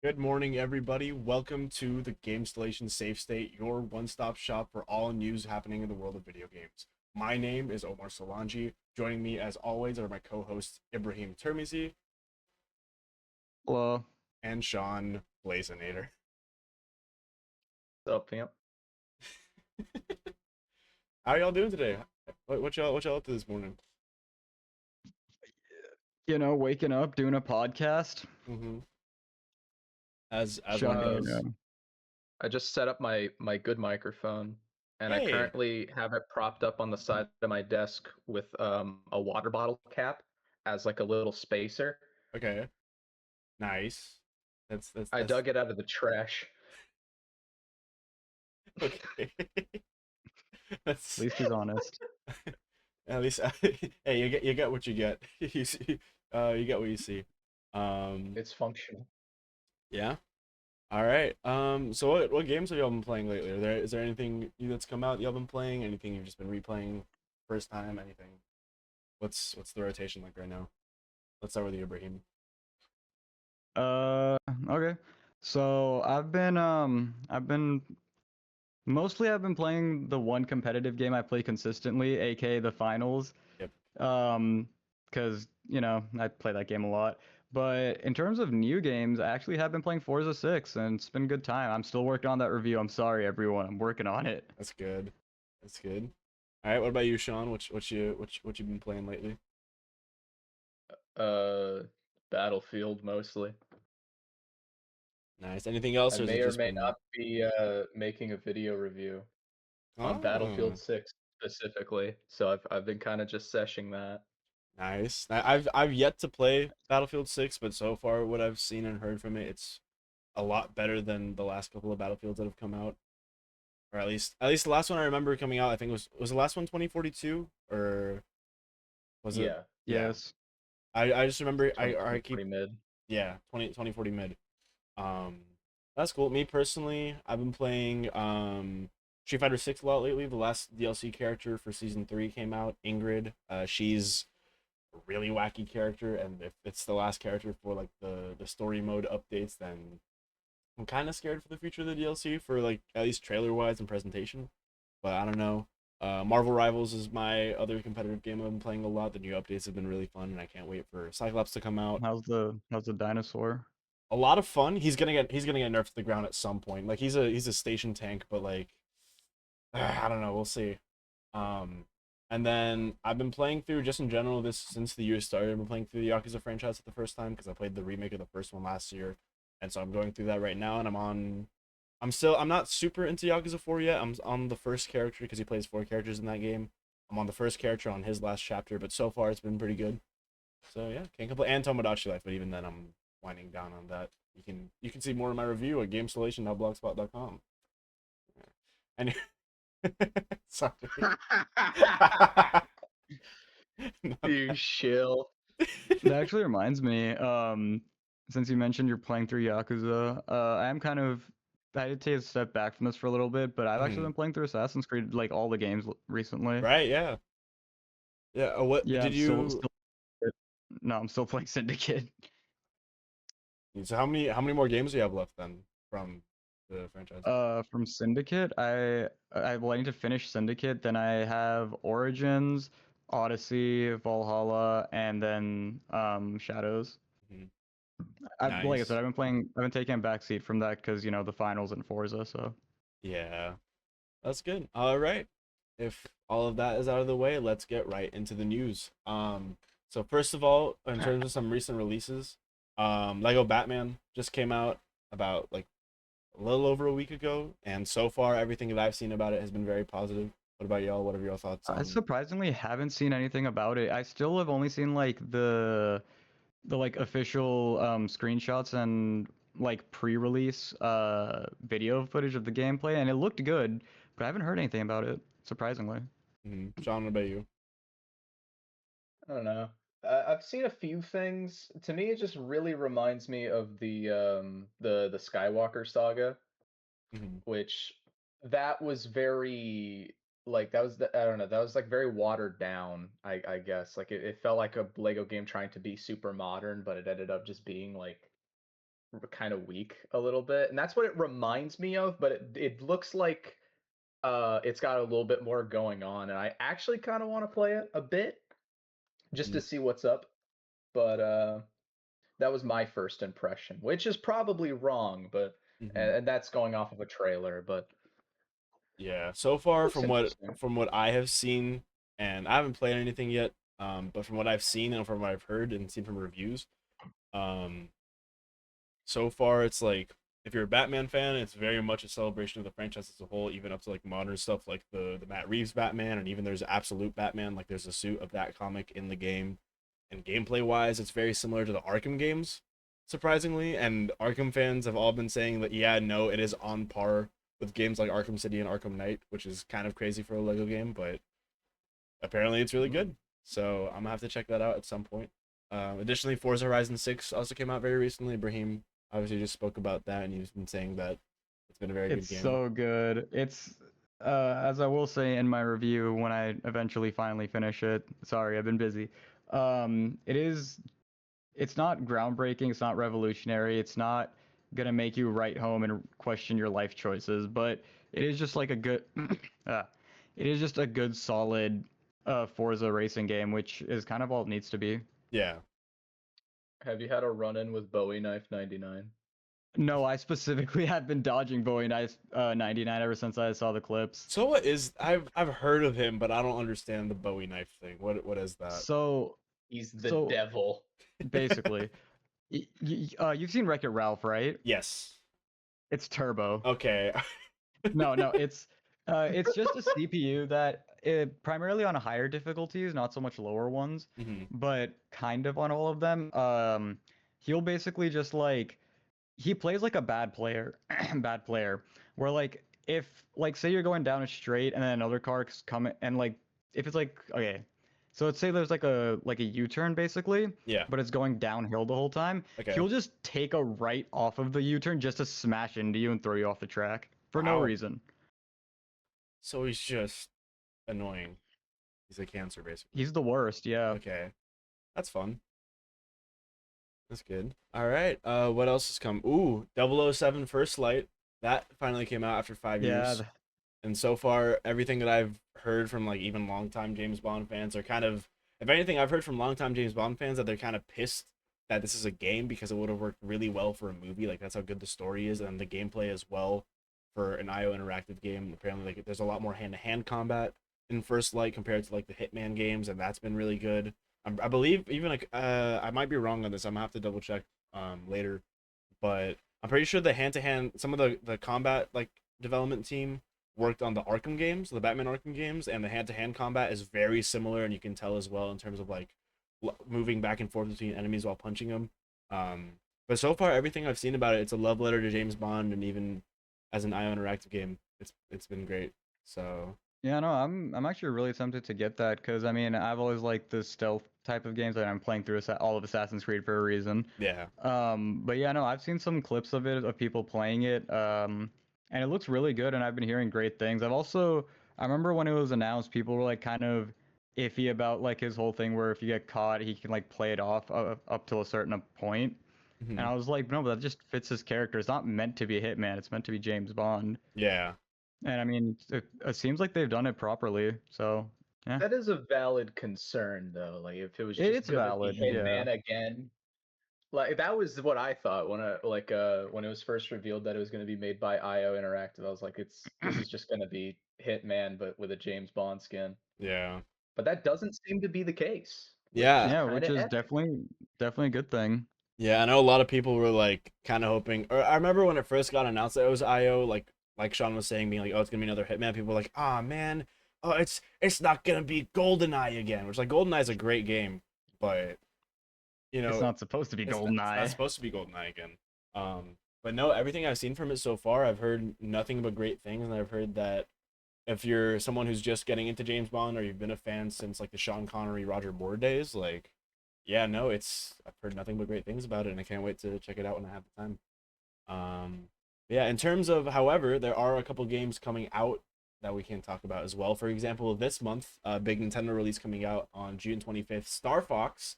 Good morning, everybody. Welcome to the Gamestellation Save State, your one-stop shop for all news happening in the world of video games. My name is Omar Solanji. Joining me, as always, are my co-hosts Ibrahim Termizi Hello. and Shaun Blazinator. What's up, fam? How y'all doing today? What y'all up to this morning? Waking up, doing a podcast. Mm-hmm. As one Shut, does. I just set up my good microphone, and I Hey. currently have it propped up on the side of my desk with a water bottle cap as like a little spacer. Okay. Nice. That's I that's dug it out of the trash. okay. At least he's honest. At least, hey, you get what you get. You see, you get what you see. Um, It's functional. yeah. All right. So what games have y'all been playing lately? Is there anything new that's come out y'all been playing? Anything you've just been replaying first time? Anything? What's the rotation like right now? Let's start with you, Ibrahim. Okay. So I've been playing the one competitive game I play consistently, aka the finals. Yep. Because I play that game a lot. But in terms of new games, I actually have been playing Forza 6, and it's been a good time. I'm still working on that review. I'm sorry, everyone. I'm working on it. That's good. That's good. All right. What about you, Shaun? What you been playing lately? Uh, Battlefield mostly. Nice. Anything else, I or has it may or just may been? not be making a video review on Oh. Battlefield 6 specifically, so I've been kind of just seshing that. Nice. I've yet to play Battlefield 6, but so far what I've seen and heard from it, it's a lot better than the last couple of Battlefields that have come out. Or at least the last one I remember coming out, I think was the last one 2042 or was it? Yeah, Yeah. Yes. I just remember I keep 2040 mid. yeah, 2040 mid. Um that's cool. Me personally, I've been playing Street Fighter 6 a lot lately. The last DLC character for season 3 came out, Ingrid. She's really wacky character, and if it's the last character for like the story mode updates, then I'm kind of scared for the future of the DLC for like at least trailer wise and presentation. But I don't know. Marvel Rivals is my other competitive game I've been playing a lot. The new updates have been really fun, and I can't wait for Cyclops to come out. How's the dinosaur? A lot of fun. He's gonna get nerfed to the ground at some point. Like he's a station tank, but like I don't know. We'll see. Um, and then I've been playing through just in general this since the year started. I've been playing through the Yakuza franchise for the first time because I played the remake of the first one last year, and so I'm going through that right now. And I'm not super into Yakuza 4 yet. I'm on the first character because he plays 4 characters in that game. I'm on the first character on his last chapter, but so far it's been pretty good. So yeah, can't complain. And Tomodachi Life, but even then I'm winding down on that. You can see more of my review at gamestallation.blogspot.com. And sorry. You shill. That actually reminds me, since you mentioned you're playing through Yakuza, I did take a step back from this for a little bit, but I've actually Mhm. been playing through Assassin's Creed, like all the games recently. Right, yeah. Yeah, what Yeah, did I'm still, you still, no, I'm still playing Syndicate. so how many more games do you have left then from the franchise? From Syndicate, I need to finish Syndicate, then I have Origins, Odyssey, Valhalla, and then Shadows. Mhm. Like I said, Nice. I've been taking a backseat from that because the finals in Forza. So Yeah. That's good. All right. If all of that is out of the way, let's get right into the news. So first of all, in terms of some recent releases, Lego Batman just came out about like a little over a week ago, and so far everything that I've seen about it has been very positive. What about y'all? What are your thoughts I on? surprisingly haven't seen anything about it. I still have only seen like the like official screenshots and like pre-release video footage of the gameplay, and it looked good, but I haven't heard anything about it. Surprisingly. Sean, what about you? I don't know. I've seen a few things. To me, it just really reminds me of the Skywalker saga, Hmm. which that was very I don't know, that was like very watered down, I guess. Like it felt like a Lego game trying to be super modern, but it ended up just being like kind of weak a little bit, and that's what it reminds me of. But it looks like it's got a little bit more going on, and I actually kind of want to play it a bit just to see what's up. But that was my first impression, which is probably wrong, but Mm-hmm. and that's going off of a trailer, but Yeah. So far, looks interesting. from what I have seen, and I haven't played anything yet, but from what I've seen and from what I've heard and seen from reviews, um, so far it's like if you're a Batman fan, it's very much a celebration of the franchise as a whole, even up to like modern stuff like the Matt Reeves Batman, and even there's Absolute Batman, like there's a suit of that comic in the game. And gameplay wise, it's very similar to the Arkham games, surprisingly. And Arkham fans have all been saying that yeah, no, it is on par with games like Arkham City and Arkham Knight, which is kind of crazy for a Lego game, but apparently it's really good. So I'm gonna have to check that out at some point. Additionally, Forza Horizon 6 also came out very recently. Brahim obviously just spoke about that, and he's been saying that it's been a very It's good game. so good. It's as I will say in my review when I eventually finally finish it. Sorry, I've been busy. It is. It's not groundbreaking. It's not revolutionary. It's not gonna make you write home and question your life choices. But it is just like a good. It is just a good, solid Forza racing game, which is kind of all it needs to be. Yeah. Have you had a run-in with Bowie Knife 99? No, I specifically have been dodging Bowie Knife 99 ever since I saw the clips. So what is I've heard of him, but I don't understand the Bowie knife thing. What is that? So, He's the so devil. basically, you've seen Wreck-It Ralph, right? Yes. It's turbo. Okay. No, it's just a CPU that primarily on higher difficulties, not so much lower ones, Mhm. but kind of on all of them. He'll basically just like he plays like a bad player, bad player, where like if like say you're going down a straight and then another car's coming and like if it's like okay, so let's say there's like a U-turn basically, Yeah. but it's going downhill the whole time. Okay. He'll just take a right off of the U-turn just to smash into you and throw you off the track for no Wow. reason. So he's just annoying. He's a cancer, basically. He's the worst, yeah. Okay. That's fun. That's good. All right. What else has come? Ooh, 007 First Light. That finally came out after 5 years. Yeah, And so far, everything that I've heard from like even longtime James Bond fans are kind of, if anything, I've heard from longtime James Bond fans that they're kind of pissed that this is a game because it would have worked really well for a movie. Like that's how good the story is and the gameplay as well for an IO interactive game. Apparently, like there's a lot more hand-to-hand combat in First Light compared to like the Hitman games, and that's been really good. I believe even like I might be wrong on this. I'm gonna have to double check later, but I'm pretty sure the hand-to-hand some of the combat like development team worked on the Arkham games, the Batman Arkham games, and the hand-to-hand combat is very similar, and you can tell as well in terms of like moving back and forth between enemies while punching them. Um, but so far, everything I've seen about it, it's a love letter to James Bond, and even as an IO interactive game, it's been great. So yeah, no, I'm actually really tempted to get that because I mean I've always liked the stealth type of games that I'm playing through all of Assassin's Creed for a reason. yeah, But yeah, no, I've seen some clips of it of people playing it, and it looks really good, and I've been hearing great things. I remember when it was announced, people were like kind of iffy about like his whole thing where if you get caught, he can like play it off up till a certain point. And hmm I was like, no, but that just fits his character. It's not meant to be a hitman. It's meant to be James Bond. yeah, And I mean, it seems like they've done it properly. So yeah, That is a valid concern, though. Like, if it was just it's gonna be valid. Yeah. Hitman again, like that was what I thought when it was first revealed that it was gonna be made by IO Interactive. I was like, this is just gonna be Hitman, but with a James Bond skin. yeah, But that doesn't seem to be the case, which yeah. is Yeah, kind which of is epic. definitely a good thing. Yeah, I know a lot of people were like kind of hoping, or I remember when it first got announced that it was IO, like Shaun was saying, being like, oh, it's gonna be another Hitman. People were like, ah, man, oh, it's not gonna be GoldenEye again, which like GoldenEye is a great game, but you It's know, not supposed to be it's not GoldenEye. supposed to be GoldenEye again. But no, everything I've seen from it so far, I've heard nothing but great things, and I've heard that if you're someone who's just getting into James Bond or you've been a fan since like the Sean Connery, Roger Moore days, like yeah, no, it's I've heard nothing but great things about it, and I can't wait to check it out when I have the time. Um, yeah, in terms of, however, there are a couple games coming out that we can talk about as well. For example, this month, a big Nintendo release coming out on June 25th, Star Fox,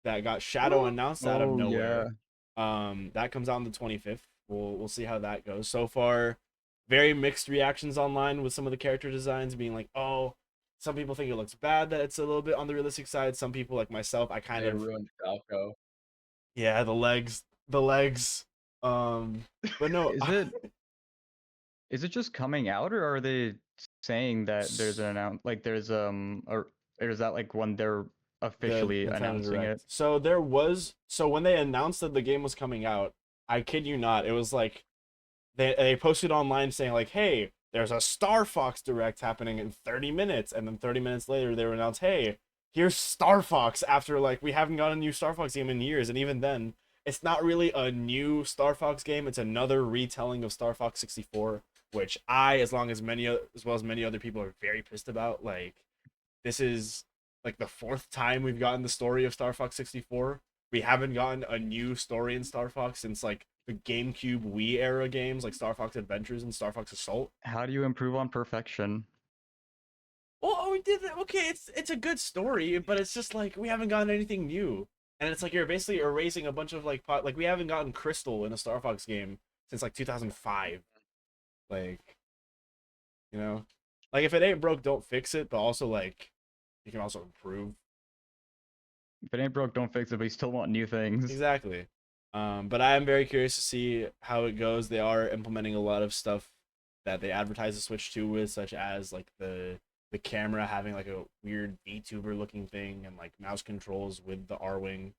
that got Shadow announced out of Oh yeah. nowhere. That comes out on the 25th. We'll see how that goes. So far, very mixed reactions online with some of the character designs being like, oh, some people think it looks bad that it's a little bit on the realistic side. Some people like myself, I kind They of ruined Falco. yeah, the legs. But no, Is it just coming out, or are they saying that there's an there's or is that like when they're the officially Nintendo announcing it? Direct. So when they announced that the game was coming out, I kid you not, it was like they posted online saying like, "Hey, there's a Star Fox Direct happening in 30 minutes," and then 30 minutes later they were announced, "Hey, here's Star Fox." After like we haven't got a new Star Fox game in years, and even then, it's not really a new Star Fox game. It's another retelling of Star Fox 64, which as well as many other people, are very pissed about. Like, this is like the fourth time we've gotten the story of Star Fox 64. We haven't gotten a new story in Star Fox since like the GameCube Wii era games like Star Fox Adventures and Star Fox Assault. How do you improve on perfection? Well, we did that. Okay, it's a good story, but it's just like we haven't gotten anything new. And it's like you're basically erasing a bunch of like like we haven't gotten Crystal in a Star Fox game since like 2005. Like, you know, like if it ain't broke, don't fix it. But also like you can also improve. If it ain't broke, don't fix it. But you still want new things. Exactly. But I am very curious to see how it goes. They are implementing a lot of stuff that they advertise the Switch 2 with, such as like the camera having like a weird VTuber looking thing and like mouse controls with the R wing.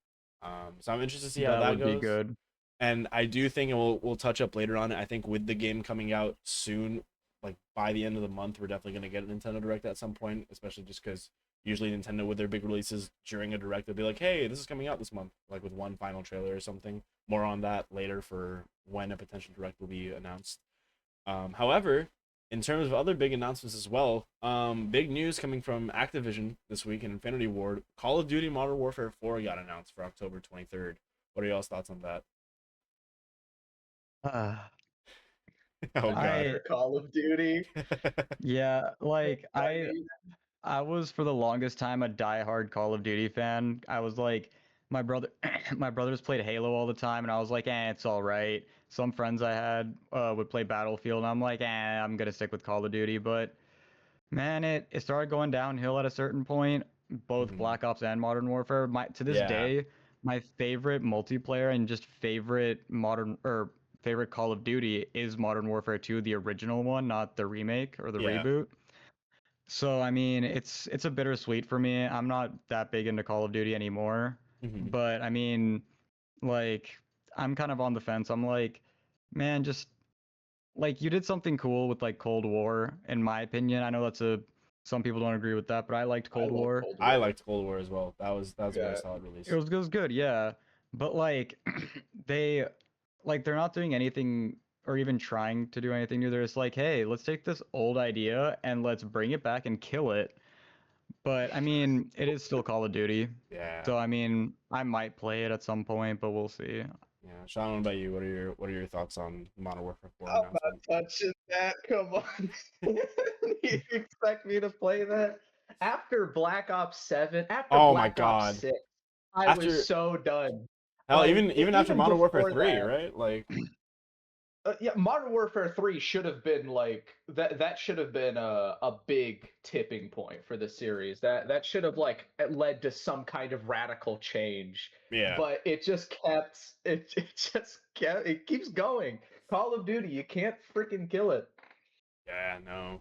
So I'm interested to see how that would goes. be good. And I do think, and we'll touch up later on it, I think with the game coming out soon, like by the end of the month, we're definitely gonna get a Nintendo Direct at some point, especially just because usually Nintendo with their big releases during a Direct, they'll be like, hey, this is coming out this month, like with one final trailer or something. More on that later for when a potential Direct will be announced. However, in terms of other big announcements as well, big news coming from Activision this week in Infinity Ward, Call of Duty Modern Warfare 4 got announced for October 23rd. What are y'all's thoughts on that? Oh god. Call of Duty. Yeah, like I mean, I was for the longest time a diehard Call of Duty fan. I was like, my brother, my brothers played Halo all the time, and I was like, it's all right. Some friends I had would play Battlefield, and I'm like, I'm gonna stick with Call of Duty. But man, it started going downhill at a certain point. Both Mhm. Black Ops and Modern Warfare. To this Yeah. day, my favorite multiplayer and just favorite favorite Call of Duty is Modern Warfare 2, the original one, not the remake or the Yeah. reboot. So I mean, it's a bittersweet for me. I'm not that big into Call of Duty anymore, Hmm. but I mean, like I'm kind of on the fence. I'm like, man, just like you did something cool with like Cold War, in my opinion. I know some people don't agree with that, but I liked I Cold love War. Cold I War. liked Cold War as well. That was a very Yeah. solid release. It was good, yeah. But like they they're not doing anything or even trying to do anything new. They're just like, hey, let's take this old idea and let's bring it back and kill it. But I mean, it is still Call of Duty. Yeah. So I mean, I might play it at some point, but we'll see. Yeah. Sean, what about you? What are your thoughts on Modern Warfare 4 I'm announcement? not touching that. Come on. You expect me to play that? After Black Ops 7, after Oh my Black Ops god. 6, I was After so done. hell, Like, even after even Modern Warfare before 3, that, right? Like yeah, Modern Warfare 3 should have been like that should have been a big tipping point for the series. That should have like led to some kind of radical change. yeah. But it just kept it keeps going. Call of Duty, you can't freaking kill it. Yeah, no.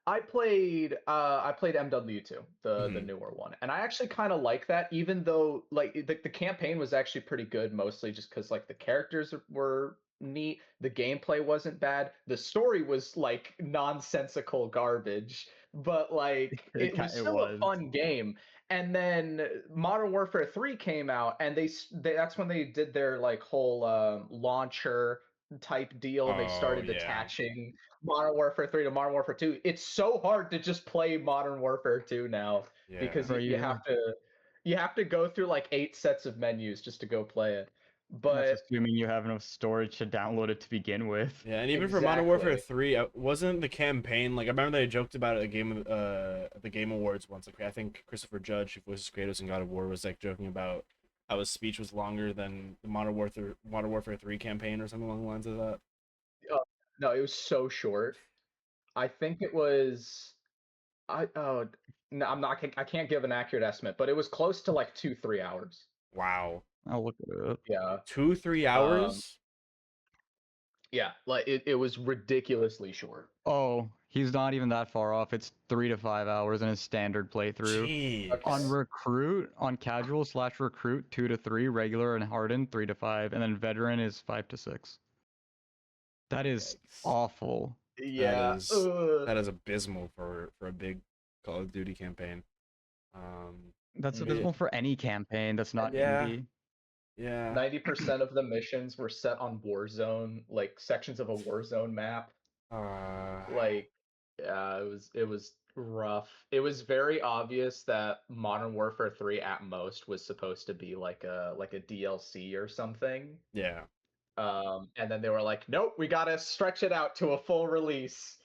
I played MW2, the Hmm. newer one. And I actually kind of like that, even though like the campaign was actually pretty good, mostly just because like the characters were neat, the gameplay wasn't bad, the story was like nonsensical garbage, but like it was It still a was. fun game. And then Modern Warfare 3 came out, and they that's when they did their like whole launcher type deal. They Oh started yeah. attaching Modern Warfare 3 to Modern Warfare 2. It's so hard to just play Modern Warfare 2 now Yeah. because Bro, you have to go through like 8 sets of menus just to go play it. that's But assuming you have enough storage to download it to begin with. Yeah, and even for Modern Warfare exactly. 3, wasn't the campaign like I remember they joked about it at the Game Awards once. Like I think Christopher Judge, who voices Kratos in God of War, was like joking about how his speech was longer than the Modern Warfare 3 campaign or something along the lines of that. No, it was so short. I think it was. No, I'm not. I can't give an accurate estimate, but it was close to like 2-3 hours. Wow. I'll look it up. Yeah. 2-3 Um. hours? Yeah. Like it was ridiculously short. Oh, he's not even that far off. It's 3 to 5 hours in his standard playthrough. On Jeez. recruit, on casual/recruit, 2 to 3, regular and hardened, 3 to 5, and then veteran is 5 to 6. That is Yikes. awful. Yeah. That is abysmal for a big Call of Duty campaign. That's Yeah. abysmal for any campaign that's not Yeah. indie. Yeah. 90% of the missions were set on Warzone, like sections of a Warzone map. Like, yeah, it was rough. It was very obvious that Modern Warfare 3 at most was supposed to be like a DLC or something. yeah. And then they were like, nope, we gotta stretch it out to a full release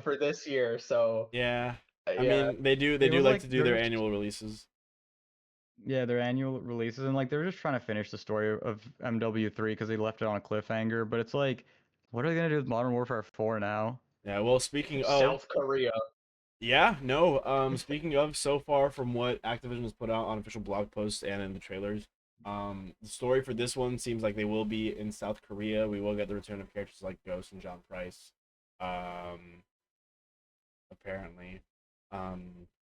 for this year. So Yeah. I yeah, mean, they do It was like like to do their there's annual releases. Yeah, their annual releases, and like they're just trying to finish the story of MW3 because they left it on a cliffhanger. But it's like, what are they gonna do with Modern Warfare 4 now? Yeah, well, speaking of, South Korea. yeah, no, speaking of, so far from what Activision has put out on official blog posts and in the trailers, the story for this one seems like they will be in South Korea. We will get the return of characters like Ghost and John Price. Apparently.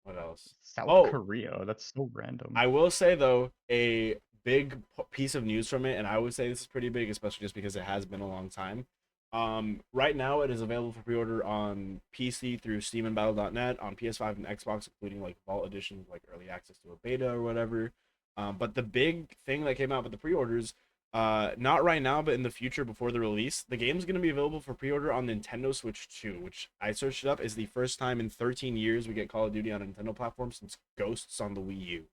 What else? South Oh, Korea? That's so random. I will say though, a big piece of news from it, and I would say this is pretty big, especially just because it has been a long time. Right now it is available for pre-order on PC through Steam and Battle.net, on PS5 and Xbox, including like Vault editions, like early access to a beta or whatever. But the big thing that came out with the pre-orders, not right now, but in the future before the release, the game's going to be available for pre-order on Nintendo Switch 2, which I searched it up is the first time in 13 years we get Call of Duty on a Nintendo platform since Ghosts on the Wii U.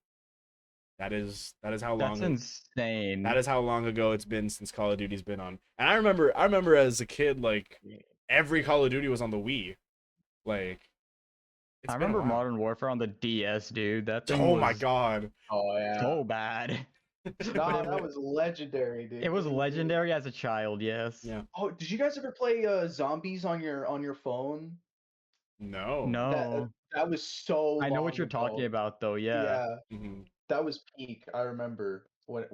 That is how long That's insane. that is how long ago it's been since Call of Duty's been on. And I remember as a kid, like every Call of Duty was on the Wii. Like I it's been a remember while. Modern Warfare on the DS, dude. That thing Oh my was god. Oh yeah. so bad. Nah, it that was legendary, dude. It was legendary as a child, yes. Yeah. Oh, did you guys ever play zombies on your phone? No. No. That was so I know long what you're talking ago. about though, yeah. Yeah, hmm that was peak. I remember when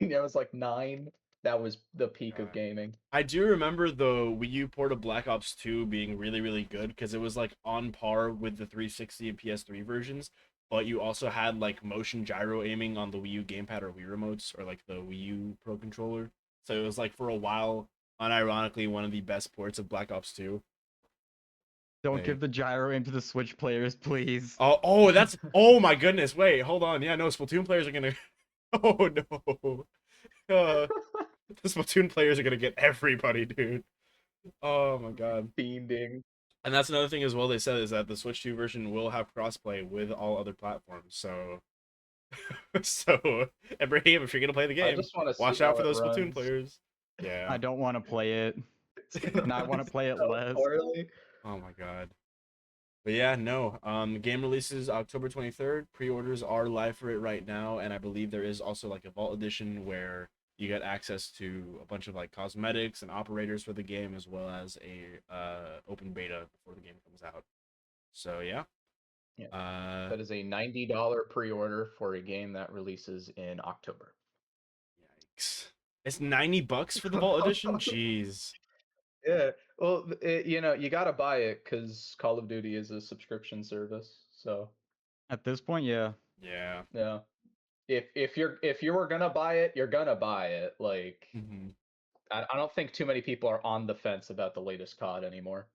I was like 9. That was the peak of God. gaming. I do remember the Wii U port of Black Ops 2 being really, really good because it was like on par with the 360 and PS3 versions, but you also had like motion gyro aiming on the Wii U gamepad or Wii remotes or like the Wii U Pro controller. So it was like for a while, unironically, one of the best ports of Black Ops 2. Don't Like, give the gyro into the Switch players, please. oh, that's, oh my goodness, wait, hold on. Yeah, no, Splatoon players are gonna, oh no. Uh, the Splatoon players are gonna get everybody, dude. Oh my god. Fiending. And that's another thing as well they said is that the Switch 2 version will have crossplay with all other platforms. So so Ibrahim, if you're gonna play the I game, just want to watch see how out for it those Splatoon runs. players. Yeah. I don't want to play it. And I want to play it So less. poorly. Oh my god. But yeah, no. The game releases October 23rd. Pre-orders are live for it right now, and I believe there is also like a Vault edition where you get access to a bunch of like cosmetics and operators for the game, as well as a open beta before the game comes out. So yeah. Yeah. That is a $90 pre-order for a game that releases in October. Yikes. It's $90 for the Vault edition? Jeez. Yeah. Well, you gotta buy it because Call of Duty is a subscription service. So At this point, yeah. Yeah. yeah, if you were gonna buy it, you're gonna buy it. Like hmm I don't think too many people are on the fence about the latest COD anymore.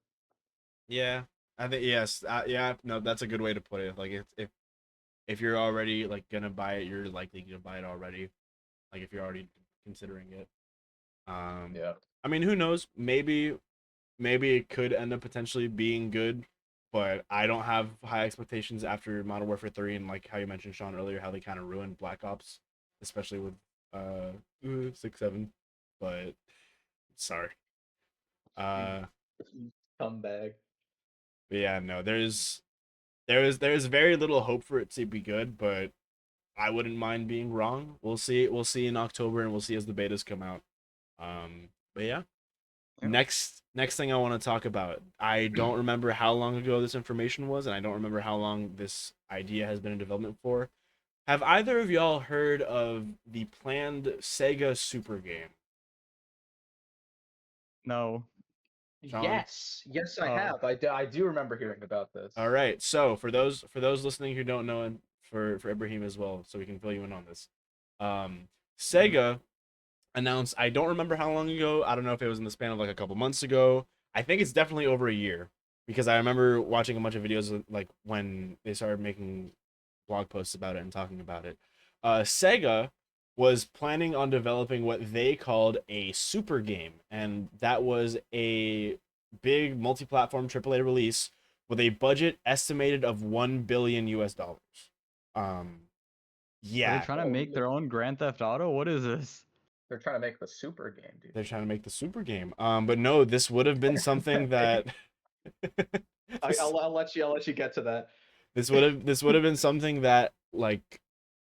Yeah. I think yes. Yeah, no, that's a good way to put it. Like if you're already like gonna buy it, you're likely gonna buy it already. Like if you're already considering it. Yeah. I mean, who knows? Maybe it could end up potentially being good, but I don't have high expectations after Modern Warfare 3 and like how you mentioned Shaun earlier, how they kind of ruined Black Ops, especially with 6-7. But sorry. Uh Scumbag. but yeah, no, there's very little hope for it to be good, but I wouldn't mind being wrong. We'll see. We'll see in October, and we'll see as the betas come out. But yeah. Yep. Next thing I want to talk about. I don't remember how long ago this information was, and I don't remember how long this idea has been in development for. Have either of y'all heard of the planned Sega Super game? No. Shaun? Yes, I Oh. have. I do remember hearing about this. All right. So for those listening who don't know, and for Ibrahim as well, so we can fill you in on this. Sega announced. I don't remember how long ago. I don't know if it was in the span of like a couple months ago. I think it's definitely over a year because I remember watching a bunch of videos like when they started making blog posts about it and talking about it. Sega was planning on developing what they called a super game, and that was a big multi-platform AAA release with a budget estimated of 1 billion US dollars. Um, Are they yeah, trying to Oh, make their own Grand Theft Auto? What is this? they're trying to make the super game, dude. they're trying to make the super game. But no, this would have been something that this, I'll let you get to that. this would have been something that like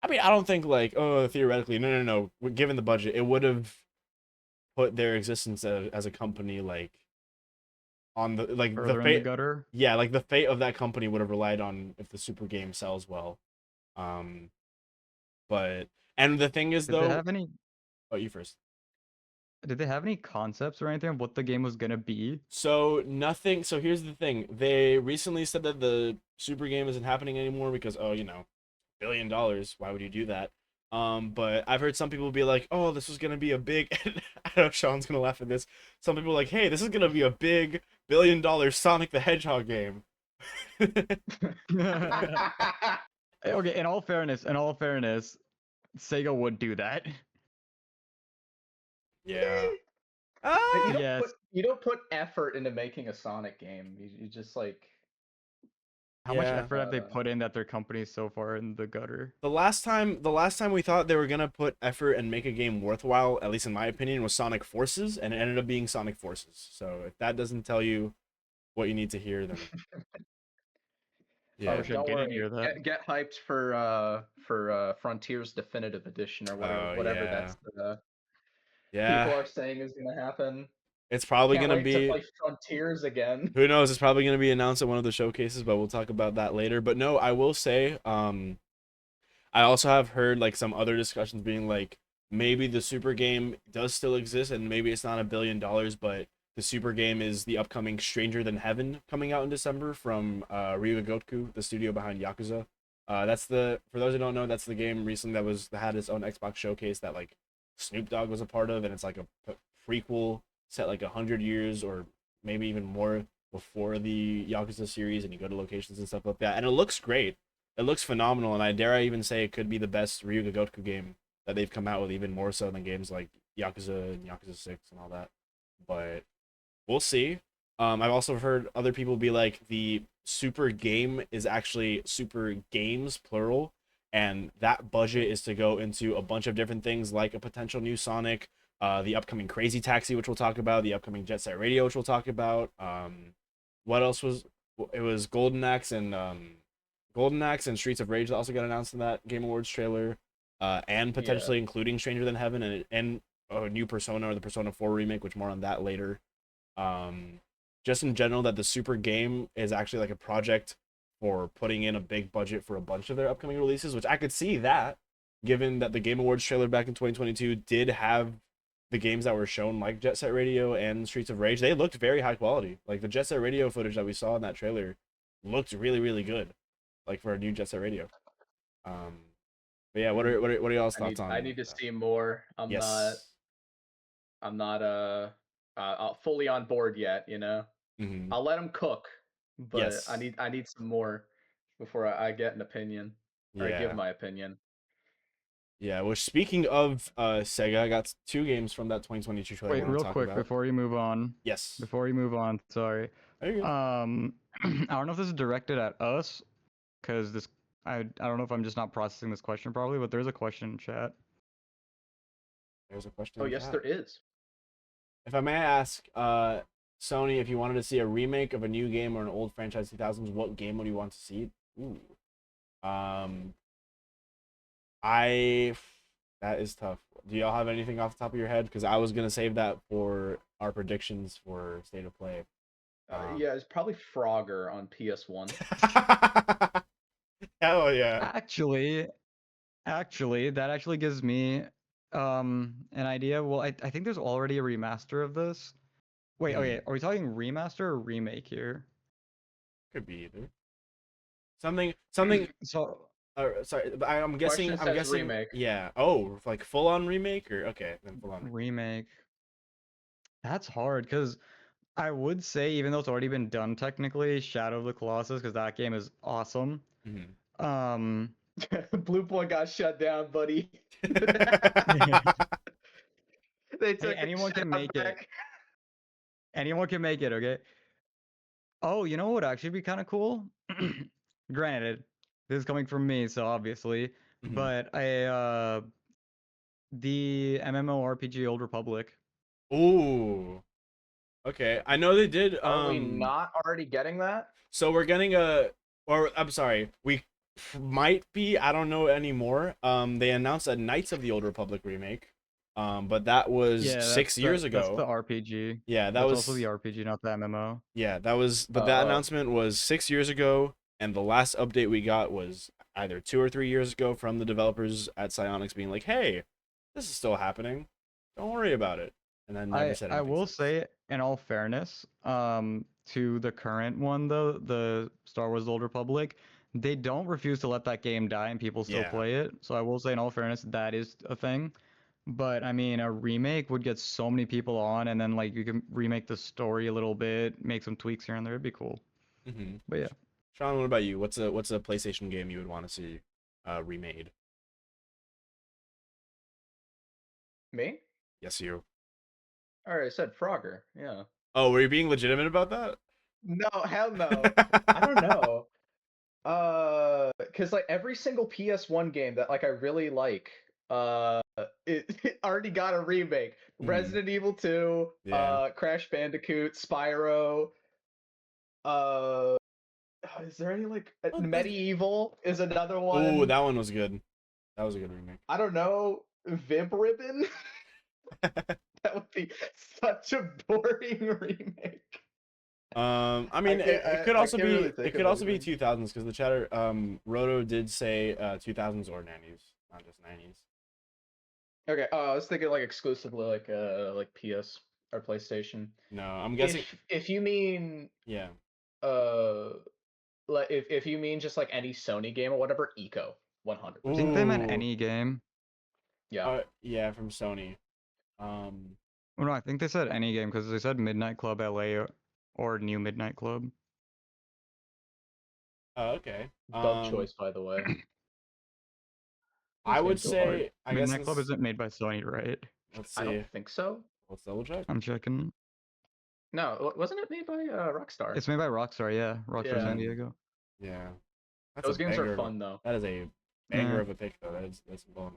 I mean I don't think like oh theoretically no given the budget it would have put their existence as a company like on the like the Further in the fate gutter? yeah like the fate of that company would have relied on if the super game sells well. Um, but and the thing is Did they though, have any oh you first. did they have any concepts or anything of what the game was gonna be? So nothing. So here's the thing. They recently said that the super game isn't happening anymore because oh $1 billion. Why would you do that? But I've heard some people be like, oh, this was gonna be a big. I know Sean's gonna laugh at this. Some people are like, hey, this is gonna be a big $1 billion Sonic the Hedgehog game. Okay, in all fairness, Sega would do that. Yeah. You Ah. don't put Yes. you don't put effort into making a Sonic game. You just like How much Yeah. effort have they put in that their company's so far in the gutter? The last time we thought they were gonna put effort and make a game worthwhile, at least in my opinion, was Sonic Forces, and it ended up being Sonic Forces. So if that doesn't tell you what you need to hear, then I yeah. wish I don't didn't worry. hear that. Get hyped for Frontiers Definitive Edition or Oh whatever yeah. that's people Yeah. are saying is gonna happen. It's probably Can't gonna wait to be play Frontiers again. who knows, it's probably gonna be announced at one of the showcases, but we'll talk about that later. But no, I will say, I also have heard like some other discussions being like maybe the super game does still exist and maybe it's not $1 billion, but the super game is the upcoming Stranger Than Heaven coming out in December from Ryuga Gotoku, the studio behind Yakuza. That's the for those who don't know, that's the game recently that had its own Xbox showcase that like Snoop Dogg was a part of, and it's like a prequel set like 100 years or maybe even more before the Yakuza series, and you go to locations and stuff like that, and it looks great. It looks phenomenal, and I dare I even say it could be the best Ryuga Gotoku game that they've come out with, even more so than games like Yakuza and Yakuza 6 and all that. But we'll see. I've also heard other people be like the super game is actually super games plural, and that budget is to go into a bunch of different things like a potential new Sonic, the upcoming Crazy Taxi, which we'll talk about, the upcoming Jet Set Radio, which we'll talk about. What else was it was Golden Axe and Streets of Rage that also got announced in that Game Awards trailer, and Yeah. potentially including Stranger Than Heaven and a new Persona or the Persona 4 remake, which more on that later. Um, just in general, that the Super game is actually like a project for putting in a big budget for a bunch of their upcoming releases, which I could see that, given that the Game Awards trailer back in 2022 did have the games that were shown, like Jet Set Radio and Streets of Rage. They looked very high quality. Like the Jet Set Radio footage that we saw in that trailer looked really, really good, like for a new Jet Set Radio. Um, but yeah, what are y'all's thoughts I on need to that? see more. Yes. I'm not fully on board yet, Hmm. I'll let them cook, but Yes. I need some more before I get an opinion or I give Yeah. my opinion. Yeah. Well, speaking of Sega, I got two games from that 2022 trailer I Wait, want to real talk quick about. before you move on. Yes. Before you move on, sorry. There you go. I don't know if this is directed at us, because I don't know if I'm just not processing this question properly, but there's a question in chat. There's a question Oh, in yes, chat. there is. If I may ask, Sony, if you wanted to see a remake of a new game or an old franchise 2000s, what game would you want to see? Ooh. Um, I that is tough. Do y'all have anything off the top of your head? Because I was gonna save that for our predictions for State of Play. Yeah, it's probably Frogger on PS1. Hell yeah. Actually, that actually gives me an idea. Well, I think there's already a remaster of this. Wait, okay, are we talking remaster or remake here? Could be either. Something. So Sorry, but I'm Question guessing. I'm says guessing. remake. Yeah. Oh, like full on remake or okay, then full on. remake. That's hard because I would say, even though it's already been done technically, Shadow of the Colossus, because that game is awesome. Um, Blue Point got shut down, buddy. They took anyone can make back. it. Anyone can make it, okay? Oh, you know what would actually be kind of cool? Granted, this is coming from me, so obviously, but the MMORPG Old Republic. Ooh. Okay. I know they did. Are we not already getting that? So we're getting or I'm sorry, we might be. I don't know anymore. They announced a Knights of the Old Republic remake. But that was Yeah, 6 years That's ago. the RPG. Yeah, that That's was also the RPG, not the MMO. Yeah, that was. But that announcement was 6 years ago, and the last update we got was either 2 or 3 years ago from the developers at Psyonix being like, "Hey, this is still happening. Don't worry about it." And then never said I anything will since. say, in all fairness, to the current one though, the Star Wars: The Old Republic, they don't refuse to let that game die and people still Yeah. play it. So I will say, in all fairness, that is a thing. But I mean, a remake would get so many people on, and then like you can remake the story a little bit, make some tweaks here and there. It'd be cool. But yeah, Shaun, what about you? What's a PlayStation game you would want to see remade? Me? Yes, you. All right, I said Frogger. Yeah. Oh, were you being legitimate about that? No, hell no. I don't know. Cause like every single PS1 game that like I really like, it already got a remake. Resident Evil 2, Yeah. Crash Bandicoot, Spyro. Uh, is there any like Medieval is another Oh, one. that one was good. That was a good remake. I don't know, Vib Ribbon. That would be such a boring remake. I mean, it could I also can't be really think it could of also be anything. 2000s because the chatter Roto did say 2000s or 90s, not just 90s. Okay, I was thinking like exclusively like PS or PlayStation. No, I'm guessing. If you mean Yeah. like if you mean just like any Sony game or whatever, Eco, I 100%. think they meant Ooh. any game. Yeah. Yeah, from Sony. Well, no, I think they said any game because they said Midnight Club LA or New Midnight Club. Okay. Dub choice, by the way. I would Those games go hard. say, I guess Midnight Club isn't made by Sony, right? let's I see. don't think so. Let's double check. I'm checking. No, wasn't it made by Rockstar? It's made by Rockstar, yeah. Rockstar Yeah. San Diego. Yeah. That's Those a games banger are fun though. That is a banger of a pick though. That's bone.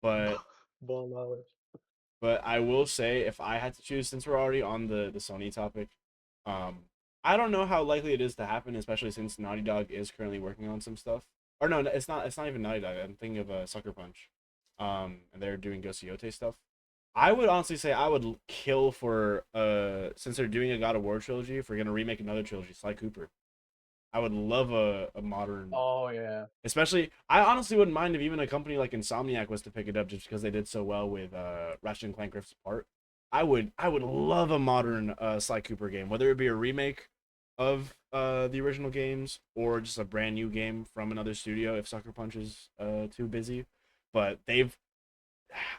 But Ball knowledge. But I will say, if I had to choose, since we're already on the Sony topic, I don't know how likely it is to happen, especially since Naughty Dog is currently working on some stuff. Or no, it's not. It's not even Naughty Dog. I'm thinking of Sucker Punch. And they're doing Ghost Yote stuff. I would honestly say I would kill for since they're doing a God of War trilogy, if we're gonna remake another trilogy, Sly Cooper. I would love a modern. Oh yeah. Especially, I honestly wouldn't mind if even a company like Insomniac was to pick it up just because they did so well with Ratchet and Clank Rift Apart. I would love a modern Sly Cooper game, whether it be a remake of the original games or just a brand new game from another studio if Sucker Punch is too busy. But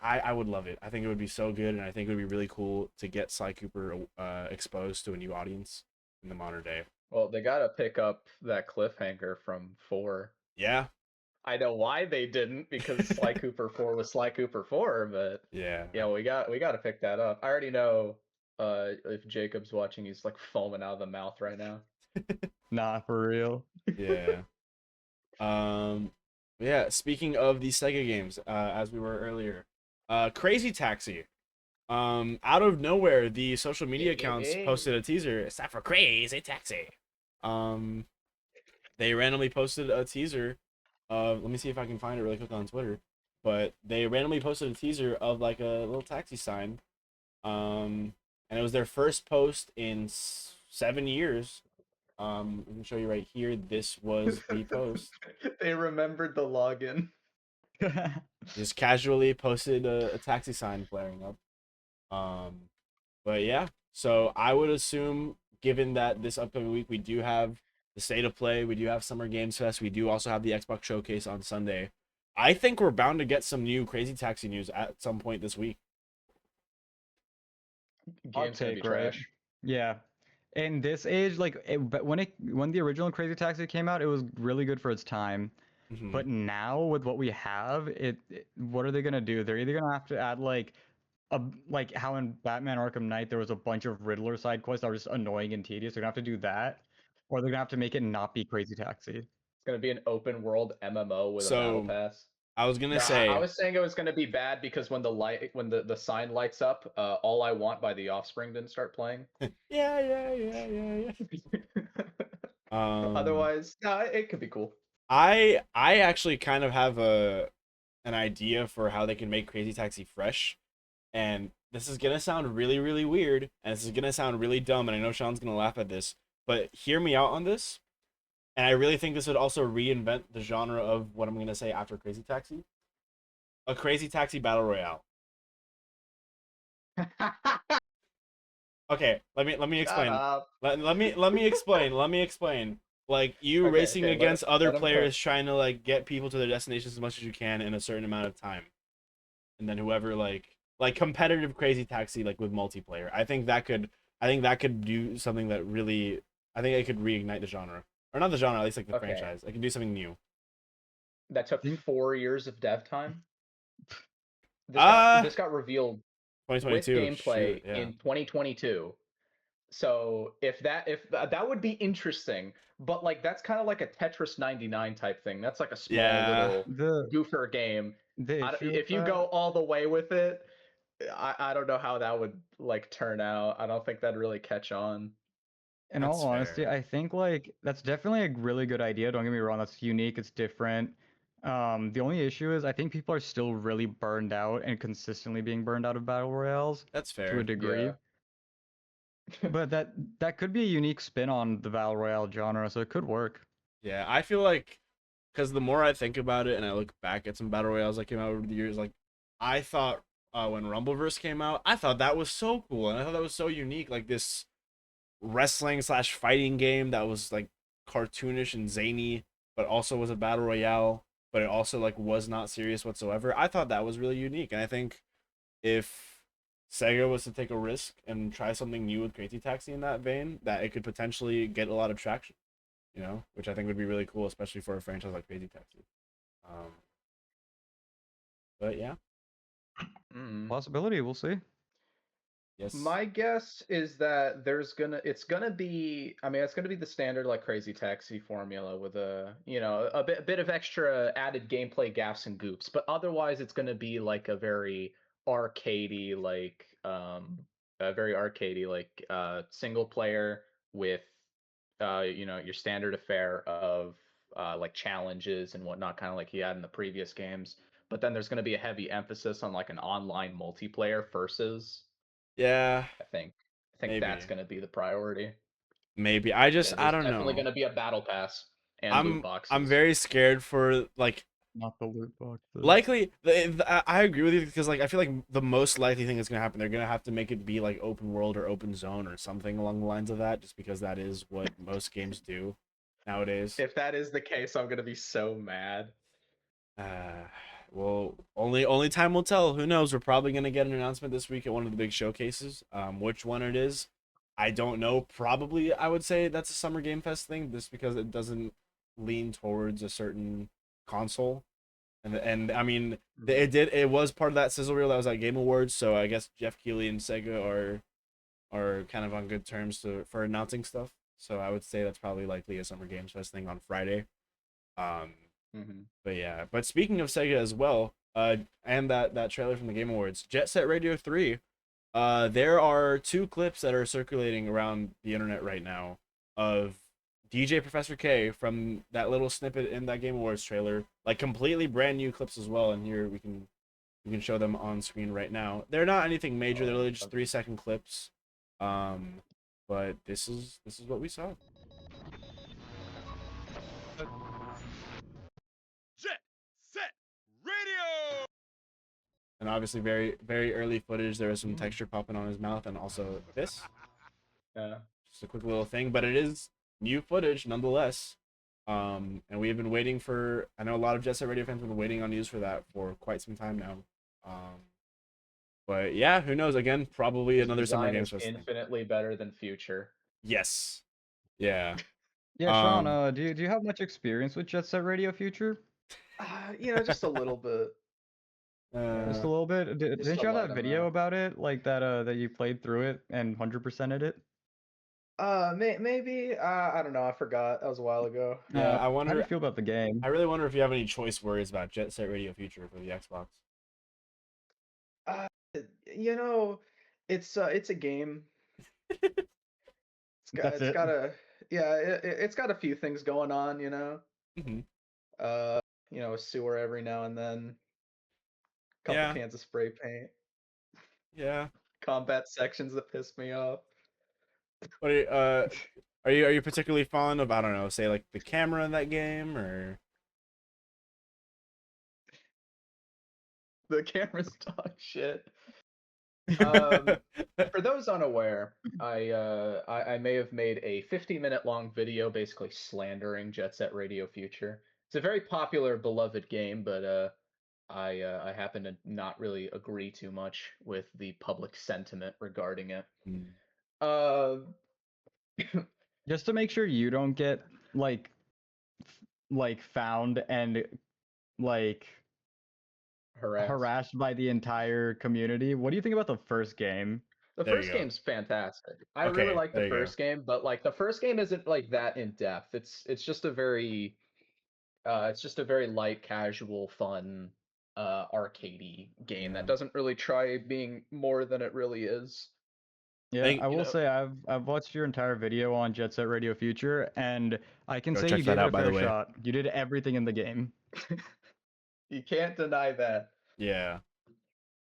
I would love it. I think it would be so good, and I think it would be really cool to get Sly Cooper exposed to a new audience in the modern day. Well, they gotta pick up that cliffhanger from 4. Yeah. I know why they didn't, because Sly Cooper 4 was Sly Cooper 4, but Yeah. we got to pick that up. I already know if Jacob's watching, he's like foaming out of the mouth right now. Nah, for real. Yeah. Yeah, speaking of the Sega games, as we were earlier, Crazy Taxi. Out of nowhere, the social media accounts posted a teaser. It's time for Crazy Taxi. They randomly posted a teaser Let me see if I can find it really quick on Twitter. But they randomly posted a teaser of like a little taxi sign. And it was their first post in 7 years. I can show you right here. This was the post. They remembered the login. Just casually posted a taxi sign flaring up. But yeah, so I would assume, given that this upcoming week we do have the State of Play, we do have Summer Games Fest, we do also have the Xbox Showcase on Sunday. I think we're bound to get some new Crazy Taxi news at some point this week. Hot Game's gonna be take, right? trash. Yeah. In this age, but when the original Crazy Taxi came out, it was really good for its time. Mhm. But now with what we have, what are they gonna do? They're either gonna have to add like how in Batman Arkham Knight there was a bunch of Riddler side quests that were just annoying and tedious. They're gonna have to do that, or they're gonna have to make it not be Crazy Taxi. It's gonna be an open world MMO with a battle So pass. I was gonna No, I say, was saying it was gonna be bad because when the sign lights up, All I Want by The Offspring didn't start playing. yeah. Um, Otherwise, no, it could be cool. I actually kind of have an idea for how they can make Crazy Taxi fresh, and this is gonna sound really really weird, and this is gonna sound really dumb, and I know Shaun's gonna laugh at this, but hear me out on this. And I really think this would also reinvent the genre of what I'm gonna say after Crazy Taxi. A Crazy Taxi Battle Royale. Okay, let me Shut explain. up. Let me explain. Let me explain. Like you Okay, racing okay, against other let him players, cook. trying to like get people to their destinations as much as you can in a certain amount of time, and then whoever like competitive Crazy Taxi like with multiplayer. I think that could do something that really I think it could reignite the genre, or not the genre, at least like the Okay, franchise. It can do something new. that took Think 4 years of dev time. Ah, This got revealed with 2022. Shoot, gameplay yeah. in 2022. So if that would be interesting, but like that's kind of like a Tetris 99 type thing. That's like a small Yeah, little the goofer game. the issue with If you that. go all the way with it, I don't know how that would like turn out. I don't think that'd really catch on. In all that's honesty, fair. I think like that's definitely a really good idea. Don't get me wrong, that's unique, it's different. The only issue is I think people are still really burned out and consistently being burned out of battle royales That's to a fair. degree. Yeah. But that could be a unique spin on the battle royale genre, so it could work. Yeah, I feel like because the more I think about it and I look back at some battle royales that came out over the years, like I thought when Rumbleverse came out, I thought that was so cool and I thought that was so unique, like this wrestling slash fighting game that was like cartoonish and zany, but also was a battle royale, but it also like was not serious whatsoever. I thought that was really unique, and I think if Sega was to take a risk and try something new with Crazy Taxi in that vein, that it could potentially get a lot of traction, which I think would be really cool, especially for a franchise like Crazy Taxi. Um, but yeah, Mm. Possibility, we'll see. yes, My guess is that it's gonna be, I mean, it's gonna be the standard like Crazy Taxi formula with a bit of extra added gameplay gaffs and goops, but otherwise it's gonna be like arcadey like a very arcadey like single player with your standard affair of like challenges and whatnot, kind of like he had in the previous games. But then there's gonna be a heavy emphasis on like an online multiplayer versus. yeah, I think that's maybe, going to be the priority maybe. I just because I there's don't definitely going know. to be a battle pass and loot I'm boxes. very scared for like Not the loot boxes. likely. I agree with you because like I feel like the most likely thing that's gonna happen, they're gonna have to make it be like open world or open zone or something along the lines of that, just because that is what most games do nowadays. If that is the case, I'm going to be so mad. Uh, well, only time will tell. Who knows? We're probably gonna get an announcement this week at one of the big showcases. Which one it is, I don't know. Probably, I would say that's a Summer Game Fest thing, just because it doesn't lean towards a certain console. And I mean, it was part of that sizzle reel that was at Game Awards, so I guess Jeff Keighley and Sega are kind of on good terms for announcing stuff. So I would say that's probably likely a Summer Games Fest thing on Friday. Um, Mm-hmm. but yeah, but speaking of Sega as well, and that trailer from the Game Awards, Jet Set Radio 3, there are two clips that are circulating around the internet right now of DJ Professor K from that little snippet in that Game Awards trailer, like completely brand new clips as well. And here we can show them on screen right now. They're not anything major. They're literally just 3-second clips. But this is what we saw. Jet Set Radio. And obviously very very early footage. There was some texture popping on his mouth, and also this. Yeah. Just a quick little thing, but it is new footage nonetheless. And we've been waiting for. I know a lot of Jet Set Radio fans have been waiting on news for that for quite some time now. But yeah, who knows? Again, probably another Summer Games Fest thing. Infinitely better than Future. Yes. Yeah. Yeah, Shaun, do you have much experience with Jet Set Radio Future? Just a little bit. Just a little bit. Didn't just you a have that light video amount. about it, like that you played through it and 100%ed it? Maybe. I don't know. I forgot. That was a while ago. Yeah, I How do wonder. you feel about the game? I really wonder if you have any choice worries about Jet Set Radio Future for the Xbox. You know, it's a game. That's It's it. got it's got a few things going on. Mhm. A sewer every now and then. Couple Yeah. cans of spray paint. Yeah. Combat sections that piss me off. But are you particularly fond of, I don't know, say like the camera in that game, or? The camera's dog shit. For those unaware, I may have made a 50-minute long video basically slandering Jet Set Radio Future. It's a very popular, beloved game, but I happen to not really agree too much with the public sentiment regarding it. Uh, Just to make sure you don't get like found and like harassed by the entire community. What do you think about the first game? The There you first go. game's fantastic. I Okay, really like there the you go. first game, but like the first game isn't like that in depth. It's just a very light, casual, fun, arcadey game Yeah. that doesn't really try being more than it really is. Yeah, Think- I will say I've watched your entire video on Jet Set Radio Future, and I can Go say check you that gave it out, a by the fair way. shot. You did everything in the game. You can't deny that. Yeah.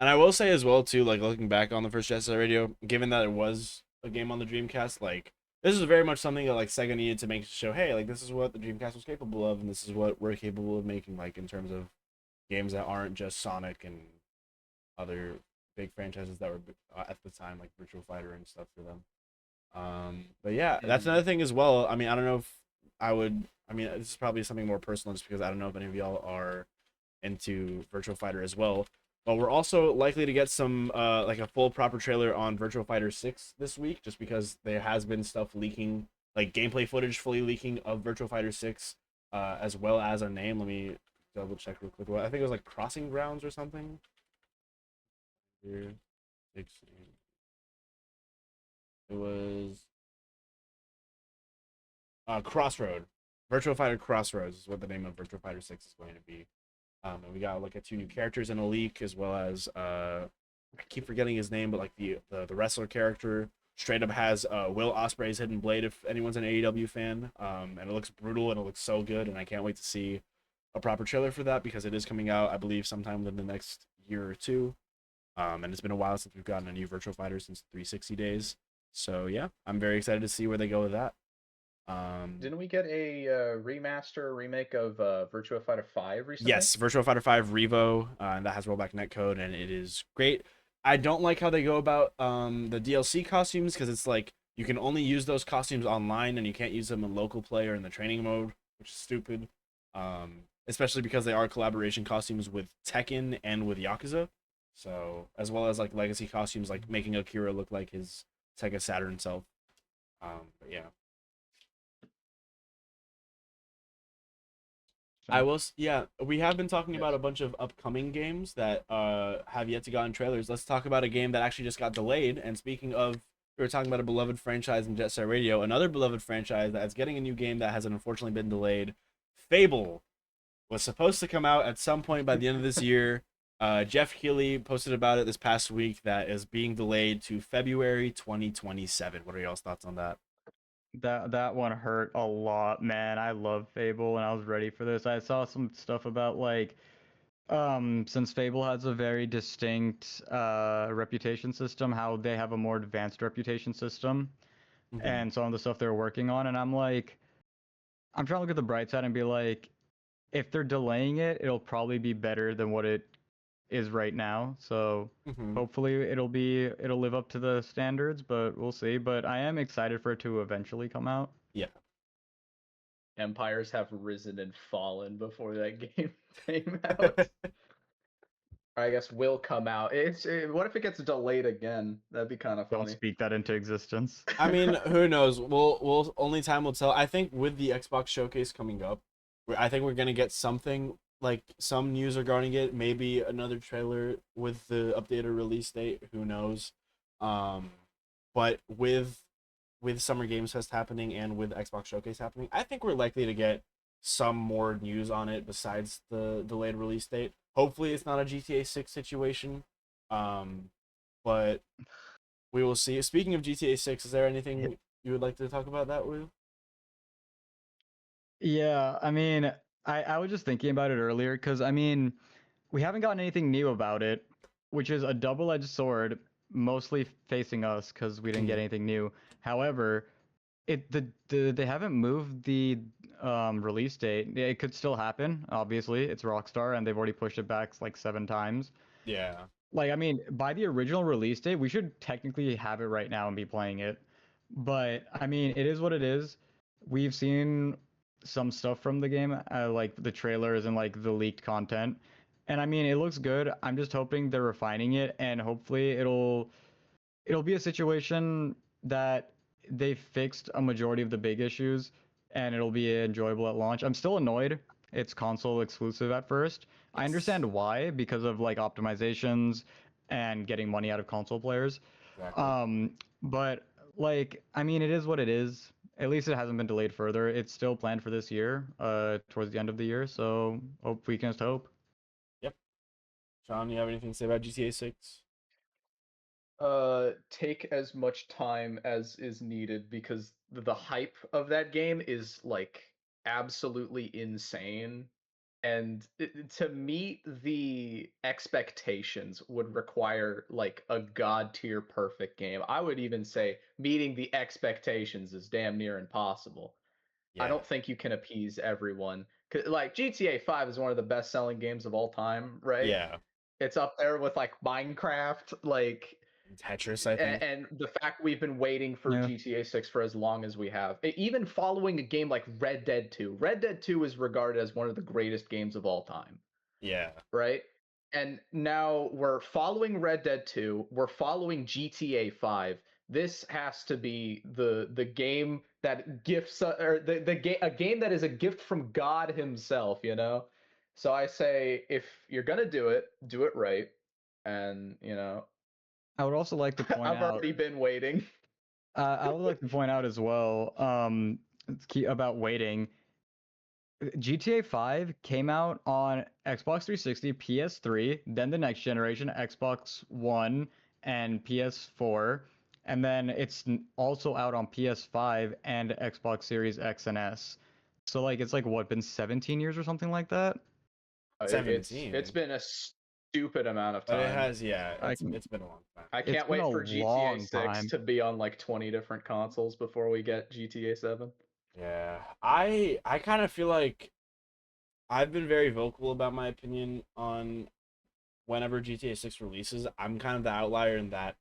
And I will say as well too, like looking back on the first Jet Set Radio, given that it was a game on the Dreamcast, like this is very much something that like Sega needed to make to show, hey, like this is what the Dreamcast was capable of, and this is what we're capable of making, like in terms of games that aren't just Sonic and other big franchises that were at the time, like Virtua Fighter and stuff for them. But yeah, that's another thing as well. I mean, I don't know if I would. I mean, this is probably something more personal, just because I don't know if any of y'all are into Virtua Fighter as well. But we're also likely to get some like a full proper trailer on Virtua Fighter 6 this week, just because there has been stuff leaking, like gameplay footage fully leaking of Virtua Fighter 6, as well as a name. Let me double check real quick. I think it was like Crossing Grounds or something. Here, 16. It was Crossroad. Virtua Fighter Crossroads is what the name of Virtua Fighter 6 is going to be. And we got to look at 2 new characters in a leak, as well as I keep forgetting his name, but like the wrestler character straight up has Will Ospreay's Hidden Blade, if anyone's an AEW fan. And it looks brutal and it looks so good, and I can't wait to see a proper trailer for that, because it is coming out, I believe, sometime within the next year or two. And it's been a while since we've gotten a new Virtua Fighter, since 360 days. So yeah, I'm very excited to see where they go with that. Didn't we get a remake of Virtua Fighter 5 recently? Yes, Virtua Fighter 5 Revo, and that has rollback netcode, and it is great. I don't like how they go about the DLC costumes, because it's like you can only use those costumes online, and you can't use them in local play or in the training mode, which is stupid. Especially because they are collaboration costumes with Tekken and with Yakuza. So, as well as like legacy costumes, like making Akira look like his Sega Saturn self. But yeah. Yeah, we have been talking about a bunch of upcoming games that have yet to go in trailers. Let's talk about a game that actually just got delayed. And speaking of, we were talking about a beloved franchise in Jet Set Radio, another beloved franchise that's getting a new game that has unfortunately been delayed. Fable was supposed to come out at some point by the end of this year. Jeff Keighley posted about it this past week that is being delayed to February 2027. What are y'all's thoughts on that? That one hurt a lot, man. I love Fable and I was ready for this. I saw some stuff about like since Fable has a very distinct reputation system, how they have a more advanced reputation system Mhm. and some of the stuff they're working on, and I'm like, I'm trying to look at the bright side and be like, if they're delaying it, it'll probably be better than what it is right now. So Mhm. hopefully it'll live up to the standards, but we'll see. But I am excited for it to eventually come out. Yeah. Empires have risen and fallen before that game came out. I guess will come out. What if it gets delayed again? That'd be kind of Don't funny. speak that into existence. I mean, who knows? We'll only time will tell. I think with the Xbox showcase coming up, I think we're gonna get something like some news regarding it. Maybe another trailer with the updated release date. Who knows? Um, but with Summer Games Fest happening and with Xbox Showcase happening, I think we're likely to get some more news on it besides the delayed release date. Hopefully, it's not a GTA 6 situation. Um, but we will see. Speaking of GTA 6, is there anything you would like to talk about that with? Yeah, I mean, I was just thinking about it earlier because I mean, we haven't gotten anything new about it, which is a double-edged sword, mostly facing us because we didn't get anything new. However, they haven't moved the release date. Yeah, it could still happen. Obviously, it's Rockstar, and they've already pushed it back like 7 times. Yeah. Like, I mean, by the original release date, we should technically have it right now and be playing it. But I mean, it is what it is. We've seen some stuff from the game, like the trailers and like the leaked content. And I mean, it looks good. I'm just hoping they're refining it and hopefully it'll be a situation that they fixed a majority of the big issues and it'll be enjoyable at launch. I'm still annoyed it's console exclusive at first. I Yes. understand why, because of like optimizations and getting money out of console players. Exactly. Um, but like, I mean, it is what it is. At least it hasn't been delayed further. It's still planned for this year, towards the end of the year. So hope we can just hope. Yep. Sean, you have anything to say about GTA 6? Take as much time as is needed because the hype of that game is like absolutely insane. And to meet the expectations would require like a god tier perfect game. I would even say meeting the expectations is damn near impossible. I Yeah. don't think you can appease everyone. Like GTA 5 is one of the best selling games of all time, right? Yeah. It's up there with like Minecraft, like Tetris, I think. and the fact we've been waiting for Yeah. GTA 6 for as long as we have. Even following a game like Red Dead 2. Red Dead 2 is regarded as one of the greatest games of all time, Yeah. right? And now we're following Red Dead 2, we're following GTA 5. This has to be the game that gifts or a game that is a gift from God himself, you know? So I say if you're going to do it right. And, I would also like to point I've out, already been waiting. I would like to point out as well, it's key about waiting. GTA 5 came out on Xbox 360, PS3, then the next generation, Xbox One and PS4, and then it's also out on PS5 and Xbox Series X and S. So like it's like what, been 17 years or something like that? It's 17. been a stupid amount of But it time. has, yeah, I can, it's been a long time. I it's can't been wait a for GTA long 6 time. to be on like 20 different consoles before we get GTA 7. Yeah. I kind of feel like I've been very vocal about my opinion on whenever GTA 6 releases. I'm kind of the outlier in that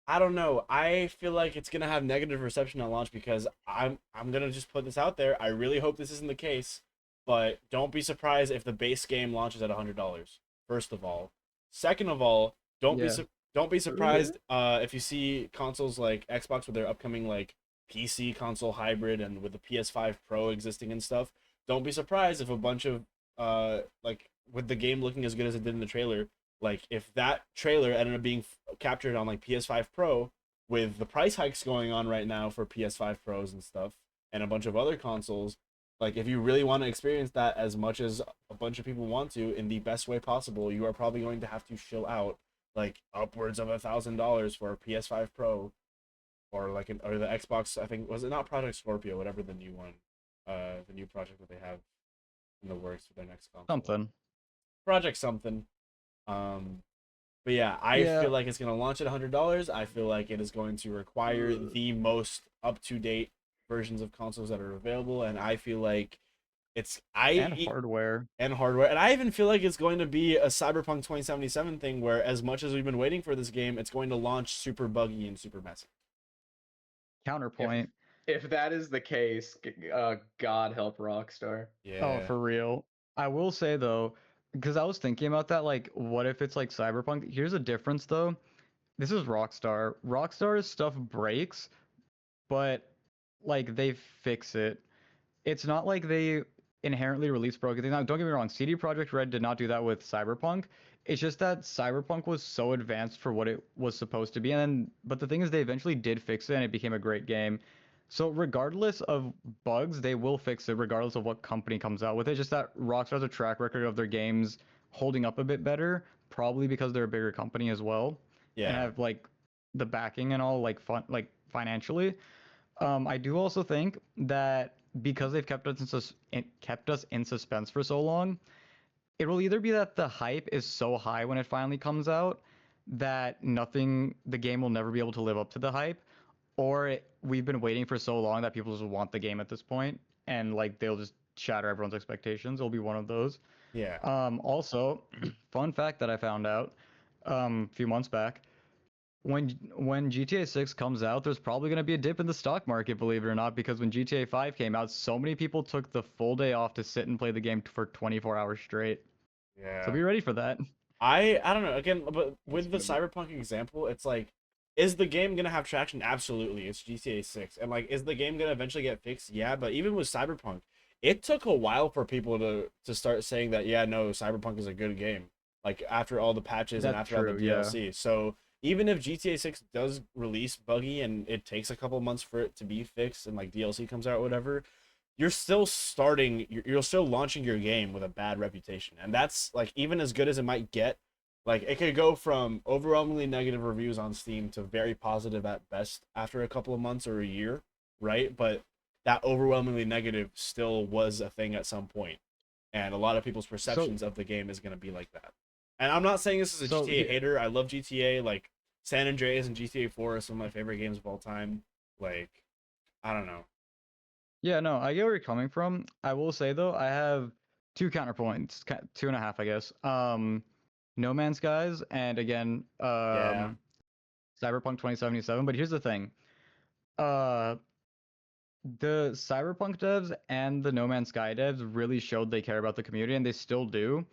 I don't know. I feel like it's gonna have negative reception at launch because I'm gonna just put this out there. I really hope this isn't the case, but don't be surprised if the base game launches at $100. First of all, second of all, Yeah. don't be surprised if you see consoles like Xbox with their upcoming like PC console hybrid and with the PS5 Pro existing and stuff. Don't be surprised if a bunch of like with the game looking as good as it did in the trailer, like if that trailer ended up being captured on like PS5 Pro with the price hikes going on right now for PS5 Pros and stuff and a bunch of other consoles, like if you really want to experience that as much as a bunch of people want to in the best way possible, you are probably going to have to shill out like upwards of $1,000 for a PS5 Pro. or like or the Xbox. I think was it not Project Scorpio, whatever the new one, the new project that they have in the works for their next console. Something. Project something. But yeah, I Yeah. feel like it's gonna launch at $100. I feel like it is going to require the most up to date versions of consoles that are available, and I feel like it's And hardware. and hardware, and I even feel like it's going to be a Cyberpunk 2077 thing, where as much as we've been waiting for this game, it's going to launch super buggy and super messy. Counterpoint. If that is the case, God help Rockstar. Yeah. Oh, for real. I will say though, because I was thinking about that, like, what if it's like Cyberpunk? Here's a difference though. This is Rockstar. Rockstar's stuff breaks, but like they fix it. It's not like they inherently release broken things. Now, don't get me wrong, CD Projekt Red did not do that with Cyberpunk. It's just that Cyberpunk was so advanced for what it was supposed to be, but the thing is, they eventually did fix it, and it became a great game. So regardless of bugs, they will fix it regardless of what company comes out with it. Just that Rockstar has a track record of their games holding up a bit better, probably because they're a bigger company as well, and Yeah. have like the backing and all like like financially. I do also think that because they've kept us in suspense for so long, it will either be that the hype is so high when it finally comes out that the game will never be able to live up to the hype, or we've been waiting for so long that people just want the game at this point, and like they'll just shatter everyone's expectations. It'll be one of those. Yeah. Also, fun fact that I found out a few months back, when GTA 6 comes out, there's probably going to be a dip in the stock market, believe it or not, because when GTA 5 came out, so many people took the full day off to sit and play the game for 24 hours straight. Yeah. So be ready for that. I don't know. Again, but with the That's gonna Cyberpunk example, it's like, is the game gonna have traction? Absolutely. It's GTA 6. And like, is the game gonna eventually get fixed? Yeah, but even with Cyberpunk, it took a while for people to start saying that, yeah, no, Cyberpunk is a good game. Like after all the patches and That's after all the true, yeah. DLC. So even if GTA 6 does release buggy and it takes a couple months for it to be fixed and like DLC comes out or whatever, you're still you're still launching your game with a bad reputation, and that's like, even as good as it might get, like it could go from overwhelmingly negative reviews on Steam to very positive at best after a couple of months or a year, right? But that overwhelmingly negative still was a thing at some point, and a lot of people's perceptions of the game is going to be like that. And I'm not saying this is a So, GTA hater. I love GTA. Like San Andreas and GTA 4 are some of my favorite games of all time. Like, I don't know. Yeah, no, I get where you're coming from. I will say though, I have two counterpoints, two and a half, I guess. No Man's Skies, and again, Yeah. Cyberpunk 2077. But here's the thing. Uh, the Cyberpunk devs and the No Man's Sky devs really showed they care about the community, and they still do.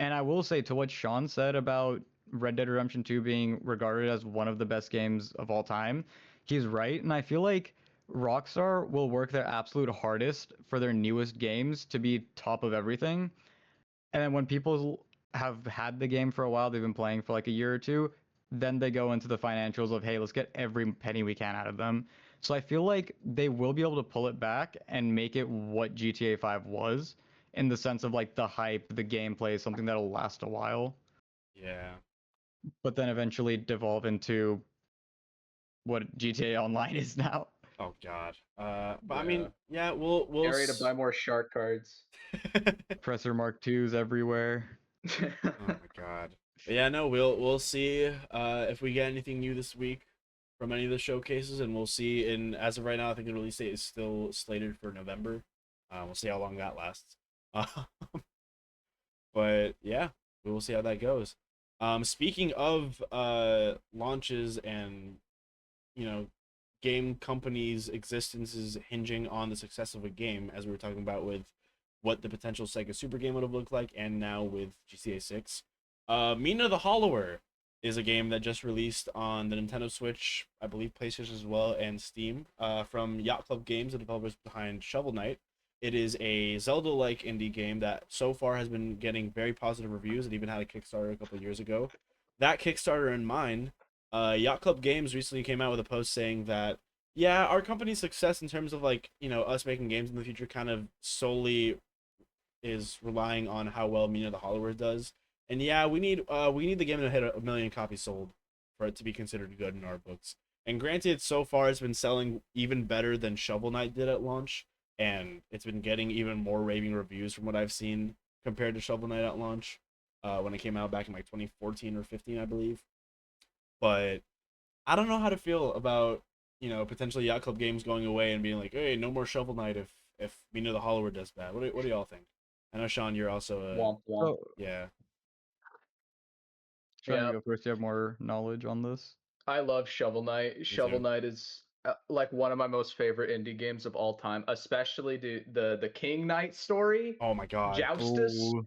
And I will say, to what Shaun said about Red Dead Redemption 2 being regarded as one of the best games of all time, he's right. And I feel like Rockstar will work their absolute hardest for their newest games to be top of everything. And then when people have had the game for a while, they've been playing for like a year or two, then they go into the financials of, hey, let's get every penny we can out of them. So I feel like they will be able to pull it back and make it what GTA 5 was, in the sense of like the hype, the gameplay, something that'll last a while, Yeah. but then eventually devolve into what GTA Online is now. Oh God. But I Yeah. mean, yeah, we'll Get ready to buy more shark cards. Presser Mark IIs everywhere. Oh my God. But yeah, no, we'll see if we get anything new this week from any of the showcases, and we'll see. And as of right now, I think the release date is still slated for November. We'll see how long that lasts. But yeah, we will see how that goes. Speaking of launches and, you know, game companies' existences hinging on the success of a game, as we were talking about with what the potential Sega Super game would have looked like, and now with GTA 6. Mina the Hollower is a game that just released on the Nintendo Switch, I believe PlayStation as well, and Steam, from Yacht Club Games, the developers behind Shovel Knight. It is a Zelda-like indie game that so far has been getting very positive reviews. It even had a Kickstarter a couple of years ago. That Kickstarter in mind, Yacht Club Games recently came out with a post saying that, yeah, our company's success in terms of, like, you know, us making games in the future kind of solely is relying on how well Mina the Hollower does. And yeah, we need the game to hit 1 million copies sold for it to be considered good in our books. And granted, so far it's been selling even better than Shovel Knight did at launch, and it's been getting even more raving reviews from what I've seen compared to Shovel Knight at launch, when it came out back in like 2014 or 15, I believe. But I don't know how to feel about, potentially Yacht Club Games going away and being like, hey, no more Shovel Knight if Mina the Hollower does bad. What do y'all think? I know, Shaun, you're also a Womp womp. So, yeah. trying Yeah. to go first. You have more knowledge on this. I love Shovel Knight. Shovel too. Knight is like one of my most favorite indie games of all time, especially the King Knight story. Oh my god. Joustus, Ooh.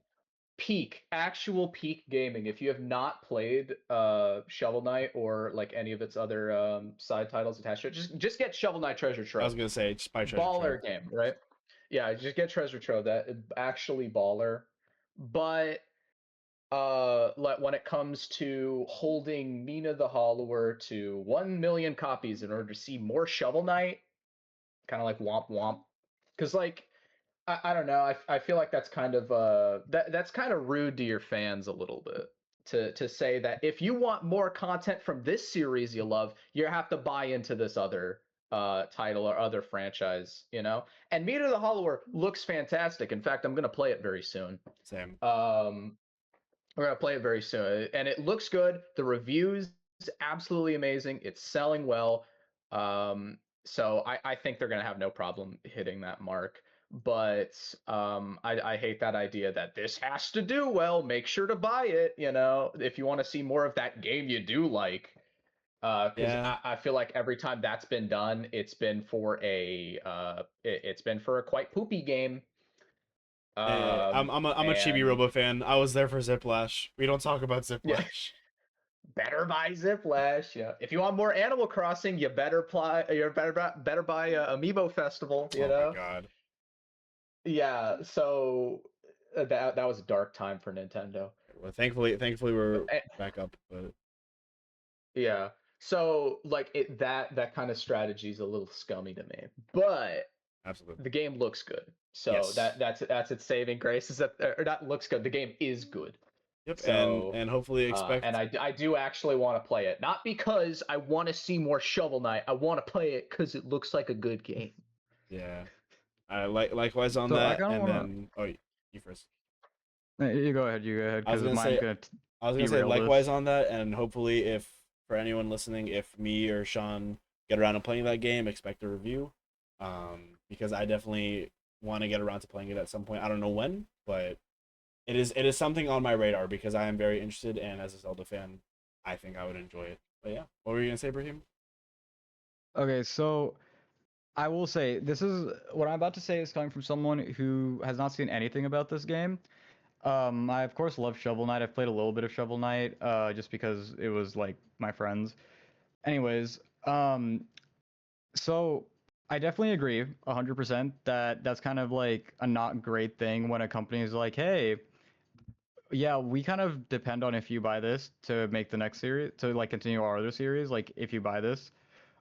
actual peak gaming. If you have not played Shovel Knight or like any of its other side titles attached to it, just get Shovel Knight Treasure I was Trove. gonna say just buy Treasure Baller Trove. game, right? Yeah, just get Treasure Trove. That actually baller. But like when it comes to holding Mina the Hollower to 1 million copies in order to see more Shovel Knight, kind of like womp womp. Because like I don't know, I feel like that's kind of that's kind of rude to your fans a little bit to say that if you want more content from this series you love, you have to buy into this other title or other franchise, you know. And Mina the Hollower looks fantastic. In fact, I'm gonna play it very soon. Same. We're gonna play it very soon, and it looks good. The reviews absolutely amazing. It's selling well, so I think they're gonna have no problem hitting that mark. But I hate that idea that this has to do well. Make sure to buy it. You know, if you want to see more of that game you do like. Because Yeah. I feel like every time that's been done, it's been for it's been for a quite poopy game. I'm a Chibi And Robo fan. I was there for Ziplash. We don't talk about yeah. Ziplash. Better buy Ziplash. Yeah. If you want more Animal Crossing, you better better buy Amiibo Festival. You Oh know. my god. Yeah. So that was a dark time for Nintendo. Well, thankfully we're Eh, back up, but yeah. So like that kind of strategy is a little scummy to me, but absolutely. the game looks good. So Yes. that's its saving grace, is that or that looks good. The game is good. Yep. So And hopefully expect. and I do actually want to play it, not because I want to see more Shovel Knight. I want to play it because it looks like a good game. Yeah. Likewise on So I that, kind of and want then you first. to. You go ahead. You go ahead. I was Because gonna mine's say. gonna. I was gonna say derail likewise this. on that, and hopefully, if for anyone listening, if me or Shaun get around to playing that game, expect a review, because I definitely want to get around to playing it at some point. I don't know when, but it is something on my radar because I am very interested, and as a Zelda fan, I think I would enjoy it. But yeah, what were you gonna say, Brahim? Okay, so I will say this is what I'm about to say is coming from someone who has not seen anything about this game. I of course love Shovel Knight. I've played a little bit of Shovel Knight, just because it was like my friends. Anyways, so I definitely agree 100% that that's kind of like a not great thing when a company is like, hey, yeah, we kind of depend on if you buy this to make the next series, to like continue our other series, like if you buy this.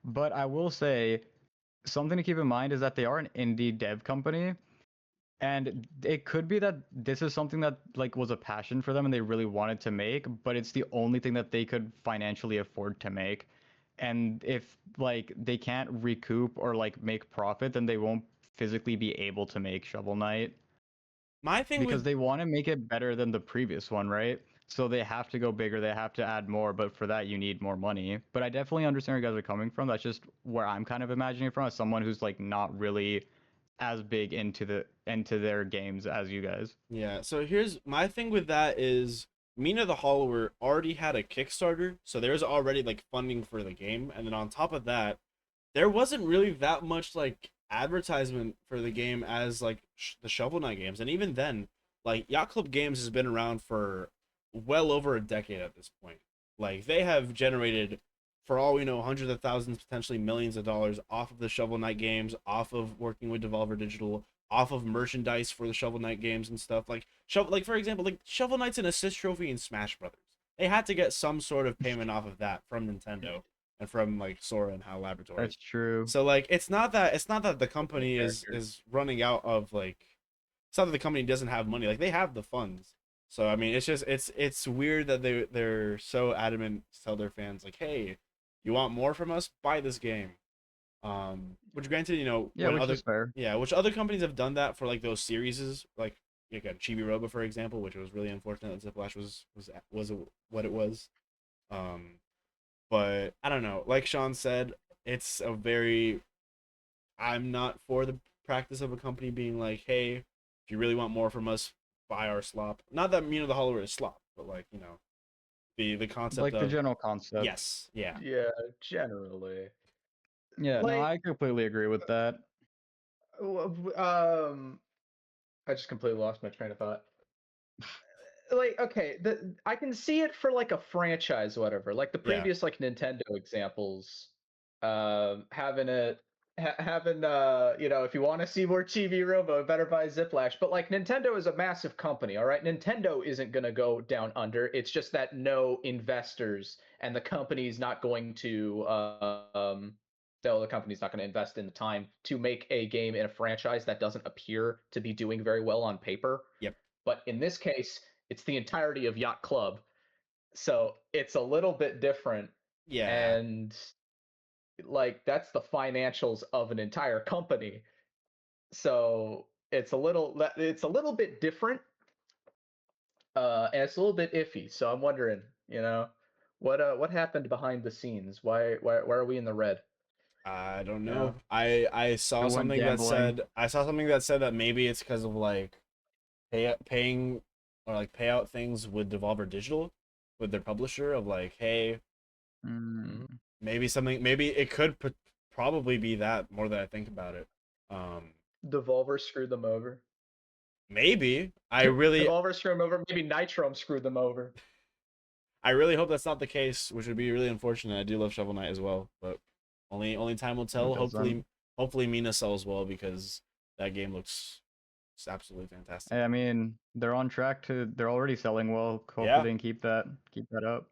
But I will say something to keep in mind is that they are an indie dev company, and it could be that this is something that like was a passion for them and they really wanted to make, but it's the only thing that they could financially afford to make. And if like they can't recoup or like make profit, then they won't physically be able to make Shovel Knight My thing because with they want to make it better than the previous one, right? So they have to go bigger, they have to add more, but for that you need more money. But I definitely understand where you guys are coming from. That's just where I'm kind of imagining it from as someone who's like not really as big into their games as you guys. Yeah, so here's my thing with that is Mina the Hollower already had a Kickstarter, so there's already like funding for the game, and then on top of that, there wasn't really that much like advertisement for the game as like the Shovel Knight games, and even then, like Yacht Club Games has been around for well over a decade at this point. Like they have generated, for all we know, hundreds of thousands, potentially millions of dollars off of the Shovel Knight games, off of working with Devolver Digital, off of merchandise for the Shovel Knight games and stuff. Like for example, like Shovel Knight's an assist trophy in Smash Brothers. They had to get some sort of payment off of that from Nintendo and from like Sora and HAL Laboratories. That's true. So like it's not that the company is Characters. running out of like, it's not that the company doesn't have money. Like they have the funds. So I mean it's just it's weird that they're so adamant to tell their fans like, hey, You want more from us? Buy this game. Which granted, Yeah, which is fair. which other companies have done that for like those series, like again, Chibi Robo, for example, which was really unfortunate that Ziplash was what it was. But I don't know. Like Shaun said, it's a very. I'm not for the practice of a company being like, hey, if you really want more from us, buy our slop. Not that the hollow is slop, but like the concept Like the of general concept. yes, yeah. Yeah, generally. Yeah, no, Like, I completely agree with that. I just completely lost my train of thought. Like, okay, I can see it for like a franchise, whatever. Like the Yeah. previous like Nintendo examples, having it having if you want to see more Chibi Robo, better buy Ziplash. But like Nintendo is a massive company, all right? Nintendo isn't gonna go down under. It's just that no investors and the company's not going to the company's not going to invest in the time to make a game in a franchise that doesn't appear to be doing very well on paper. Yep. But in this case, it's the entirety of Yacht Club. So it's a little bit different. Yeah. And like that's the financials of an entire company. So it's a little bit different. And it's a little bit iffy. So I'm wondering, what happened behind the scenes? Why are we in the red? I don't Yeah. know. I saw Who went something that gambling? said that maybe it's because of like paying or like payout things with Devolver Digital with their publisher of like, hey, Mm. maybe it could probably be that more than I think about it. Devolver screwed them over. Maybe Devolver screwed them over. Maybe Nitrom screwed them over. I really hope that's not the case, which would be really unfortunate. I do love Shovel Knight as well, but only time will tell. It doesn't. Hopefully Mina sells well because that game looks absolutely fantastic. I mean, they're on track to. They're already selling well. Hopefully, Yeah. they can keep that up.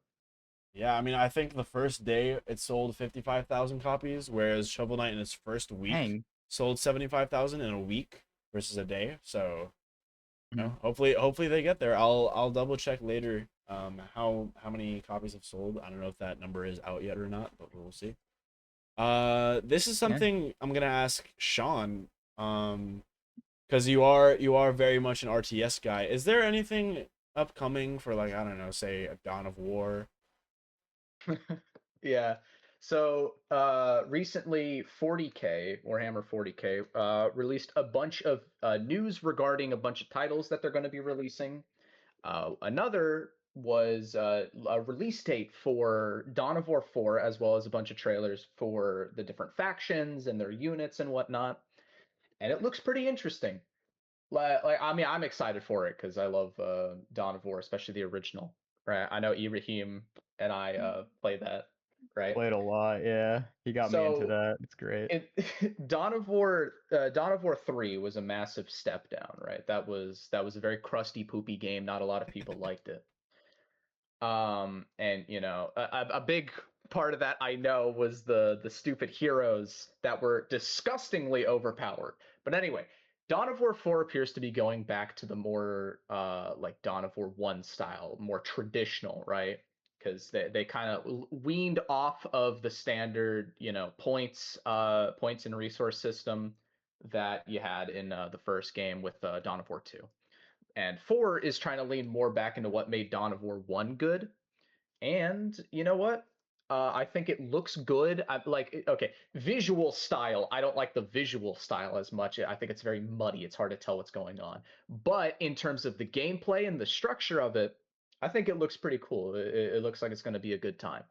Yeah, I mean, I think the first day it sold 55,000 copies, whereas Shovel Knight in its first week Dang. sold 75,000 in a week versus a day. So, Mhm. hopefully they get there. I'll double check later how many copies have sold. I don't know if that number is out yet or not, but we'll see. This is something I'm gonna ask Shaun, because you are very much an RTS guy. Is there anything upcoming for like, I don't know, say a Dawn of War? Yeah. So recently, 40K Warhammer 40K released a bunch of news regarding a bunch of titles that they're going to be releasing. Another was a release date for Dawn of War 4, as well as a bunch of trailers for the different factions and their units and whatnot. And it looks pretty interesting. Like I mean, I'm excited for it because I love Dawn of War, especially the original. Right? I know Ibrahim and I play that. Right? Played a lot. Yeah, he got me into So that. It's great. Dawn of War 3 was a massive step down, right? That was a very crusty, poopy game. Not a lot of people liked it. And a big part of that I know was the stupid heroes that were disgustingly overpowered. But anyway, Dawn of War 4 appears to be going back to the more like Dawn of War 1 style, more traditional, right? Because they kind of weaned off of the standard, points and resource system that you had in the first game with Dawn of War 2. And 4 is trying to lean more back into what made Dawn of War 1 good. And you know what? I think it looks good. Okay, visual style. I don't like the visual style as much. I think it's very muddy. It's hard to tell what's going on. But in terms of the gameplay and the structure of it, I think it looks pretty cool. It looks like it's going to be a good time.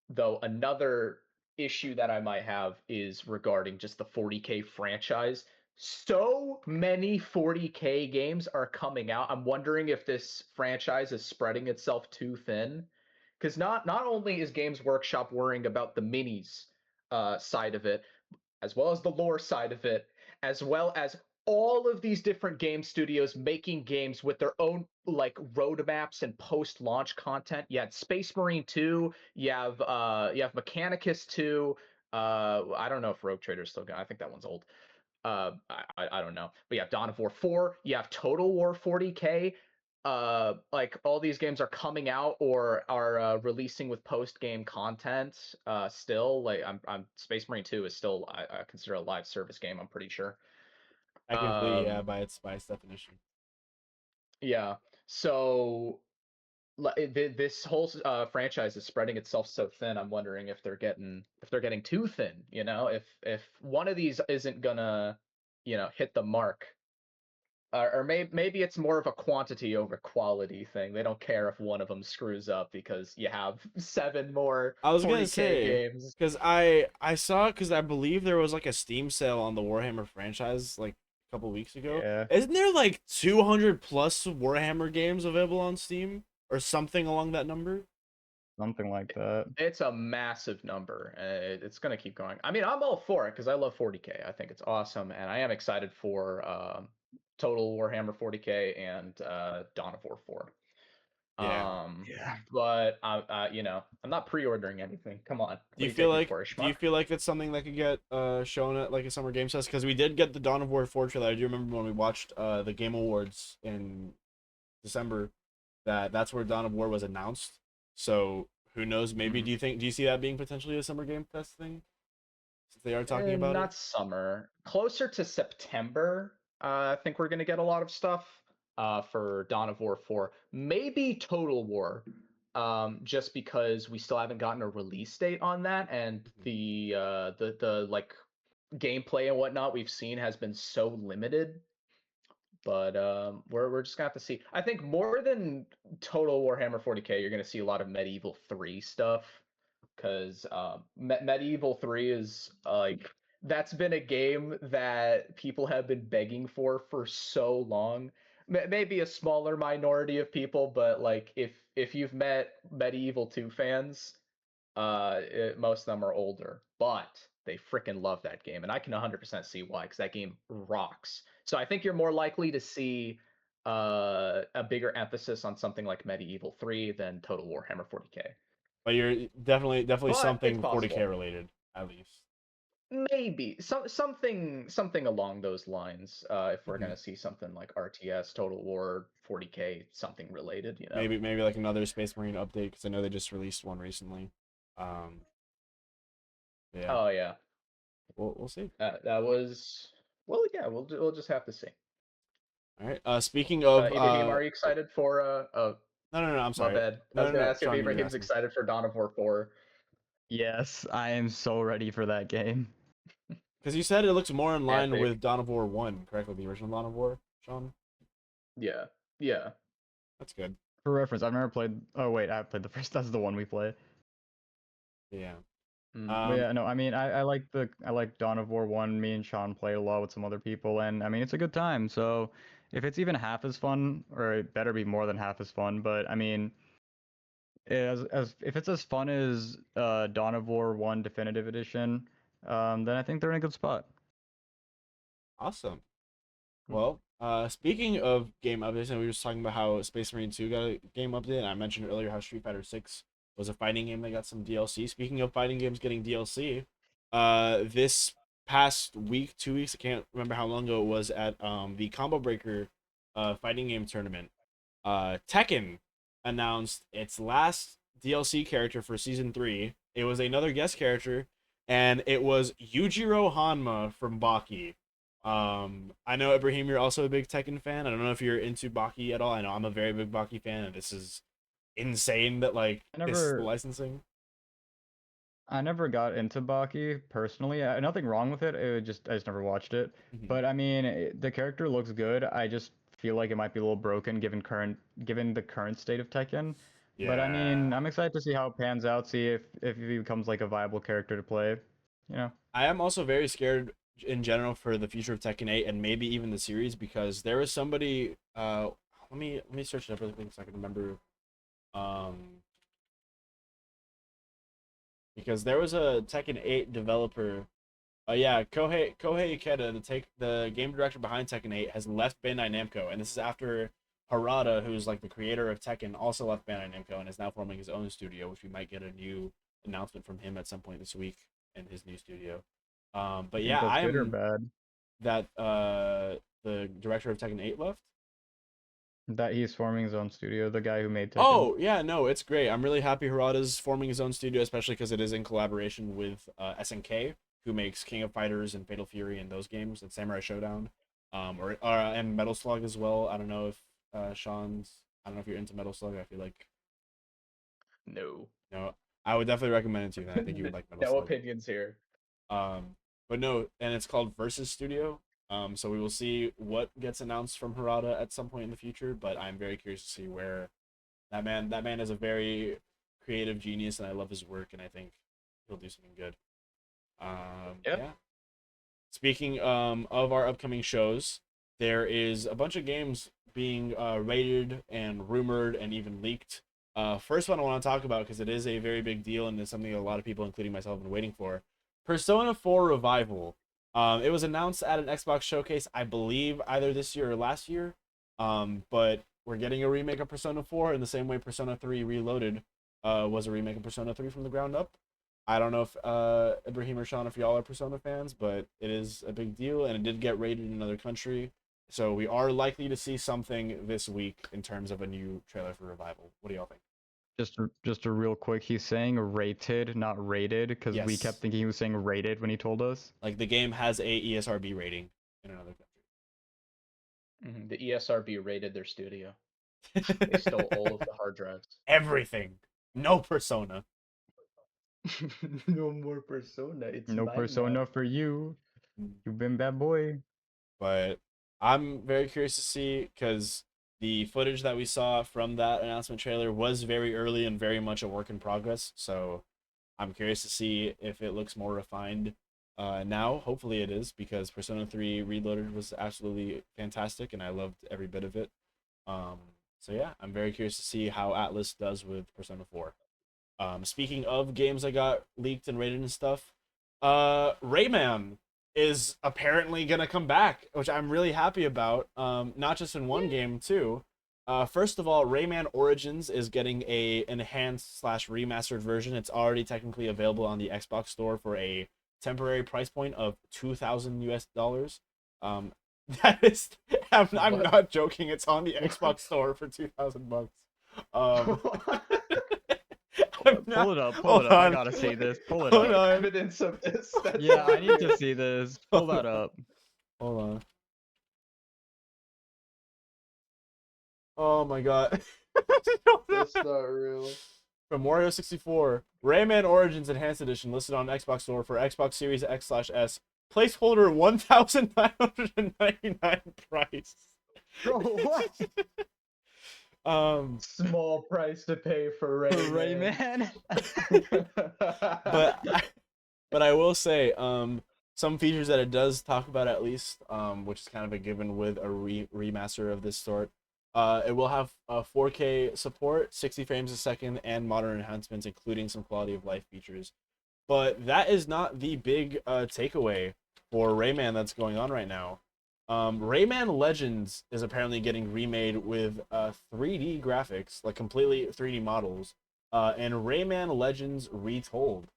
Though another issue that I might have is regarding just the 40K franchise. So many 40K games are coming out. I'm wondering if this franchise is spreading itself too thin. Because not only is Games Workshop worrying about the minis side of it, as well as the lore side of it, as well as all of these different game studios making games with their own like roadmaps and post-launch content. You had Space Marine 2, you have Mechanicus 2. I don't know if Rogue Trader's still going. I think that one's old. I don't know. But you have Dawn of War 4, you have Total War 40K. like all these games are coming out or are releasing with post game content. Still, like I'm Space Marine 2 is still I consider a live service game. I'm pretty sure. Technically, yeah, Um, by its definition. yeah. So this whole franchise is spreading itself so thin. I'm wondering if they're getting too thin. You know, if one of these isn't gonna, hit the mark, or maybe it's more of a quantity over quality thing. They don't care if one of them screws up because you have 7 more I was gonna 40K say, games. because I saw, because I believe there was like a Steam sale on the Warhammer franchise like a couple weeks ago. Yeah. Isn't there like 200 plus Warhammer games available on Steam or something along that number? Something like that. It's a massive number, and it's going to keep going. I mean, I'm all for it because I love 40K. I think it's awesome, and I am excited for Total Warhammer 40K and Dawn of War 4. Yeah. Yeah. But I'm not pre-ordering anything. Come on, Do what you do you feel take me like for, a do you schmuck? feel like that's something that could get shown at like a Summer Games Fest? Because we did get the Dawn of War 4 trailer. I do remember when we watched the Game Awards in December, that's where Dawn of War was announced. So who knows? Maybe Mhm. do you see that being potentially a Summer Game Fest thing? Since they are talking about it. Not summer, closer to September. I think we're gonna get a lot of stuff for Dawn of War 4, maybe Total War, just because we still haven't gotten a release date on that, and the like gameplay and whatnot we've seen has been so limited. But we're just gonna have to see. I think more than Total Warhammer 40K, you're gonna see a lot of Medieval 3 stuff because Medieval 3 is like that's been a game that people have been begging for so long. Maybe a smaller minority of people, but like if you've met Medieval 2 fans, most of them are older, but they freaking love that game, and I can 100% see why, because that game rocks. So I think you're more likely to see a bigger emphasis on something like Medieval 3 than Total Warhammer 40K. But you're definitely But it's something 40K possible. related at least. Maybe something along those lines. If we're Mhm. gonna see something like RTS, Total War, 40K, something related, Maybe like another Space Marine update because I know they just released one recently. Um, yeah, Oh yeah, we'll see. that was well. Yeah, we'll just have to see. All right. Speaking of Ibrahim, are you excited for no, I'm my sorry. bad. I was No, gonna no, ask if Sean, you were Ibrahim's asking. excited for Dawn of War 4. Yes, I am so ready for that game. Because you said it looks more in line Epic. with Dawn of War 1, correct? With the original Dawn of War, Sean? Yeah. Yeah. That's good. For reference, I've never played. Oh wait, I've played the first. That's the one we play. Yeah. Mm. But yeah, no, I mean, I like Dawn of War 1. Me and Sean played a lot with some other people, and I mean, it's a good time. So if it's even half as fun, or it better be more than half as fun. But I mean, as if it's as fun as Dawn of War 1 Definitive Edition, then I think they're in a good spot. Awesome. Hmm. Well, speaking of game updates, and we were just talking about how Space Marine 2 got a game update, and I mentioned earlier how Street Fighter 6 was a fighting game that got some DLC. Speaking of fighting games getting DLC, this past week, 2 weeks, I can't remember how long ago it was, at the Combo Breaker fighting game tournament, Tekken announced its last DLC character for season 3. It was another guest character, and it was Yujiro Hanma from Baki. I know, Ibrahim, you're also a big Tekken fan. I don't know if you're into Baki at all. I know I'm a very big Baki fan, and this is insane that like I this is the never licensing. I never got into Baki personally. Nothing wrong with it. I just never watched it. Mhm. But I mean, the character looks good. I just feel like it might be a little broken given the current state of Tekken. But I Yeah, mean, I'm excited to see how it pans out. See if he becomes like a viable character to play. You know. I am also very scared in general for the future of Tekken 8 and maybe even the series, because there was somebody. Let me search it up really quick so I can remember. Um, because there was a Tekken 8 developer. Yeah, Kohei Ikeda, the game director behind Tekken 8, has left Bandai Namco, and this is after Harada, who's like the creator of Tekken, also left Bandai Namco and is now forming his own studio, which we might get a new announcement from him at some point this week in his new studio. But You think yeah, that's I good or am bad? that the director of Tekken 8 left. That he's forming his own studio, the guy who made Tekken. Oh yeah, no, it's great. I'm really happy Harada's forming his own studio, especially because it is in collaboration with SNK, who makes King of Fighters and Fatal Fury and those games, and Samurai Showdown, and Metal Slug as well. I don't know if Sean's. I don't know if you're into Metal Slug. I feel like No. no. I would definitely recommend it to you. Then I think you would like Metal No Slug. opinions here. But no, and it's called Versus Studio. So we will see what gets announced from Harada at some point in the future. But I'm very curious to see where that man is a very creative genius, and I love his work, and I think he'll do something good. Yep. Yeah. Speaking of our upcoming shows, there is a bunch of games being rated and rumored and even leaked. First one I want to talk about because it is a very big deal and it's something a lot of people, including myself, have been waiting for. Persona 4 Revival. It was announced at an Xbox showcase, I believe, either this year or last year. But we're getting a remake of Persona 4 in the same way Persona 3 Reloaded was a remake of Persona 3 from the ground up. I don't know if Ibrahim or Shaun, if y'all are Persona fans, but it is a big deal, and it did get rated in another country. So we are likely to see something this week in terms of a new trailer for Revival. What do y'all think? Just a real quick, he's saying rated, not rated, because we Yes. kept thinking he was saying rated when he told us. Like, the game has a ESRB rating in another The ESRB raided their studio. country. They stole all of the hard drives. Everything. No Persona. No more Persona. It's No mine Persona now. for you. You've been bad boy. But I'm very curious to see because the footage that we saw from that announcement trailer was very early and very much a work in progress. So I'm curious to see if it looks more refined now. Hopefully it is because Persona 3 Reloaded was absolutely fantastic and I loved every bit of it. So yeah, I'm very curious to see how Atlas does with Persona 4. Speaking of games that got leaked and rated and stuff, Rayman is apparently gonna come back, which I'm really happy about. Not just in one game too. First of all, Rayman Origins is getting a enhanced slash remastered version. It's already technically available on the Xbox store for a temporary price point of 2,000 US dollars. That is, I'm not joking. It's on the Xbox store for 2,000 bucks. Um, I'm not- Pull it up. Pull hold it up. I on. gotta see this. Pull it Hold up. on. Evidence of this. That's Yeah, I need to hilarious. see this. Pull that up. Hold on. Oh my god. That's not real. From Mario 64, Rayman Origins Enhanced Edition listed on Xbox Store for Xbox Series X/S. Placeholder 1,999 price. Bro, what? Small price to pay for Rayman. but I will say, some features that it does talk about at least, which is kind of a given with a remaster of this sort. It will have 4K support, 60 frames a second, and modern enhancements, including some quality of life features. But that is not the big takeaway for Rayman that's going on right now. Rayman Legends is apparently getting remade with 3D graphics, like completely 3D models, and Rayman Legends Retold.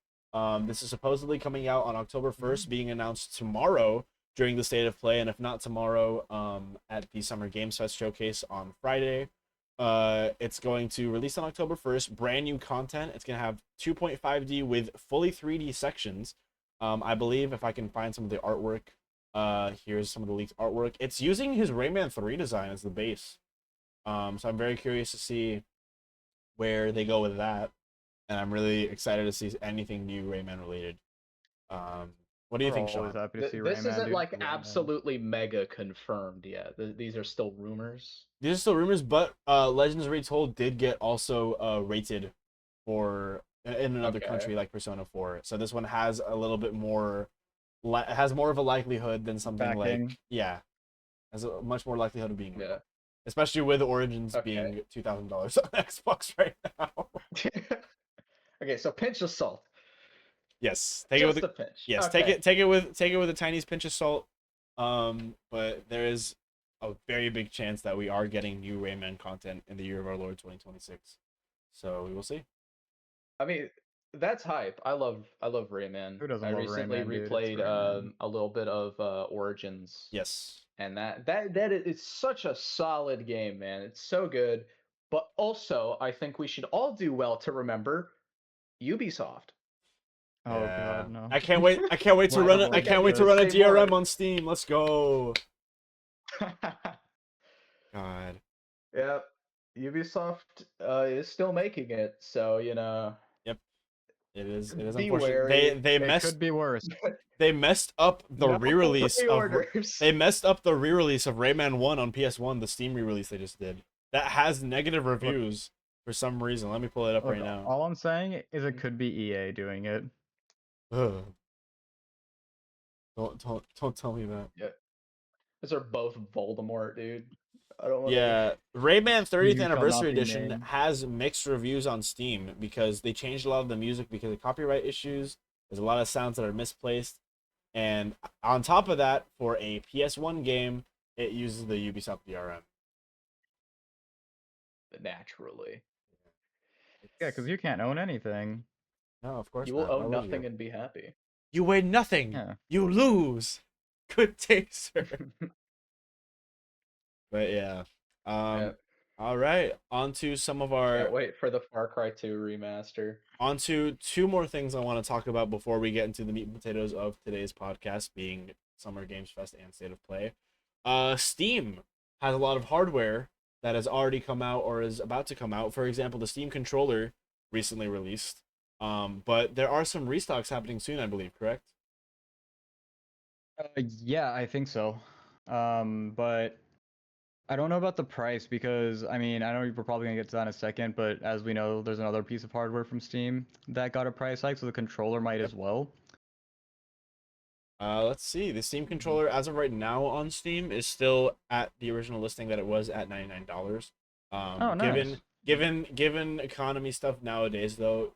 This is supposedly coming out on October 1st, being announced tomorrow during the State of Play, and if not tomorrow, at the Summer Games Fest showcase on Friday. It's going to release on October 1st, brand new content. It's going to have 2.5D with fully 3D sections. I believe if I can find some of the artwork, here's some of the leaked artwork. It's using his Rayman 3 design as the base. So I'm very curious to see where they go with that. And I'm really excited to see anything new Rayman related. What do you We're think, always Sean? happy to see This Rayman, isn't dude. like Rayman. absolutely mega confirmed yet. These are still rumors. These are still rumors, but Legends Retold did get also rated for in another Okay. country like Persona 4. So this one has a little bit more, has more of a likelihood than something Backing. like, yeah, has a much more likelihood of being real. Yeah. Especially with Origins Okay. being $2,000 on Xbox right now. Okay, so pinch of salt. Yes, take Just it with a pinch. yes, Okay. take it with a tiny pinch of salt. But there is a very big chance that we are getting new Rayman content in the year of our Lord 2026. So we will see. I mean, That's hype. I love Rayman. Who I doesn't love recently Rayman, dude? It's replayed Rayman. a little bit of Origins, Yes. and it's such a solid game, man. It's so good. But also, I think we should all do well to remember Ubisoft. Oh Yeah. god, no. I can't wait. I can't wait to Why run. don't I we can't get wait to this? run a Say more. DRM on Steam. Let's go. God. Yep. Ubisoft is still making it, so Yep. It is. It is be unfortunate. wary. It could be worse. They messed up the No re-release of. pre-orders. They messed up the re-release of Rayman 1 on PS1. The Steam re-release they just did. That has negative reviews for some reason. Let me pull it up Look, right now. all I'm saying is it could be EA doing it. Ugh. Don't tell me that. Yeah. Those are both Voldemort, dude. I don't want to. Yeah, Rayman 30th You shall not Anniversary be Edition named. has mixed reviews on Steam because they changed a lot of the music because of copyright issues. There's a lot of sounds that are misplaced. And on top of that, for a PS1 game, it uses the Ubisoft DRM. Naturally. Yeah, because you can't own anything. No, of course You will not. Why own would nothing you? and be happy. You win nothing. Yeah. You lose. Good day, sir. But yeah. Yeah. All right. On to some of our Can't wait for the Far Cry 2 remaster. On to two more things I want to talk about before we get into the meat and potatoes of today's podcast, being Summer Games Fest and State of Play. Steam has a lot of hardware that has already come out or is about to come out. For example, the Steam controller recently released. But there are some restocks happening soon, I believe, correct? Yeah, I think so. But I don't know about the price because I mean I know we're probably gonna get to that in a second, but as we know, there's another piece of hardware from Steam that got a price hike, so the controller might as well. Let's see. The Steam controller, as of right now on Steam, is still at the original listing that it was at $99. Oh, nice. Given economy stuff nowadays, though,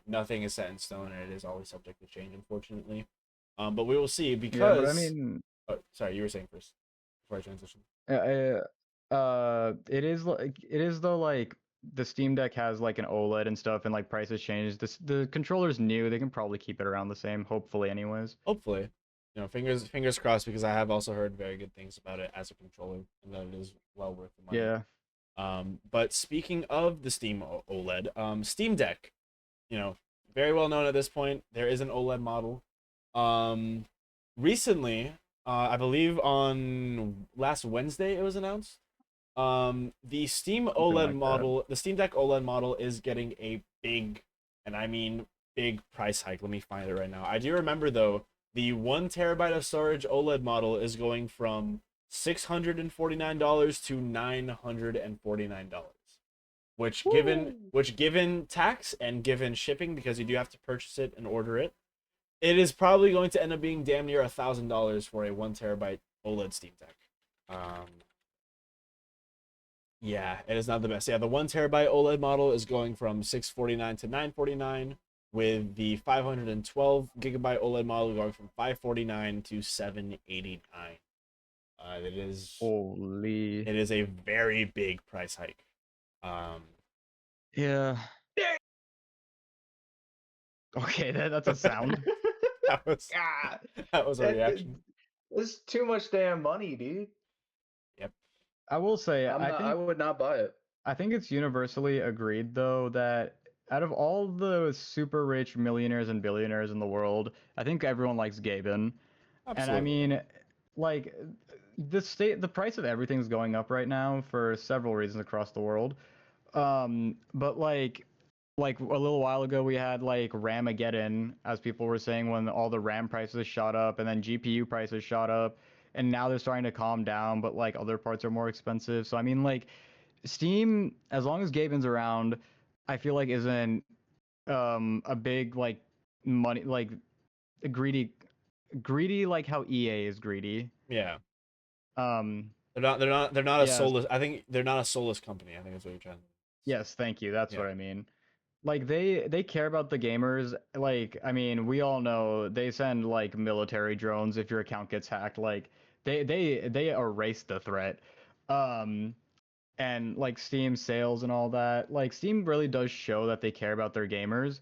nothing is set in stone, and it is always subject to change, unfortunately. But we will see Yeah, because. but I mean, Oh, sorry, you were saying first before I transition. it is though like the Steam Deck has like an OLED and stuff, and like prices change. The controller's new; they can probably keep it around the same, hopefully, anyways. Hopefully, fingers crossed, because I have also heard very good things about it as a controller, and that it is well worth the money. Yeah. But speaking of the Steam OLED, Steam Deck, very well known at this point. There is an OLED model. Recently, I believe on last Wednesday it was announced. The Steam OLED like that. model, the Steam Deck OLED model is getting a big, and I mean big price hike. Let me find it right now. I do remember though, the 1 TB of storage OLED model is going from $649 to $949, which given tax and given shipping, because you do have to purchase it and order it, it is probably going to end up being damn near $1,000 for a 1 TB OLED Steam Deck. Yeah, it is not the best. Yeah, the 1 TB OLED model is going from $649 to $949, with the 512 GB OLED model going from $549 to $789. Holy. It is a very big price hike. Yeah. Okay, that's a sound. that was God, that was a reaction. It's too much damn money, dude. Yep. I will say, I would not buy it. I think it's universally agreed though that out of all the super rich millionaires and billionaires in the world, I think everyone likes Gaben. And I Absolutely. mean, like the price of everything's going up right now for several reasons across the world. But like a little while ago we had like Ramageddon, as people were saying, when all the RAM prices shot up and then GPU prices shot up, and now they're starting to calm down, but like other parts are more expensive. So I mean, like Steam, as long as Gaben's around, I feel like isn't a big like money like greedy like how EA is greedy. Yeah. Um They're not a yeah. soulless. I think they're not a soulless company. I think that's what you're trying to say. Yes, thank you. That's Yeah. what I mean. Like they care about the gamers. Like I mean, we all know they send like military drones if your account gets hacked. Like they erase the threat. And like Steam sales and all that. Like Steam really does show that they care about their gamers.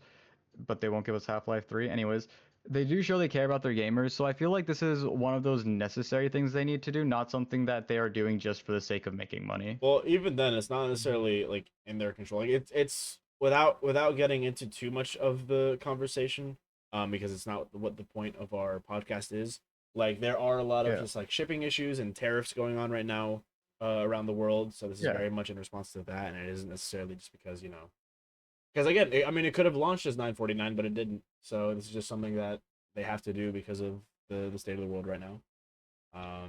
but they won't give us Half-Life 3. Anyways, they do show they care about their gamers, so I feel like this is one of those necessary things they need to do, not something that they are doing just for the sake of making money. Well, even then, it's not necessarily like in their control. Like it's without getting into too much of the conversation, because it's not what the point of our podcast is. Like there are a lot of Yeah. just like shipping issues and tariffs going on right now, around the world. So this is Yeah. very much in response to that, and it isn't necessarily just because because again, I mean, it could have launched as 949, but it didn't. So this is just something that they have to do because of the state of the world right now.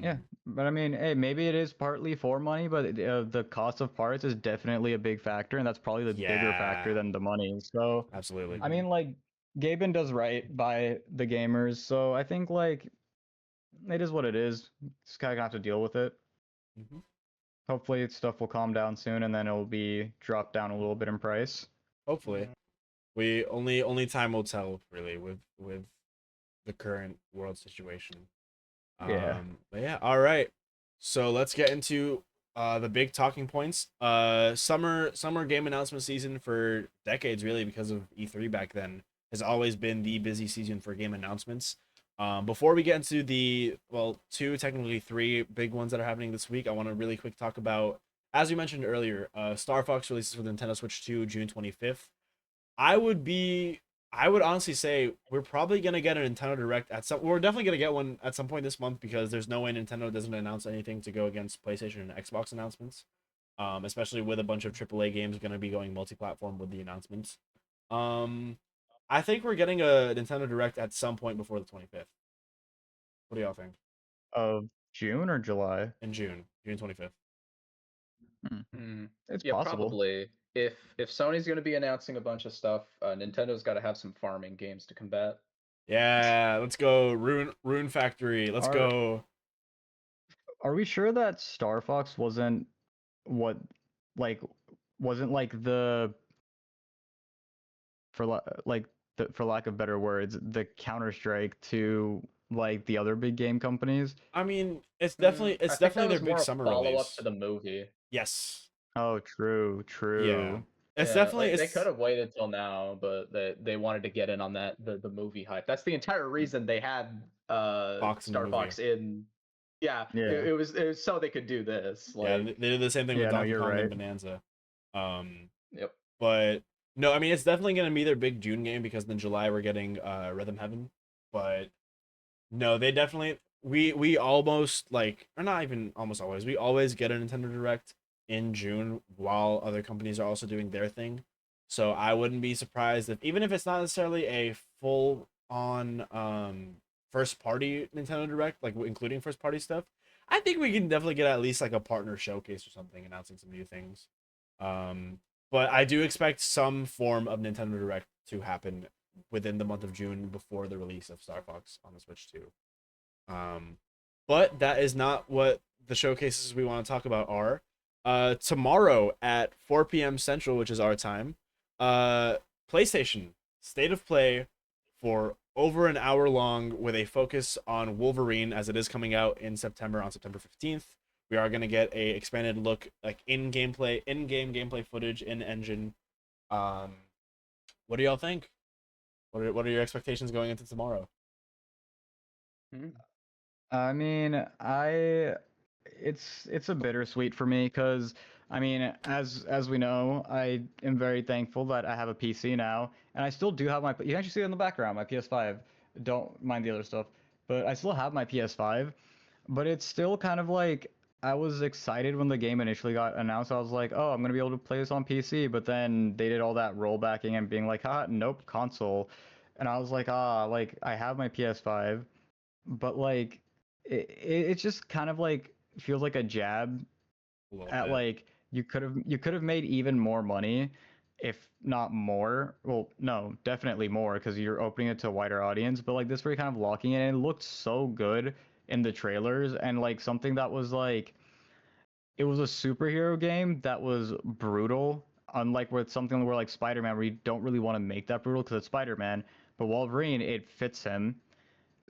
Yeah, but I mean, hey, maybe it is partly for money, but the cost of parts is definitely a big factor, and that's probably the bigger factor Yeah, than the money. So, absolutely. I mean, like, Gaben does right by the gamers, so I think, like, it is what it is. Just kind of have to deal with it. Mhm. Hopefully, stuff will calm down soon, and then it'll be dropped down a little bit in price. Hopefully, we only time will tell really with the current world situation. Yeah. But yeah, all right. So let's get into the big talking points. Summer game announcement season for decades really because of E3 back then has always been the busy season for game announcements. Before we get into the two, technically three big ones that are happening this week, I want to really quick talk about, as we mentioned earlier, Star Fox releases for the Nintendo Switch 2 June 25th. I would be I would honestly say we're probably gonna get a Nintendo Direct at some. We're definitely gonna get one at some point this month because there's no way Nintendo doesn't announce anything to go against PlayStation and Xbox announcements. Especially with a bunch of AAA games gonna be going multi-platform with the announcements. Um, I think we're getting a Nintendo Direct at some point before the 25th. What do y'all think? Of June or July? In June 25th. It's Yeah, possible. probably. If Sony's going to be announcing a bunch of stuff, Nintendo's got to have some farming games to combat. Yeah, let's go Rune Factory. Let's Are go. are we sure that Star Fox wasn't what, like, wasn't like the for like for lack of better words, the Counter-Strike to like the other big game companies? I mean, it's I think that definitely their was big more a summer follow-up release. to the movie. Yes. Oh, true, Yeah. true. It's Yeah, definitely like they could it's have waited till now, but they wanted to get in on the movie hype. That's the entire reason they had Fox in the Star movie. Fox in. Yeah, Yeah. it was so they could do this. Yeah, Like, they did the same thing with Yeah, no, Donkey you're Kong and right. Bonanza. Um, yep. but no, I mean it's definitely gonna be their big June game because in July we're getting Rhythm Heaven. But no, they definitely we almost like, or not even almost always, we always get a Nintendo Direct in June while other companies are also doing their thing. So I wouldn't be surprised if, even if it's not necessarily a full on first party Nintendo Direct, like including first party stuff, I think we can definitely get at least like a partner showcase or something announcing some new things. But I do expect some form of Nintendo Direct to happen within the month of June before the release of Star Fox on the Switch 2. But that is not what the showcases we want to talk about are. Tomorrow at 4 p.m. Central, which is our time, PlayStation State of Play for over an hour long with a focus on Wolverine as it is coming out in September on September 15th. We are going to get a expanded look, like in-game gameplay footage in engine. What do y'all think? What are your expectations going into tomorrow? I mean, it's a bittersweet for me because I mean, as we know, I am very thankful that I have a PC now, and I still do have my. You can actually see it in the background, my PS5. Don't mind the other stuff, but I still have my PS5. But it's still kind of like I was excited when the game initially got announced. I was like, oh, I'm gonna be able to play this on PC. But then they did all that rollbacking and being like, nope, console. And I was like, like I have my PS5, but like it's just kind of like feels like a jab A little at, bit. like, you could have made even more money, if not more. Well, no, definitely more because you're opening it to a wider audience. But like this, where you're kind of locking it in, it looked so good in the trailers, and like something that was like, it was a superhero game that was brutal. Unlike with something where like Spider-Man, where you don't really want to make that brutal because it's Spider-Man, but Wolverine, it fits him.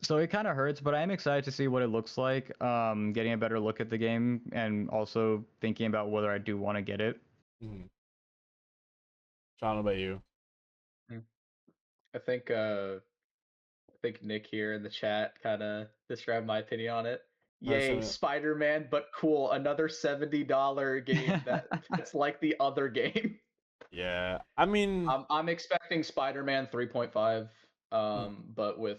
So it kind of hurts, but I am excited to see what it looks like. Getting a better look at the game, and also thinking about whether I do want to get it. Mm-hmm. Shaun, what about you? I think Nick here in the chat kind of described my opinion on it. Alright, Yay, so Spider-Man, but cool. Another $70 game that's like the other game. yeah, I mean, I'm expecting Spider-Man 3.5, but with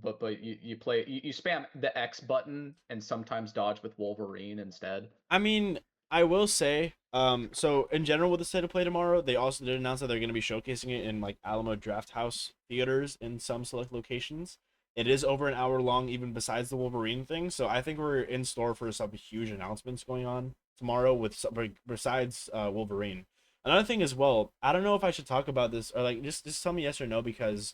but you play you spam the X button and sometimes dodge with Wolverine instead. I mean, I will say, so in general with the state of play tomorrow, they also did announce that they're going to be showcasing it in like Alamo Draft House theaters in some select locations. It is over an hour long, even besides the Wolverine thing. So I think we're in store for some huge announcements going on tomorrow with besides Wolverine. Another thing as well, I don't know if I should talk about this or like just tell me yes or no because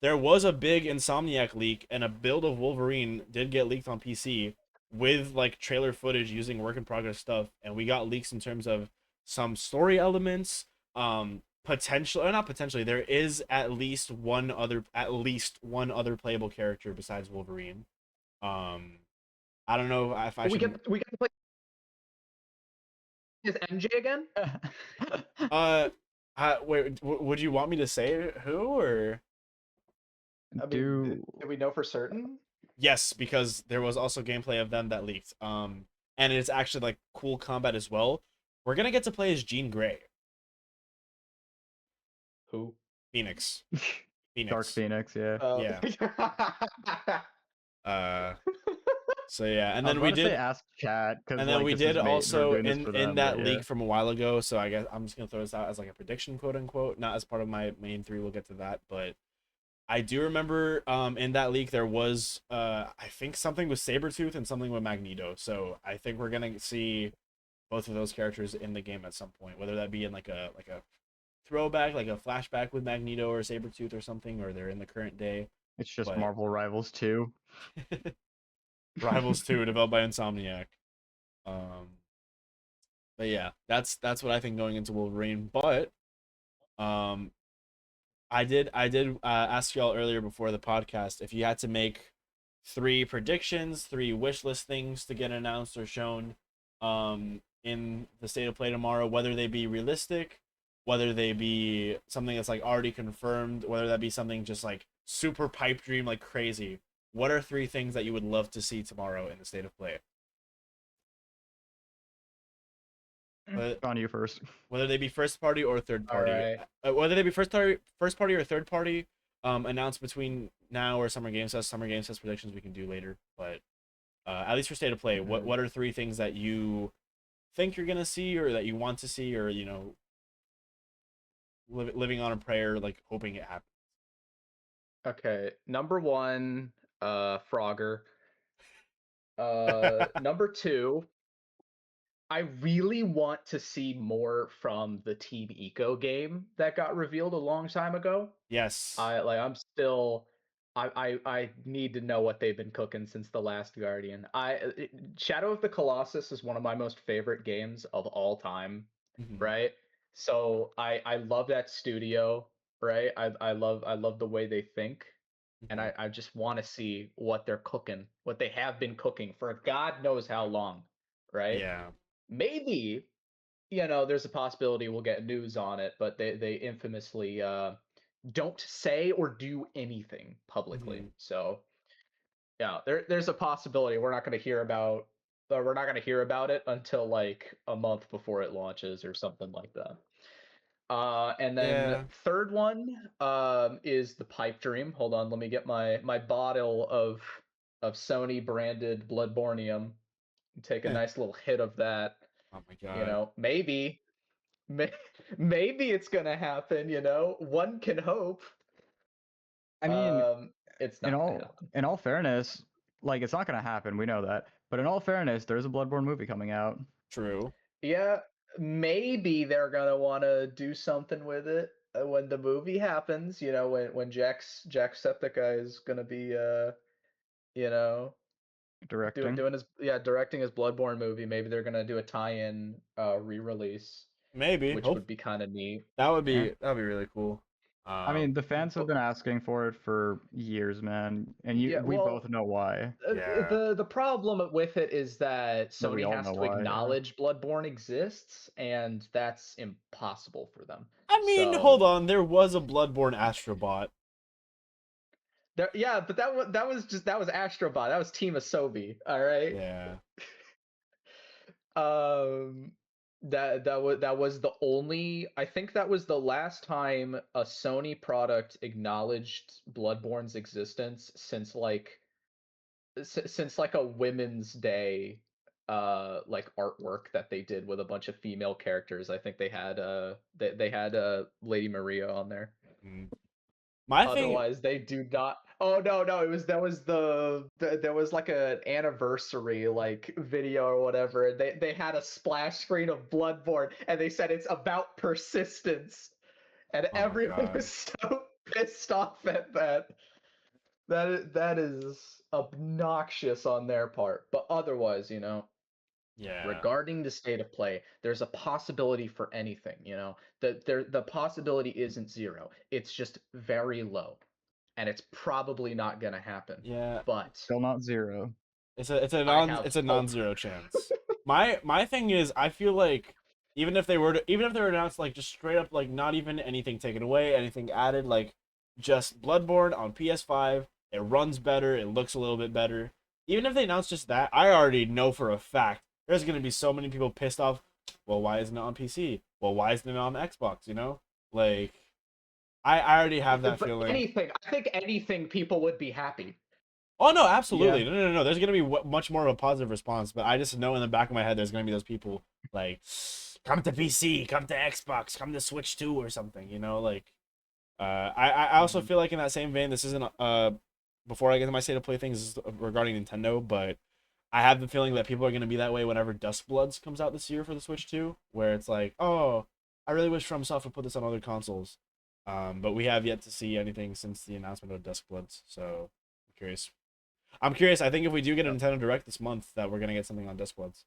there was a big Insomniac leak and a build of Wolverine did get leaked on PC with like trailer footage using work in progress stuff, and we got leaks in terms of some story elements, potential or not potentially, there is at least one other playable character besides Wolverine. I don't know if I should We get to play is MJ again? uh wait, would you want me to say who or I mean, Do do we know for certain? yes, because there was also gameplay of them that leaked. And it's actually like cool combat as well. We're gonna get to play as Jean Grey, Who? Phoenix. Dark Phoenix, yeah. Yeah. Uh, so yeah, and I was then we about to say did, ask chat because and then like we this did is we're also doing this for in them, that but leak yeah. from a while ago. So I guess I'm just gonna throw this out as like a prediction, quote unquote, not as part of my main three. We'll get to that, but I do remember in that leak there was I think something with Sabretooth and something with Magneto. So I think we're gonna see both of those characters in the game at some point, whether that be in like a throwback, like a flashback with Magneto or Sabretooth or something, or they're in the current day. It's just But Marvel Rivals 2. Rivals 2 developed by Insomniac. Um but yeah, that's what I think going into Wolverine. But um I did ask y'all earlier before the podcast if you had to make three predictions, three wish list things to get announced or shown in the state of play tomorrow, whether they be realistic, whether they be something that's like already confirmed, whether that be something just like super pipe dream like crazy. What are three things that you would love to see tomorrow in the state of play? Whether, On you first. whether they be first party or third party, Alright. whether they be first party or third party, announced between now or Summer Games Fest. Summer Games Fest predictions we can do later, but at least for state of play, what are three things that you think you're gonna see or that you want to see, or living on a prayer, like hoping it happens? Okay, number one, Frogger. Number two, I really want to see more from the Team Eco game that got revealed a long time ago. Yes. I'm still I need to know what they've been cooking since the last Guardian. Shadow of the Colossus is one of my most favorite games of all time, Mhm. right? So I love that studio, right? I love the way they think, and Mhm. I just want to see what they're cooking, what they have been cooking for God knows how long, right? Yeah. Maybe, there's a possibility we'll get news on it, but they infamously don't say or do anything publicly. Mhm. So yeah, there's a possibility we're not gonna hear about it until like a month before it launches or something like that. And then Yeah. third one is the pipe dream. Hold on, let me get my bottle of Sony branded Bloodborneum. Take a nice little hit of that. Oh my god. Maybe may, maybe it's gonna happen. One can hope. I mean, It's in not gonna all happen. in all fairness, like it's not gonna happen. We know that. But in all fairness, there's a Bloodborne movie coming out. True. Yeah, maybe they're gonna want to do something with it when the movie happens. When Jacksepticeye is gonna be you know, Directing. doing his directing his Bloodborne movie. Maybe they're gonna do a tie-in re-release, Maybe. which Hope would be kind of neat. Yeah. that would be really cool. I mean, the fans have But been asking for it for years, man, and yeah, we well, both know why. Yeah. the problem with it is that No, we Sony all has know to why. Yeah. acknowledge Bloodborne exists, and that's impossible for them. I mean, hold So on. There was a Bloodborne Astrobot. Yeah, but that was Astrobot. That was Team Asobi. All right. Yeah. That was the only. I think that was the last time a Sony product acknowledged Bloodborne's existence since like a Women's Day like artwork that they did with a bunch of female characters. I think they had Lady Maria on there. Mm. My thing. Otherwise, they do not. Oh no, there was there was like an anniversary like video or whatever. They had a splash screen of Bloodborne, and they said it's about persistence, and Oh my everyone god. was so pissed off at that. That is obnoxious on their part. But otherwise, Yeah. regarding the state of play, there's a possibility for anything. The possibility isn't zero. It's just very low, and it's probably not gonna happen. Yeah. But Still not zero. It's I have a hope. non-zero chance. My thing is, I feel like even if they were to announce like just straight up like not even anything taken away, anything added, like just Bloodborne on PS5, it runs better, it looks a little bit better. Even if they announce just that, I already know for a fact there's gonna be so many people pissed off. Well, why isn't it on PC? Well, why isn't it on Xbox? Like I already have that But feeling. anything, I think anything, people would be happy. Oh no, absolutely. Yeah. No. There's gonna be much more of a positive response, but I just know in the back of my head there's gonna be those people like, come to PC, come to Xbox, come to Switch 2 or something. Like, I also feel like in that same vein, this isn't before I get to my state of play things regarding Nintendo, but I have the feeling that people are gonna be that way whenever Dustbloods comes out this year for the Switch 2, where it's like, oh, I really wish FromSoft would put this on other consoles. But we have yet to see anything since the announcement of Dustbloods, so I'm curious. I think if we do get a Nintendo Direct this month, that we're gonna get something on Dustbloods.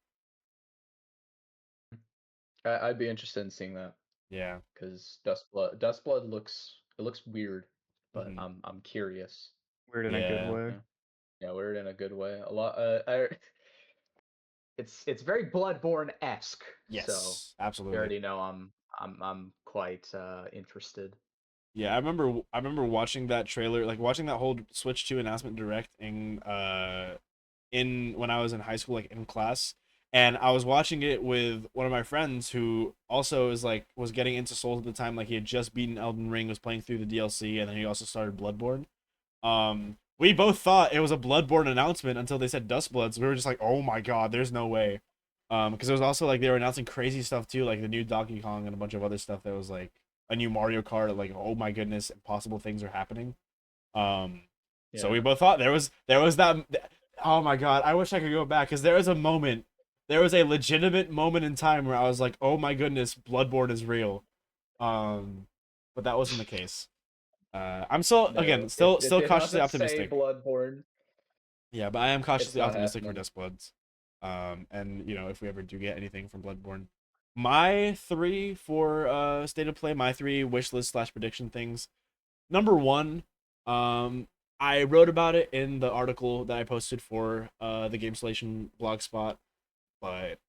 I'd be interested in seeing that Yeah. because Dustblood looks weird, but Mhm. I'm curious. Weird in a good Yeah. way. Yeah, weird in a good way. A lot. It's very Bloodborne-esque. So Yes. you Absolutely. already know I'm quite interested. Yeah, I remember watching that trailer, like watching that whole Switch 2 announcement direct in when I was in high school, like in class, and I was watching it with one of my friends who also was getting into Souls at the time. Like he had just beaten Elden Ring, was playing through the DLC, and then he also started Bloodborne. We both thought it was a Bloodborne announcement until they said Dustbloods. We were just like, oh my god, there's no way. Because it was also like they were announcing crazy stuff too, like the new Donkey Kong and a bunch of other stuff that was like a new Mario Kart. Like, oh my goodness, impossible things are happening. So we both thought there was that. Oh my god, I wish I could go back because there was a moment, there was a legitimate moment in time where I was like, oh my goodness, Bloodborne is real. But that wasn't the case. I'm still No, again it still cautiously doesn't say optimistic. Bloodborne. Yeah, but I am It's cautiously not optimistic for happening. Dustbloods. And if we ever do get anything from Bloodborne, my three for state of play, my three wish list / prediction things. Number one, I wrote about it in the article that I posted for the Gamestellation blog spot, but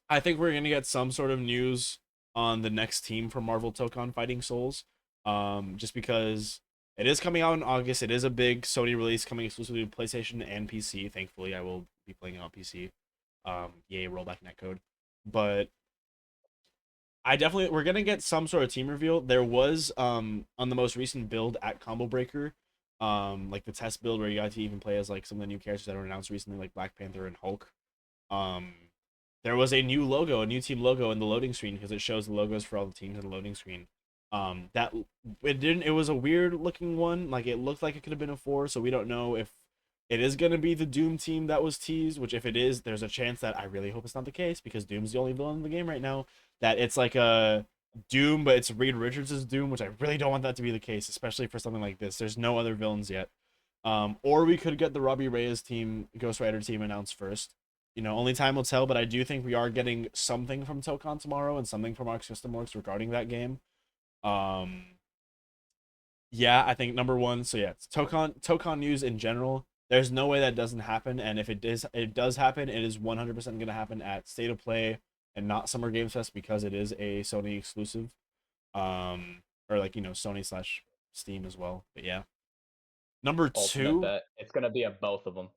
I think we're gonna get some sort of news on the next team for Marvel Tokon Fighting Souls. Just because it is coming out in August, it is a big Sony release coming exclusively to PlayStation and PC. Thankfully, I will be playing it on PC. Yay, rollback netcode. But we're gonna get some sort of team reveal. There was on the most recent build at Combo Breaker, like the test build where you got to even play as like some of the new characters that were announced recently, like Black Panther and Hulk. Um, there was a new logo, a new team logo in the loading screen because it shows the logos for all the teams in the loading screen. That it didn't. It was a weird looking one. Like it looked like it could have been a 4, so we don't know if it is gonna be the Doom team that was teased. Which if it is, there's a chance that I really hope it's not the case because Doom's the only villain in the game right now. That it's like a Doom, but it's Reed Richards' Doom, which I really don't want that to be the case, especially for something like this. There's no other villains yet. Or we could get the Robbie Reyes team, Ghost Rider team announced first. Only time will tell, but I do think we are getting something from Tokon tomorrow and something from Arc System Works regarding that game. Yeah, I think number one. So yeah, it's Tokon news in general. There's no way that doesn't happen, and if it does happen, it is 100% going to happen at State of Play and not Summer Games Fest because it is a Sony exclusive. Or like Sony / Steam as well. But yeah. Number Ultimate 2, bet. It's gonna be a both of them.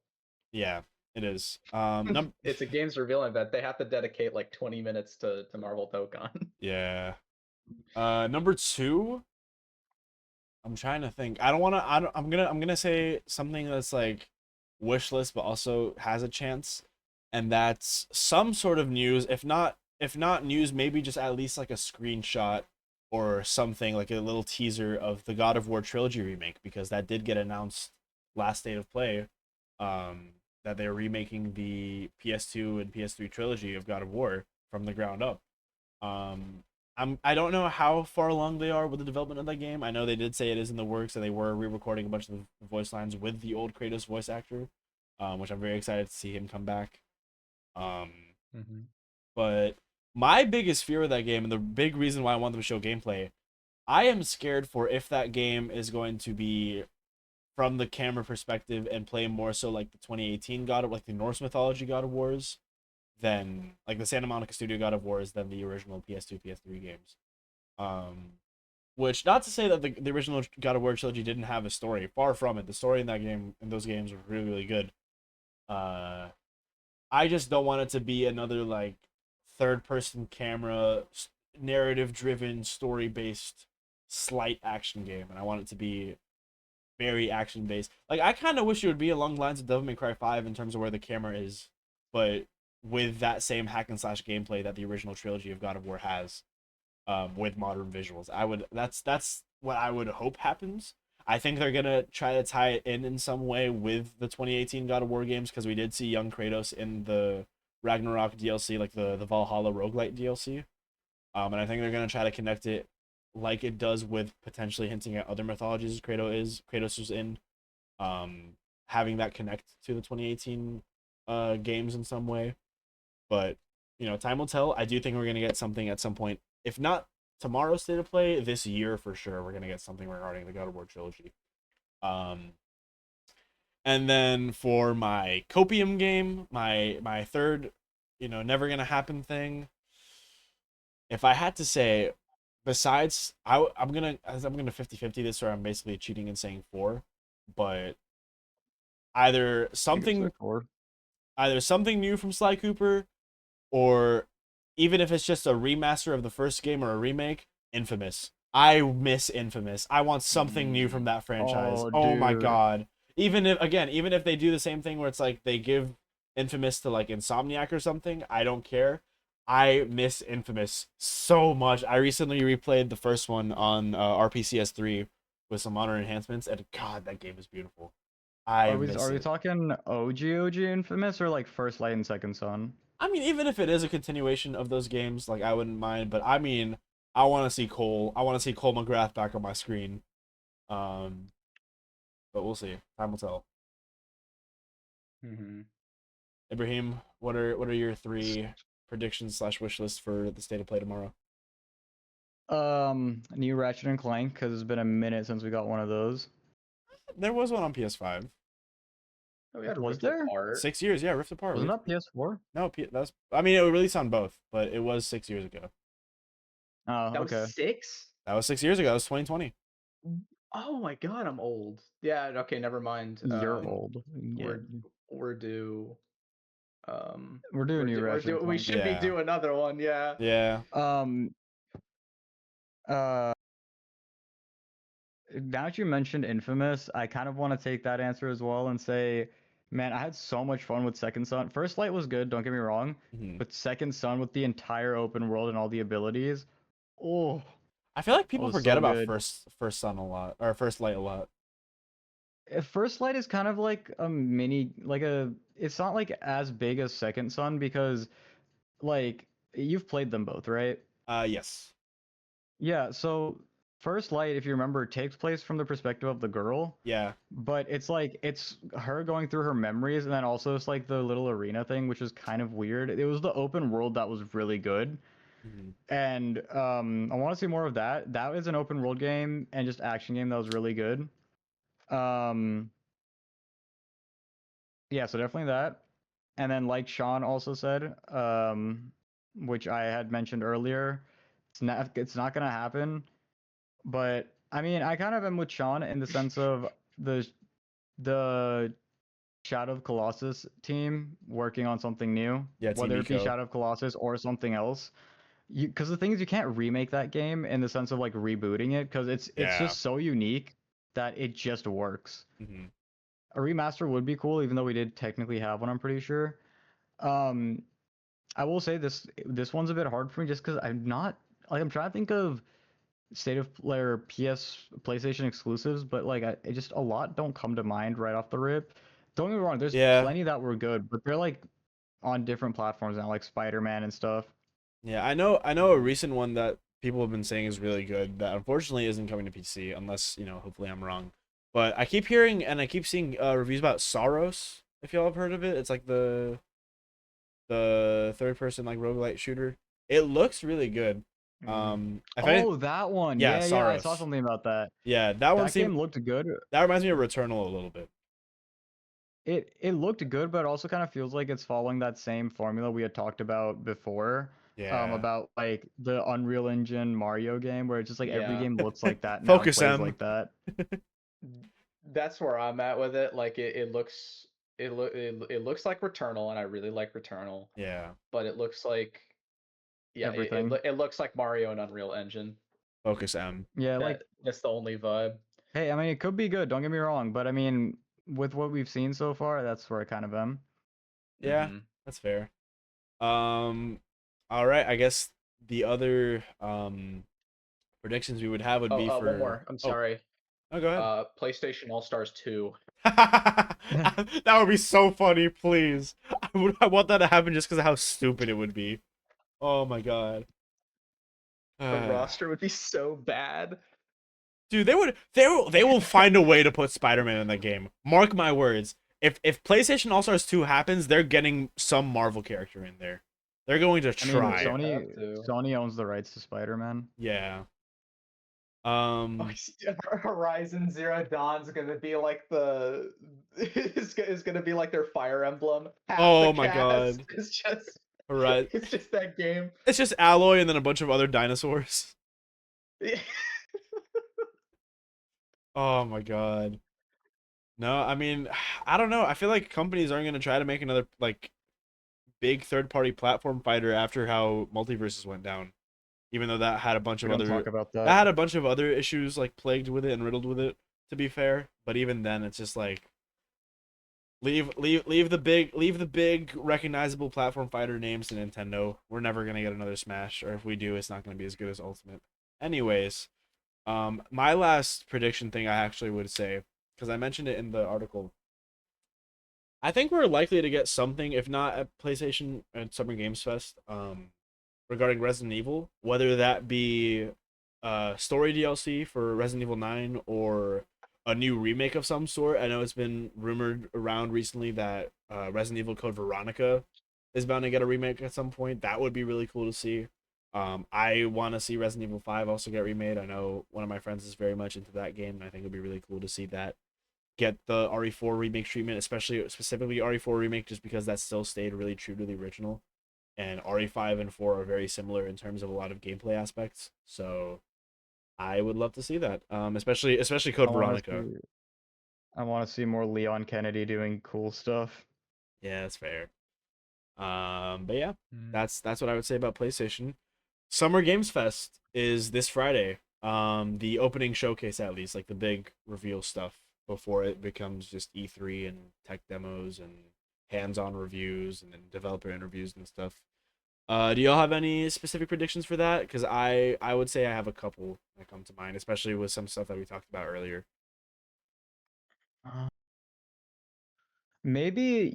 yeah, it is. It's a games revealing bet. They have to dedicate like 20 minutes to Marvel Dokkan. Yeah. Number 2, I'm trying to think. I don't want to. I'm gonna say something that's like wish list, but also has a chance, and that's some sort of news. If not news, maybe just at least like a screenshot or something like a little teaser of the God of War trilogy remake, because that did get announced last State of Play. That they're remaking the PS2 and PS3 trilogy of God of War from the ground up. Um, I don't know how far along they are with the development of that game. I know they did say it is in the works, and they were re-recording a bunch of the voice lines with the old Kratos voice actor, which I'm very excited to see him come back. Um, but my biggest fear with that game, and the big reason why I want them to show gameplay, I am scared for if that game is going to be from the camera perspective and play more so like the 2018 God of, like the Norse mythology God of Wars, than like the Santa Monica Studio God of Wars than the original PS2, PS3 games. Which, not to say that the original God of War trilogy didn't have a story. Far from it. The story in that game, in those games, were really, really good. I just don't want it to be another like third-person camera, narrative-driven, story-based, slight action game, and I want it to be very action-based. Like, I kind of wish it would be along the lines of Devil May Cry 5 in terms of where the camera is, but with that same hack and slash gameplay that the original trilogy of God of War has, with modern visuals. That's what I would hope happens. I think they're gonna try to tie it in some way with the 2018 God of War games, because we did see young Kratos in the Ragnarok DLC, like the Valhalla roguelite DLC. And I think they're gonna try to connect it like it does with potentially hinting at other mythologies Kratos is in, having that connect to the 2018 games in some way. But time will tell. I do think we're gonna get something at some point. If not tomorrow's State of Play, this year for sure, we're gonna get something regarding the God of War trilogy. And then for my copium game, my third, never gonna happen thing. If I had to say, besides, I'm gonna 50-50 this, or I'm basically cheating and saying 4, but either I think it's something like 4. either something new from Sly Cooper, or even if it's just a remaster of the first game or a remake, Infamous. I miss Infamous. I want something new from that franchise. Oh, Oh my dude. god. Even if they do the same thing where it's like they give Infamous to like Insomniac or something, I don't care. I miss Infamous so much. I recently replayed the first one on RPCS3 with some modern enhancements, and god, that game is beautiful. I miss Are we it. talking OG Infamous or like First Light and Second Son? I mean, even if it is a continuation of those games, like I wouldn't mind. But I mean, I want to see Cole. I want to see Cole McGrath back on my screen. Um, but we'll see. Time will tell. Ibrahim, what are your 3 predictions / wish lists for the State of Play tomorrow? New Ratchet and Clank, because it's been a minute since we got one of those. There was one on PS5. Oh, we had Was Rift there? Apart. 6 years, yeah. Rift Apart. Wasn't that PS4? No, that's. I mean, it was released on both, but it was 6 years ago. Oh, That okay. was 6? That was 6 years ago. That was 2020. Oh my god, I'm old. Yeah, okay, never mind. You're old. Yeah. We're due. We're doing New We're Ratchet and due. We Clank. should be Yeah. due another one. Yeah. Yeah. Um, uh, now that you mentioned Infamous, I kind of want to take that answer as well and say, man, I had so much fun with Second Son. First Light was good, don't get me wrong, Mhm. but Second Son with the entire open world and all the abilities, oh, I feel like that people was forget so about good. First Son a lot, or First Light a lot. First Light is kind of like a mini, it's not like as big as Second Son because, like, you've played them both, right? Yes. Yeah, so First Light, if you remember, takes place from the perspective of the girl, Yeah. but it's her going through her memories, and then also it's like the little arena thing, which is kind of weird. It was the open world that was really good, Mhm. and I want to see more of that. That is an open world game and just action game that was really good. Um, yeah, so definitely that. And then, like Shaun also said, which I had mentioned earlier, it's not gonna happen. But I mean, I kind of am with Shaun in the sense of the the Shadow of Colossus team working on something new, Yeah, whether it be Eco. Shadow of Colossus or something else. Because the thing is, you can't remake that game in the sense of like rebooting it, because it's Yeah. just so unique that it just works. Hmm. A remaster would be cool, even though we did technically have one, I'm pretty sure. Um, I will say this one's a bit hard for me just because I'm not like I'm trying to think of state of play or PlayStation exclusives, but like it just a lot don't come to mind right off the rip. Don't get me wrong, there's Yeah. plenty that were good, but they're like on different platforms now, like Spider-Man and stuff. Yeah, I know a recent one that people have been saying is really good that unfortunately isn't coming to PC unless, hopefully I'm wrong. But I keep hearing and I keep seeing reviews about Soros, if y'all have heard of it. It's like the third person like roguelite shooter. It looks really good. If any Oh, that one. Yeah, Yeah, I saw Soros. something about that. Yeah, that one That seemed game looked good. that reminds me of Returnal a little bit. It looked good, but it also kind of feels like it's following that same formula we had talked about before. Yeah. About like the Unreal Engine Mario game, where it's just like every Yeah. game looks like that now and Focus plays M. like that. That's where I'm at with it. Like it looks like Returnal, and I really like Returnal, Yeah. but it looks like yeah, Everything. it looks like Mario and Unreal Engine. Focus M. Yeah, like That's the only vibe. hey, I mean it could be good, don't get me wrong, but I mean with what we've seen so far, that's where I kind of am. Yeah, Hmm. that's fair. All right, I guess the other predictions we would have would be One for more. I'm oh, sorry. oh go ahead. PlayStation All Stars 2. That would be so funny, please. I want that to happen just because of how stupid it would be. Oh my god. The roster would be so bad. Dude, they will find a way to put Spider-Man in that game. Mark my words. If PlayStation All-Stars 2 happens, they're getting some Marvel character in there. They're going to I mean, They try. have Sony to. Sony owns the rights to Spider-Man. Yeah. Oh, Um Horizon Zero Dawn's gonna be like the is gonna be like their Fire Emblem. Half the oh my cast god. is just All right. it's just that game. It's just Alloy and then a bunch of other dinosaurs. Oh my god. No, I mean, I don't know. I feel like companies aren't going to try to make another like big third-party platform fighter after how Multiverses went down. Even though that had a bunch We of don't talk other about that that. had a bunch of other issues like plagued with it and riddled with it, to be fair. But even then it's just like leave the big recognizable platform fighter names to Nintendo. We're never gonna get another Smash, or if we do, it's not gonna be as good as Ultimate. Anyways, my last prediction thing I actually would say, because I mentioned it in the article, I think we're likely to get something, if not at PlayStation and Summer Games Fest, regarding Resident Evil, whether that be story DLC for Resident Evil 9 or a new remake of some sort. I know it's been rumored around recently that Resident Evil Code Veronica is bound to get a remake at some point. That would be really cool to see. I want to see Resident Evil 5 also get remade. I know one of my friends is very much into that game, and I think it would be really cool to see that get the RE4 remake treatment, especially specifically RE4 remake, just because that still stayed really true to the original. And RE5 and 4 are very similar in terms of a lot of gameplay aspects. So I would love to see that. Especially I Code want to Veronica. see I want to see more Leon Kennedy doing cool stuff. Yeah, that's fair. But yeah, Mm. that's what I would say about PlayStation. Summer Games Fest is this Friday. The opening showcase, at least, like the big reveal stuff before it becomes just E3 and tech demos and hands-on reviews and then developer interviews and stuff. Do y'all have any specific predictions for that? Because I would say I have a couple that come to mind, especially with some stuff that we talked about earlier. Uh, Maybe,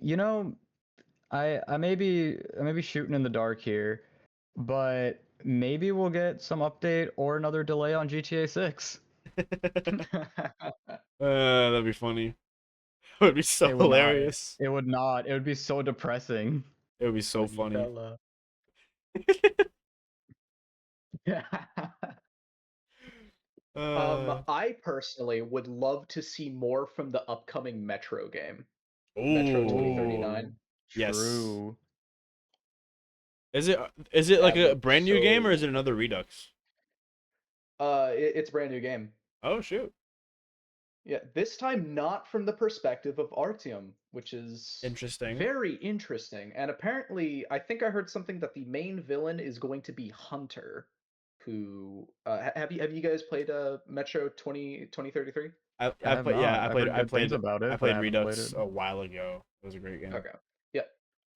I may be shooting in the dark here, but maybe we'll get some update or another delay on GTA 6. That'd be funny. It would be so It would not. hilarious. It would not. It would be so depressing. It would be so Funny funny. fella. uh, I personally would love to see more from the upcoming Metro game, Metro ooh, 2039. Ooh, yes. true. Is it like That a looks brand new game or is so. it another Redux? It's a brand new game. Oh shoot. Yeah, this time not from the perspective of Artyom, which is Interesting. very interesting. And apparently, I think I heard something that the main villain is going to be Hunter, who have you guys played Metro 2033? I have not. I've heard good things about I it, but I played haven't played it. Redux a while ago. It was a great game. Okay. Yeah.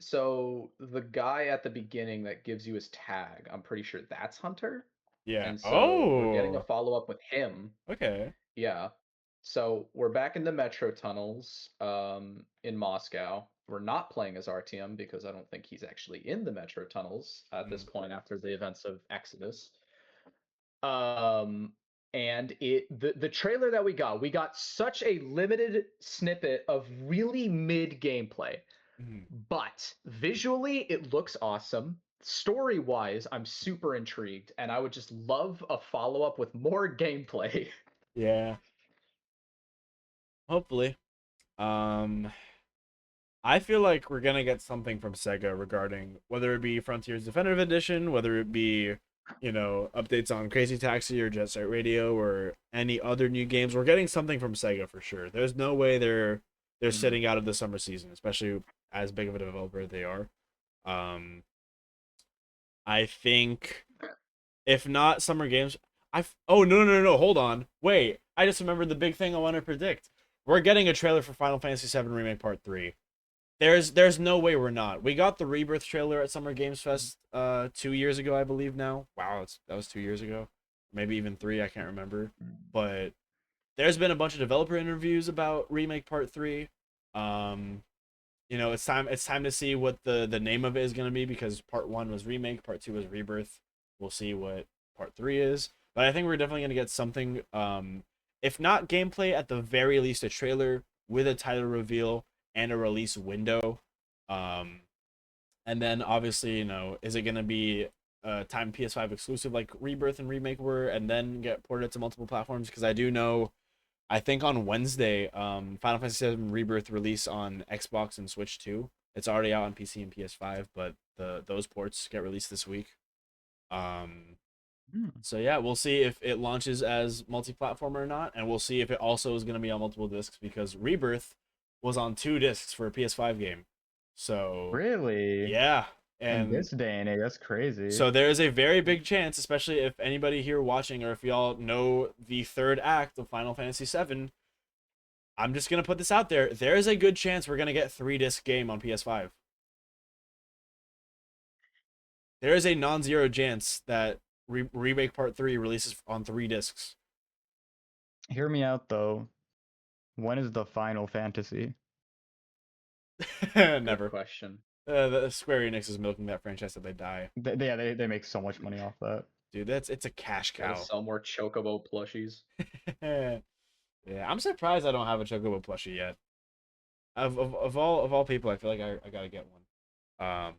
So the guy at the beginning that gives you his tag, I'm pretty sure that's Hunter. Yeah. And so we're getting a Oh. follow-up with him. Okay. Yeah. So we're back in the metro tunnels in Moscow. We're not playing as RTM because I don't think he's actually in the metro tunnels at this point after the events of Exodus. Um and the trailer that we got such a limited snippet of really mid gameplay. Mhm. But visually it looks awesome. Story-wise, I'm super intrigued and I would just love a follow-up with more gameplay. Yeah. Hopefully. Um, I feel like we're gonna get something from Sega regarding whether it be Frontiers Definitive Edition, whether it be, updates on Crazy Taxi or Jet Set Radio or any other new games. We're getting something from Sega for sure. There's no way they're sitting out of the summer season, especially as big of a developer they are. Um, I think if not Summer Games, oh no, hold on, wait, I just remembered the big thing I want to predict. We're getting a trailer for Final Fantasy VII Remake Part 3. There's no way we're not. We got the Rebirth trailer at Summer Games Fest 2 years ago, I believe now. Wow, that was 2 years ago. Maybe even 3, I can't remember. But there's been a bunch of developer interviews about Remake Part 3. Um, it's time to see what the name of it is going to be because Part 1 was Remake, Part 2 was Rebirth. We'll see what Part 3 is. But I think we're definitely going to get something, if not gameplay, at the very least a trailer with a title reveal and a release window. And then obviously, is it going to be time PS5 exclusive like Rebirth and Remake were and then get ported to multiple platforms? Because I do know, I think on Wednesday, Final Fantasy VII Rebirth release on Xbox and Switch too. It's already out on PC and PS5, but those ports get released this week. So yeah, we'll see if it launches as multi-platform or not, and we'll see if it also is going to be on multiple discs because Rebirth was on 2 discs for a PS5 game. So Really? yeah, In and this day and age, that's crazy. so there is a very big chance, especially if anybody here watching or if y'all know the third act of Final Fantasy VII, I'm just gonna put this out there. There is a good chance we're gonna get 3-disc game on PS5. There is a non-zero chance that Remake Part 3 releases on 3 discs. Hear me out though. When is the Final Fantasy? Good Never. question. The Square Enix is milking that franchise that they die. They make so much money off that. Dude, it's a cash Gotta cow. sell more Chocobo plushies. Yeah, I'm surprised I don't have a Chocobo plushie yet. Of all people, I feel like I gotta get one.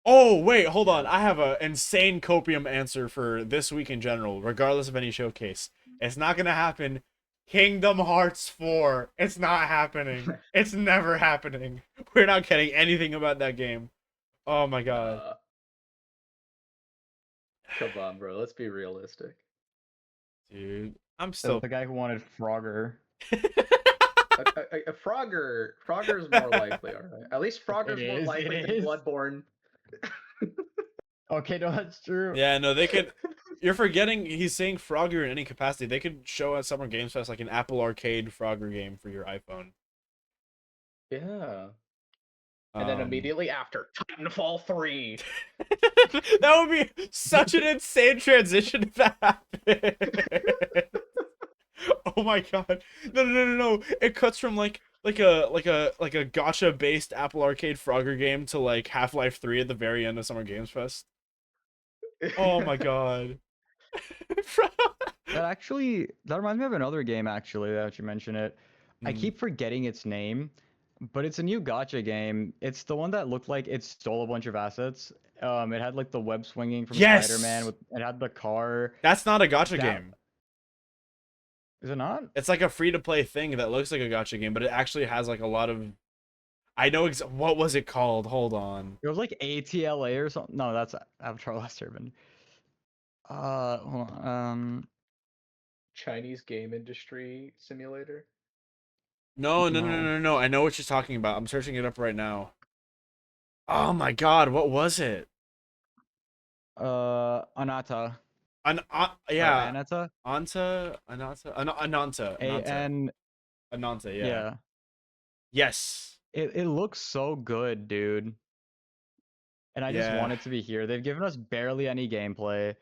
Oh wait, hold on. I have an insane copium answer for this week in general, regardless of any showcase. It's not gonna happen. Kingdom Hearts 4. It's not happening. It's never happening. We're not getting anything about that game. Oh my god. Come on, bro. Let's be realistic. Dude, I'm So still the guy who wanted Frogger. A Frogger's more likely, alright. At least Frogger's more is, likely it than is. Bloodborne. Okay, no, that's true. Yeah, no, they could. You're forgetting he's saying Frogger in any capacity. They could show at Summer Games Fest like an Apple Arcade Frogger game for your iPhone. Yeah. And then immediately after, Titanfall 3. That would be such an insane transition if that happened. Oh my god. No. It cuts from like a gacha based Apple Arcade Frogger game to like Half-Life 3 at the very end of Summer Games Fest. Oh my god. That reminds me of another game actually that you mentioned it. I keep forgetting its name, but it's a new gacha game. It's the one that looked like it stole a bunch of assets. It had like the web swinging from Spider-Man. It had the car. That's not a gacha game. Is it not? It's like a free-to-play thing that looks like a gacha game, but it actually has like a lot of. I know what was it called? Hold on. It was like ATLA or something. No, that's Avatar: Last Airbender. Hold on. Chinese game industry simulator? No. I know what you're talking about. I'm searching it up right now. Oh my god, what was it? Anata or Yeah, Anata. A N. Ananta, yeah. Yeah. Yes. It looks so good, dude. And I just Yeah. want it to be here. They've given us barely any gameplay,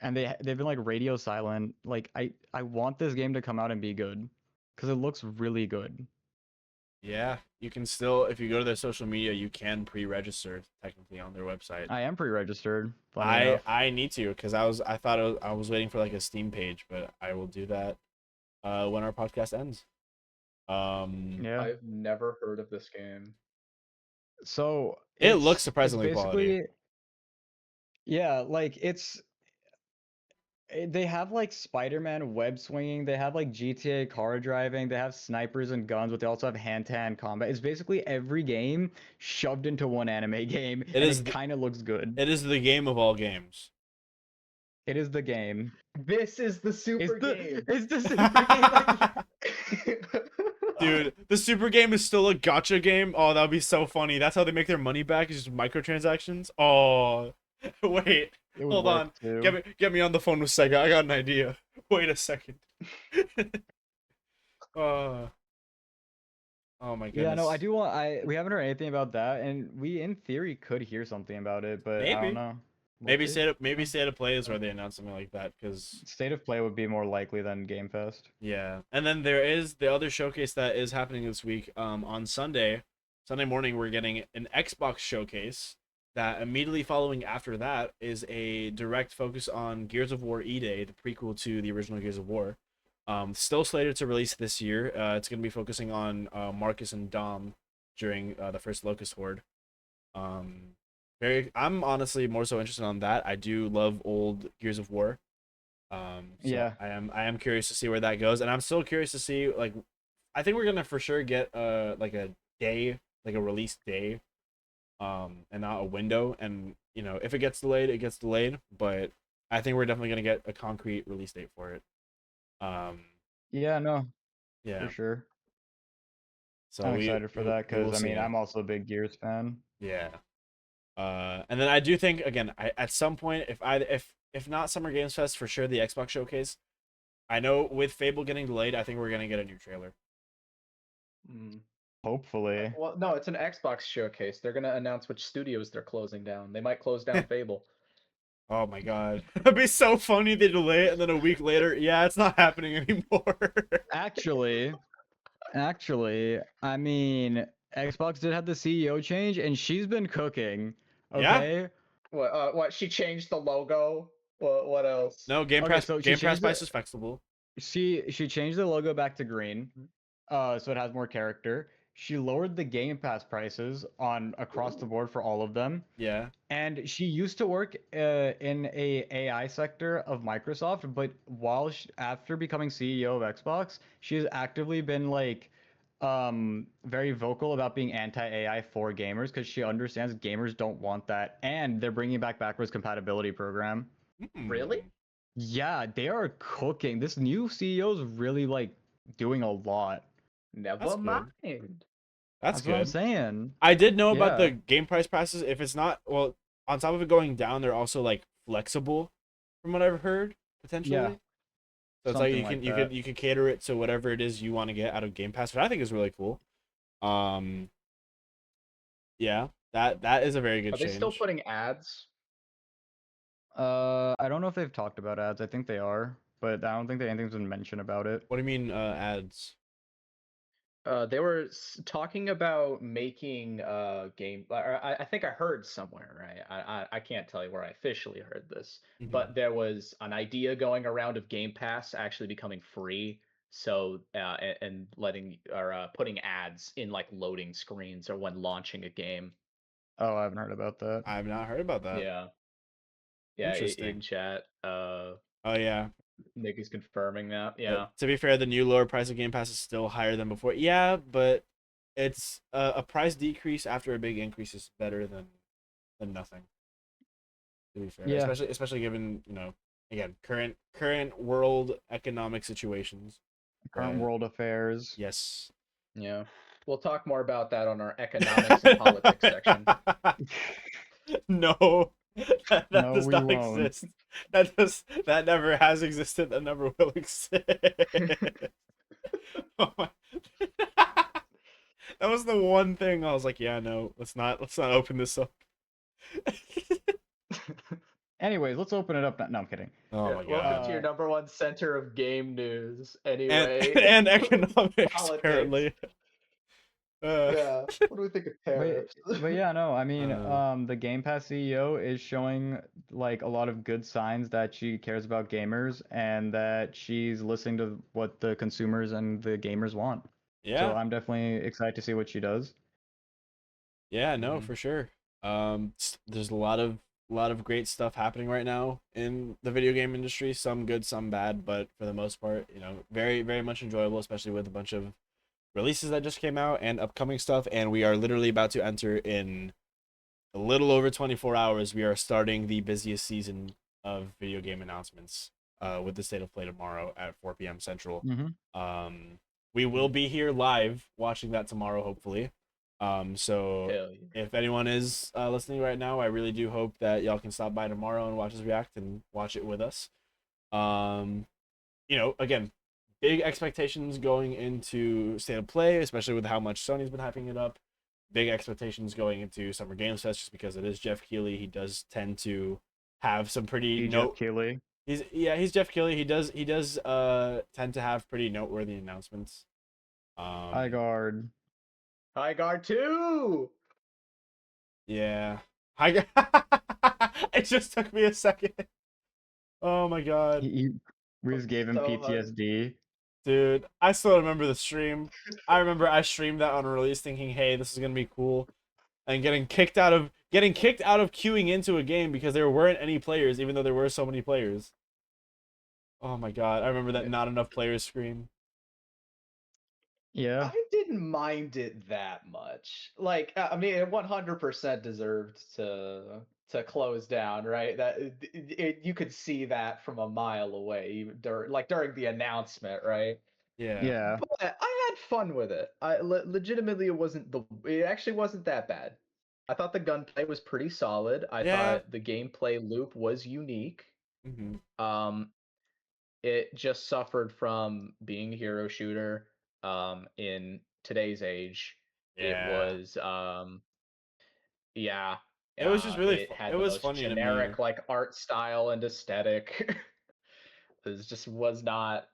and they've been like radio silent. Like I want this game to come out and be good, because it looks really good. Yeah. You can still, if you go to their social media, you can pre-register technically on their website. I am pre-registered, funny enough. I need to because I was waiting for like a Steam page, but I will do that when our podcast ends. Yeah. I've never heard of this game. So It looks it's surprisingly quality. basically, yeah, like they have like Spider-Man web swinging, they have like GTA car driving, they have snipers and guns, but they also have hand-to-hand combat. It's basically every game shoved into one anime game, and it kind of looks good. It is the game of all games. It is the game. This is the super game. It's the super game. Dude, the super game is still a gacha game. Oh, that would be so funny. That's how they make their money back, is just microtransactions. Oh, wait. It would Hold work on. too. Get me on the phone with Sega. I got an idea. Wait a second. Oh my goodness. Yeah, no, I do want. We haven't heard anything about that, and we, in theory, could hear something about it, but I Maybe. don't know. We'll Maybe see. State of Play is where they announce something like that, because State of Play would be more likely than Game Fest. yeah. And then there is the other showcase that is happening this week. On Sunday morning, we're getting an Xbox showcase. That immediately following after that is a direct focus on Gears of War E-Day, the prequel to the original Gears of War. Still slated to release this year. It's going to be focusing on Marcus and Dom during the first Locust Horde. I'm honestly more so interested on that. I do love old Gears of War. So Yeah. I am curious to see where that goes, and I'm still curious to see, like, I think we're gonna for sure get like a day, like a release day, and not a window. And you know, if it gets delayed, it gets delayed. But I think we're definitely gonna get a concrete release date for it. Yeah, no, Yeah. for sure. So I'm excited for that we will because I mean see. I'm also a big Gears fan. Yeah. And then I do think, again, at some point, if not Summer Games Fest, for sure the Xbox showcase. I know with Fable getting delayed, I think we're gonna get a new trailer. Hopefully. Well, no, it's an Xbox showcase. They're gonna announce which studios they're closing down. They might close down Fable. Oh my god, it'd be so funny they delay it, and then a week later, yeah, it's not happening anymore. Actually, I mean, Xbox did have the CEO change, and she's been cooking. Yeah. Okay. What? She changed the logo. What else? No, Game Okay, Pass. so she Game Pass changed price the- is flexible. She changed the logo back to green, so it has more character. She lowered the Game Pass prices on across the board for all of them. Yeah. And she used to work in a AI sector of Microsoft, but after becoming CEO of Xbox, she has actively been like very vocal about being anti-AI for gamers because she understands gamers don't want that, and they're bringing back backwards compatibility program. Really? Yeah, they are cooking. This new CEO is really like doing a lot. Never That's good. mind. That's what I'm good. saying. I did know about Yeah. the game price passes. If it's not, well, on top of it going down, they're also like flexible, from what I've heard, potentially. Yeah. So it's Something like like you that. can cater it to whatever it is you want to get out of Game Pass, which I think is really cool. Yeah, that is a very good Are they change. still putting ads? I don't know if they've talked about ads. I think they are, but I don't think that anything's been mentioned about it. What do you mean ads? They were talking about making game. I think I heard somewhere, right? I can't tell you where I officially heard this, but there was an idea going around of Game Pass actually becoming free. So and letting or putting ads in like loading screens or when launching a game. Oh, I haven't heard about that. I've not heard about that. Yeah. Yeah, Interesting. in chat. Oh yeah. Nick is confirming that. Yeah. To be fair, the new lower price of Game Pass is still higher than before. Yeah, but it's a price decrease after a big increase is better than nothing. To be fair, Yeah. especially given, you know, again, current world economic situations. Current But world affairs. yes. Yeah. We'll talk more about that on our economics and politics section. No, that No, does we not won't. exist. That never has existed. That never will exist. Oh my. That was the one thing I was like, yeah, no, let's not open this up. Anyways, let's open it up. No, I'm kidding. Oh Yeah, my welcome god. to your number one center of game news. And Anyway, and economics politics. apparently. Uh, Yeah. What do we think of But, tariffs? but yeah, no, I mean, Uh. the Game Pass CEO is showing like a lot of good signs that she cares about gamers and that she's listening to what the consumers and the gamers want. So Yeah. I'm definitely excited to see what she does. Yeah, no, Mhm. for sure. There's a lot of great stuff happening right now in the video game industry. Some good, some bad, but for the most part, very very much enjoyable, especially with a bunch of releases that just came out and upcoming stuff. And we are literally about to enter in a little over 24 hours. We are starting the busiest season of video game announcements. With the state of play tomorrow at 4 p.m. Central. Mm-hmm. We will be here live watching that tomorrow, hopefully. So Hell yeah. if anyone is listening right now, I really do hope that y'all can stop by tomorrow and watch us react and watch it with us. Again, big expectations going into state of play, especially with how much Sony's been hyping it up. Big expectations going into Summer Games Fest, just because it is Jeff Keighley. He does tend to have some pretty Jeff Keighley. he's Jeff Keighley. He does tend to have pretty noteworthy announcements. High Um guard. High guard 2! yeah. I it just took me a second. Oh my god. We just gave him So hard. PTSD. Dude, I still remember the stream. I remember I streamed that on release thinking, "Hey, this is going to be cool." And getting kicked out of queuing into a game because there weren't any players even though there were so many players. Oh my god, I remember that Yeah. not enough players scream. Yeah. I didn't mind it that much. Like, I mean, it 100% deserved to close down, right? That you could see that from a mile away, even during the announcement, right? Yeah. Yeah. But I had fun with it. Legitimately, it actually wasn't that bad. I thought the gunplay was pretty solid. I Yeah. thought the gameplay loop was unique. Hmm. Um, it just suffered from being a hero shooter. In today's age, it Yeah. was yeah, It was just really it it had the was most funny to me. generic like art style and aesthetic. It just was not.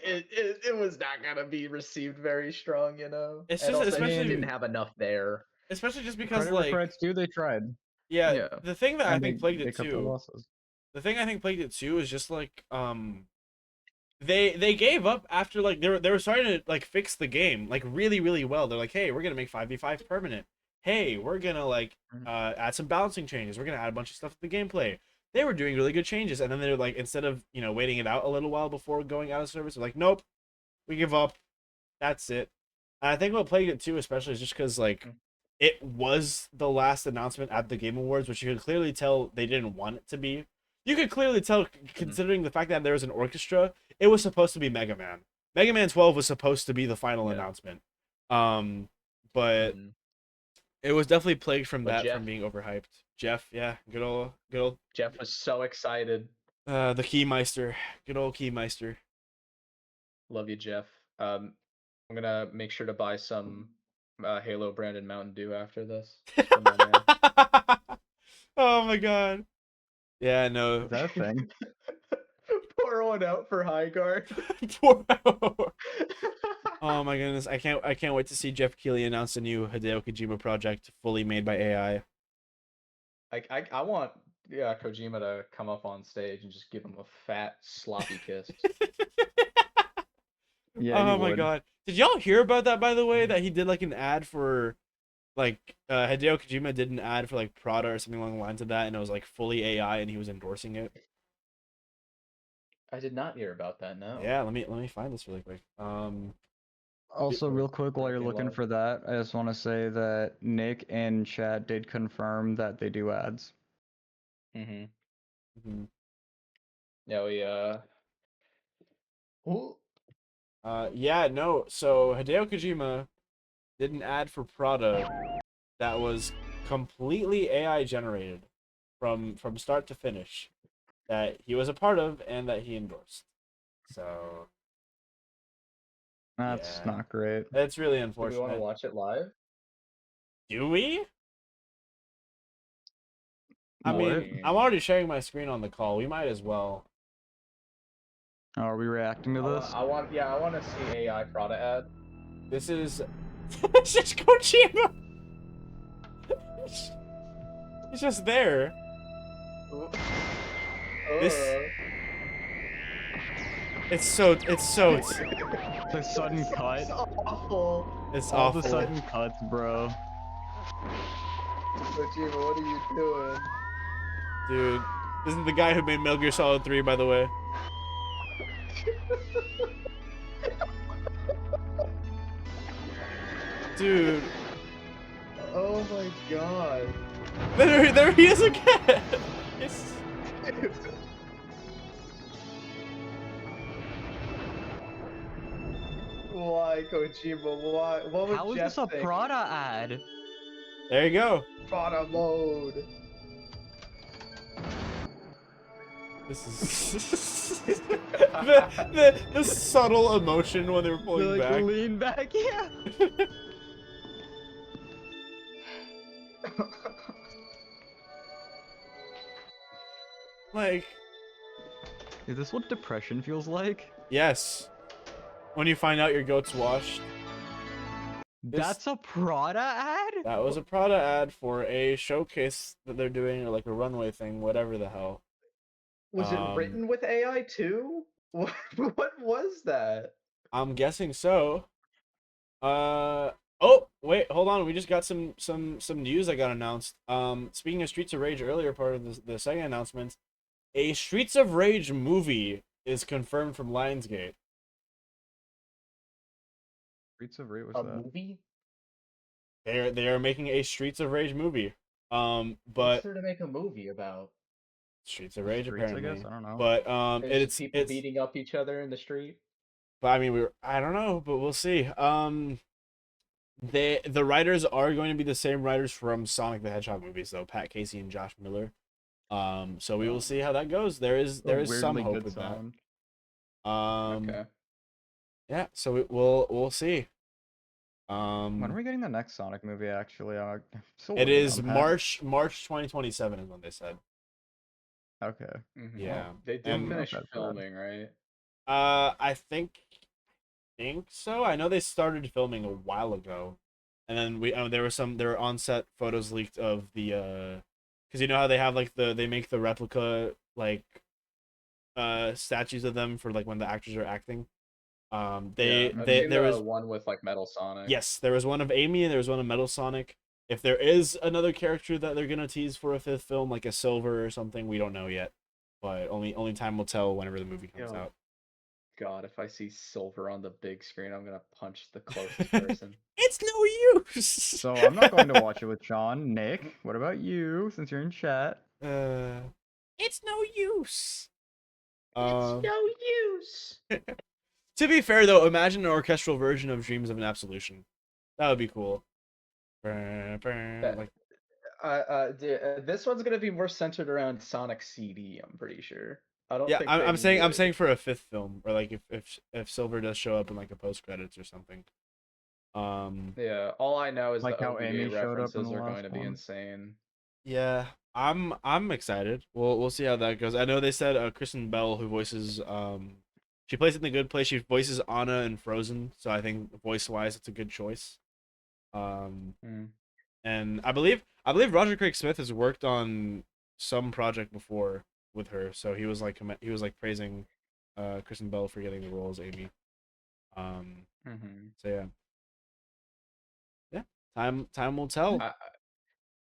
It was not gonna be received very strong, It's and just also I it just especially didn't mean, have enough there. especially just because credit where like credit's due, they tried. yeah, Yeah. the thing that I And think plagued they it cut their too. losses. The thing I think plagued it too is just like they gave up after like they were starting to like fix the game like really really well. They're like, hey, we're gonna make 5v5 permanent. Hey, we're gonna like Mhm. add some balancing changes. We're gonna add a bunch of stuff to the gameplay. They were doing really good changes, and then they're like, instead of waiting it out a little while before going out of service, they're like, nope, we give up. That's it. And I think what plagued it too, especially, is just because like Mm. it was the last announcement at the Game Awards, which you could clearly tell they didn't want it to be. You could clearly tell, considering the fact that there was an orchestra, it was supposed to be Mega Man. Mega Man 12 was supposed to be the final Yeah. announcement. But Mhm. it was definitely plagued from But that, from being overhyped. Jeff, yeah, good old, Jeff was so excited. the Keymeister, good old Keymeister. Love you, Jeff. I'm gonna make sure to buy some Halo branded Mountain Dew after this, just for my man. Oh my god. Yeah, no. Is that a thing? Pour one out for High Guard. Poor Oh my goodness, I can't wait to see Jeff Keighley announce a new Hideo Kojima project fully made by AI. I want Kojima to come up on stage and just give him a fat sloppy kiss. Yeah, he Oh my would. god. Did y'all hear about that, by the way, that he did like an ad for like Hideo Kojima did an ad for like Prada or something along the lines of that, and it was like fully AI and he was endorsing it? I did not hear about that. No. Yeah, let me find this really quick. Also, Or real quick, while you're breaking looking love. for that, I just want to say that Nick and Chad did confirm that they do ads. Mm-hmm. mhm. Yeah, we Ooh. Yeah, no. So Hideo Kojima did an ad for Prada that was completely AI generated from start to finish that he was a part of and that he endorsed. So That's yeah, not great. it's really Do we want to unfortunate. watch it live? Do we? I What? mean, I'm already sharing my screen on the call. We might as well. Are we reacting to this? I want to see AI Prada ad. This is it's just Kojima. He's just there. This it's so The sudden cut. It's awful. it's All awful. the sudden cuts, bro. Kojima, what are you doing? Dude, this is the guy who made Metal Gear Solid 3, by the way. Dude, Oh my god. there he is again. It's... Why, Kojima? Why? What would How is Jeff this a think? Prada ad? There you go. Prada mode. This is the subtle emotion when they were pulling Like back. lean back, yeah. Like, Is this what depression feels like? yes. When you find out your goat's washed. This- That's a Prada ad? That was a Prada ad for a showcase that they're doing, or like a runway thing, whatever the hell. Was it written with AI too? What was that? I'm guessing so. Oh, wait, hold on. We just got some news that got announced. Speaking of Streets of Rage, earlier part of the second announcement, a Streets of Rage movie is confirmed from Lionsgate. Streets of Rage, A what's that? movie? They are making a Streets of Rage movie. What's But there to make a movie about? Streets of Rage Streets, I apparently. guess? I don't know. But There's it's people beating up each other in the street. But I mean, I don't know, but we'll see. The writers are going to be the same writers from Sonic the Hedgehog movies, though, Pat Casey and Josh Miller. So we will see how that goes. There is some Weirdly hope good with sound. that. Okay. Yeah. So we'll see. When are we getting the next Sonic movie? Actually, still It waiting is on that. March 2027 is what they said. Okay. Yeah. They did And- finish Not that bad. filming, right? I think so. I know they started filming a while ago, and then there were on-set photos leaked of the because you know how they have like they make the replica like statues of them for like when the actors are acting. I've seen There was one with like Metal Sonic. yes, there was one of Amy and there was one of Metal Sonic. If there is another character that they're gonna tease for a fifth film, like a Silver or something, we don't know yet. But only time will tell whenever the movie comes Yo. out. God, if I see Silver on the big screen, I'm gonna punch the closest person. It's no use. So I'm not going to watch it with Shaun. Nick, what about you? Since you're in chat. It's no use. It's no use. To be fair, though, imagine an orchestral version of Dreams of an Absolution. That would be cool. Like, This one's gonna be more centered around Sonic CD. I'm pretty sure. I don't yeah, think I'm saying would. for a fifth film, or like if Silver does show up in like a post credits or something. Yeah, all I know is Like the how OVA Amy showed up in references the are going last to be one. insane. Yeah, I'm excited. We'll see how that goes. I know they said Kristen Bell, who voices she plays in The Good Place. She voices Anna in Frozen, so I think voice wise it's a good choice. And I believe Roger Craig Smith has worked on some project before with her, so he was like praising Kristen Bell for getting the role as Amy. So yeah, time will tell.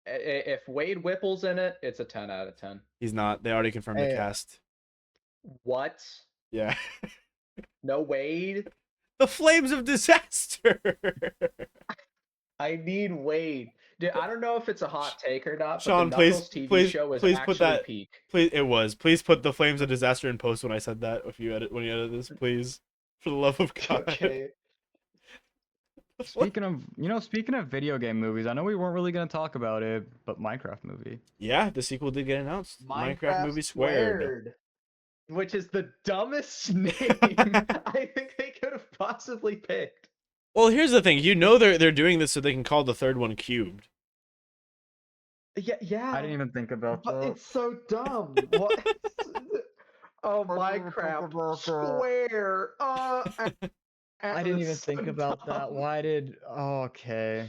If Wade Whipple's in it, it's a 10 out of 10. He's not. They already confirmed the cast. What? Yeah. No Wade? The Flames of Disaster. I need Wade. Dude, I don't know if it's a hot take or not, but Sean, the please, Knuckles TV please, show was please put actually that. peak. Please, it was. Please put the flames of disaster in post when I said that. If you edit when you edit this, please, for the love of God. Okay. Speaking of video game movies, I know we weren't really gonna talk about it, but Minecraft movie. Yeah, the sequel did get announced. Minecraft movie squared. Which is the dumbest name I think they could have possibly picked. Well, here's the thing. You know they're doing this so they can call the third one cubed. Yeah. I didn't even think about But that. it's so dumb. What? Oh, Minecraft square. I didn't even think about that. Why did? Oh, okay.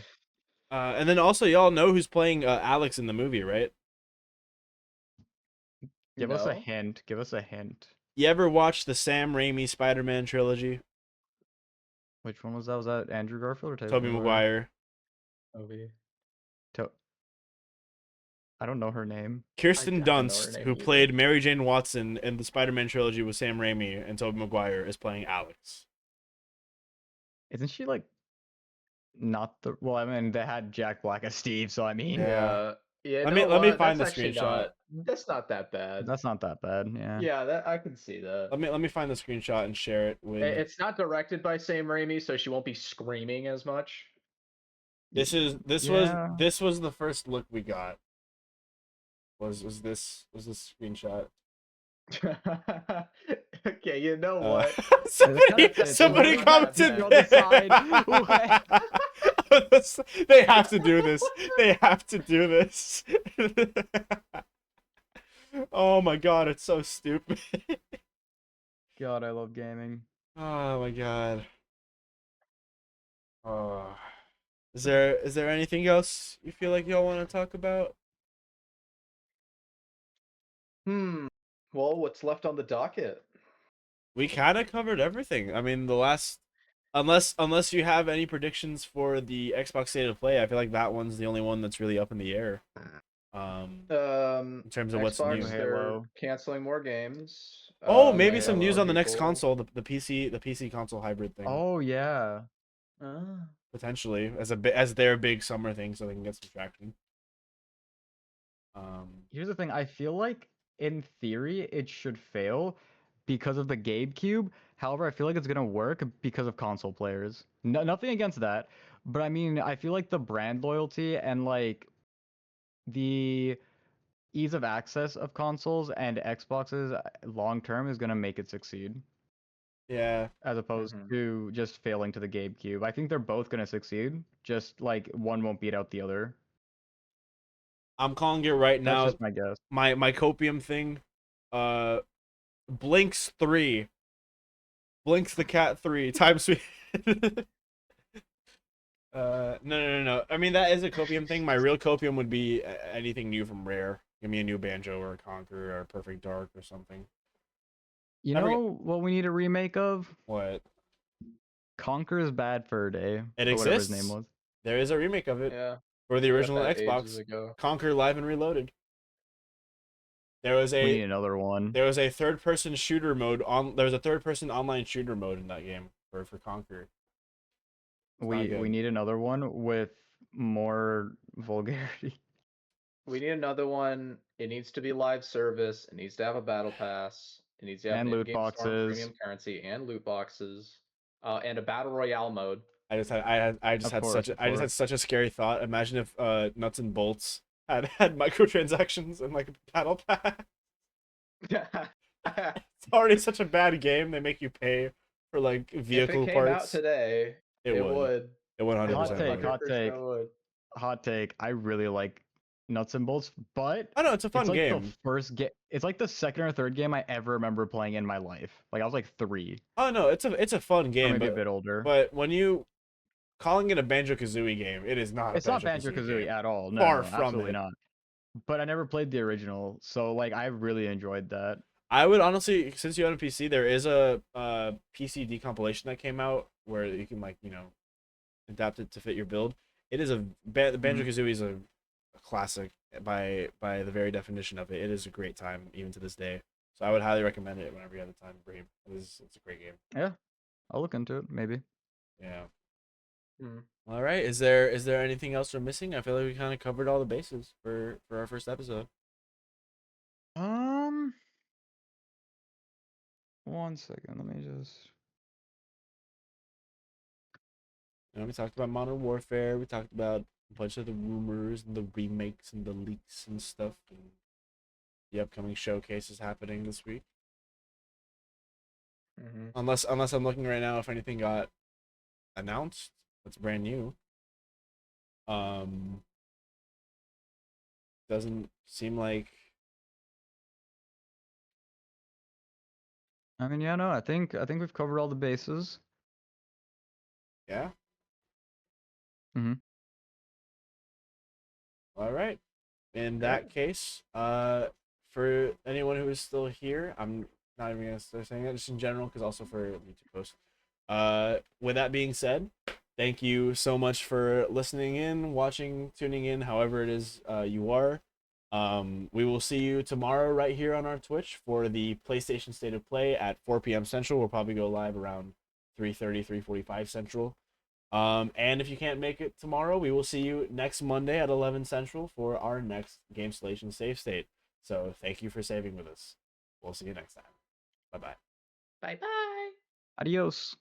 And then also, y'all know who's playing Alex in the movie, right? Give us a No. hint. Give us a hint. You ever watch the Sam Raimi Spider-Man trilogy? Which one was that? Was that Andrew Garfield or Tobey Maguire. Movie. I don't know her name. Kirsten I don't know her Dunst, name who either. played Mary Jane Watson in the Spider-Man trilogy with Sam Raimi and Tobey Maguire, is playing Alex. Isn't she like not the? Well, I mean, they had Jack Black as Steve, so I mean, Yeah. Yeah. Let no, me what? find That's the actually screenshot. That's not that bad. that's not that bad. Yeah. Yeah, that I can see that. Let me find the screenshot and share it with. It's not directed by Sam Raimi, so she won't be screaming as much. This was the first look we got. Was this screenshot? Okay, you know what? Somebody It's commented on the there. They have to do this. They have to do this. Oh my god, it's so stupid. God, I love gaming. Oh my god. Oh. Is there anything else you feel like y'all want to talk about? Well, what's left on the docket? We kind of covered everything. I mean, the last, unless you have any predictions for the Xbox State of Play, I feel like that one's the only one that's really up in the air. In terms of what's Xbox, new. they're Halo. canceling more games. Oh, maybe laying some off news more on the next people. console, the PC console hybrid thing. Oh yeah. Potentially as their big summer thing, so they can get some traction. Here's the thing. I feel like in theory it should fail because of the GameCube. However, I feel like it's gonna work because of console players. No, nothing against that, but I mean, I feel like the brand loyalty and like the ease of access of consoles and Xboxes long term is gonna make it succeed. Yeah. As opposed to just failing to the GameCube. I think they're both gonna succeed. Just like one won't beat out the other. I'm calling it right That's now. just my guess. My copium thing, Blinks 3. Blinks the Cat 3. Time sweet. No. I mean, that is a copium thing. My real copium would be anything new from Rare. Give me a new Banjo or a Conquer or a Perfect Dark or something. You know what we need a remake of? What? Conquer is Bad Fur Day. It or exists. whatever his name was. There is a remake of it. Yeah. For the original Got that ages Xbox. ago. Conquer Live and Reloaded. There was We need a another one. there was a third-person shooter mode on. There was a third-person online shooter mode in that game for Conquer. We need another one with more vulgarity. We need another one. It needs to be live service. It needs to have a battle pass. It needs to have And an loot in-game storm boxes. premium currency and loot boxes. And a battle royale mode. I just Of had course, such a scary thought. Imagine if Nuts and Bolts had microtransactions and like a battle pass. It's already such a bad game. They make you pay for like vehicle if it came parts. out today, it would. It 100% Hot would. take, hot 100% take. would. Hot take. I really like Nuts and Bolts, but I know it's a fun it's like game. the first game. It's like the second or third game I ever remember playing in my life. Like I was like 3. Oh no, it's a fun Or game, maybe but a bit older. but when you calling it a Banjo-Kazooie game, it is not. It's not Banjo-Kazooie game. at all. No, Far no, from absolutely it. not. But I never played the original, so like I really enjoyed that. I would honestly, since you own a PC, there is a PC decompilation that came out where you can like adapt it to fit your build. It is Banjo-Kazooie is a classic by the very definition of it. It is a great time even to this day. So I would highly recommend it whenever you have the time, Brave. It's a great game. Yeah, I'll look into it maybe. Yeah. Mhm. All right. Is there anything else we're missing? I feel like we kind of covered all the bases for our first episode. Um, 1 second. Let me just. You know, we talked about Modern Warfare. We talked about a bunch of the rumors and the remakes and the leaks and stuff. And the upcoming showcases happening this week. Mhm. Unless I'm looking right now if anything got announced that's brand new. Doesn't seem like. I mean, yeah, no, I think we've covered all the bases. Yeah. Mhm. All right. In Okay. that case, for anyone who is still here, I'm not even gonna start saying that just in general, because also for YouTube posts. With that being said, thank you so much for listening in, watching, tuning in, however it is you are. We will see you tomorrow right here on our Twitch for the PlayStation State of Play at 4 p.m. Central. We'll probably go live around 3:30, 3:45 Central. And if you can't make it tomorrow, we will see you next Monday at 11 Central for our next Gamestellation Save State. So thank you for saving with us. We'll see you next time. Bye bye. Bye bye. Adios.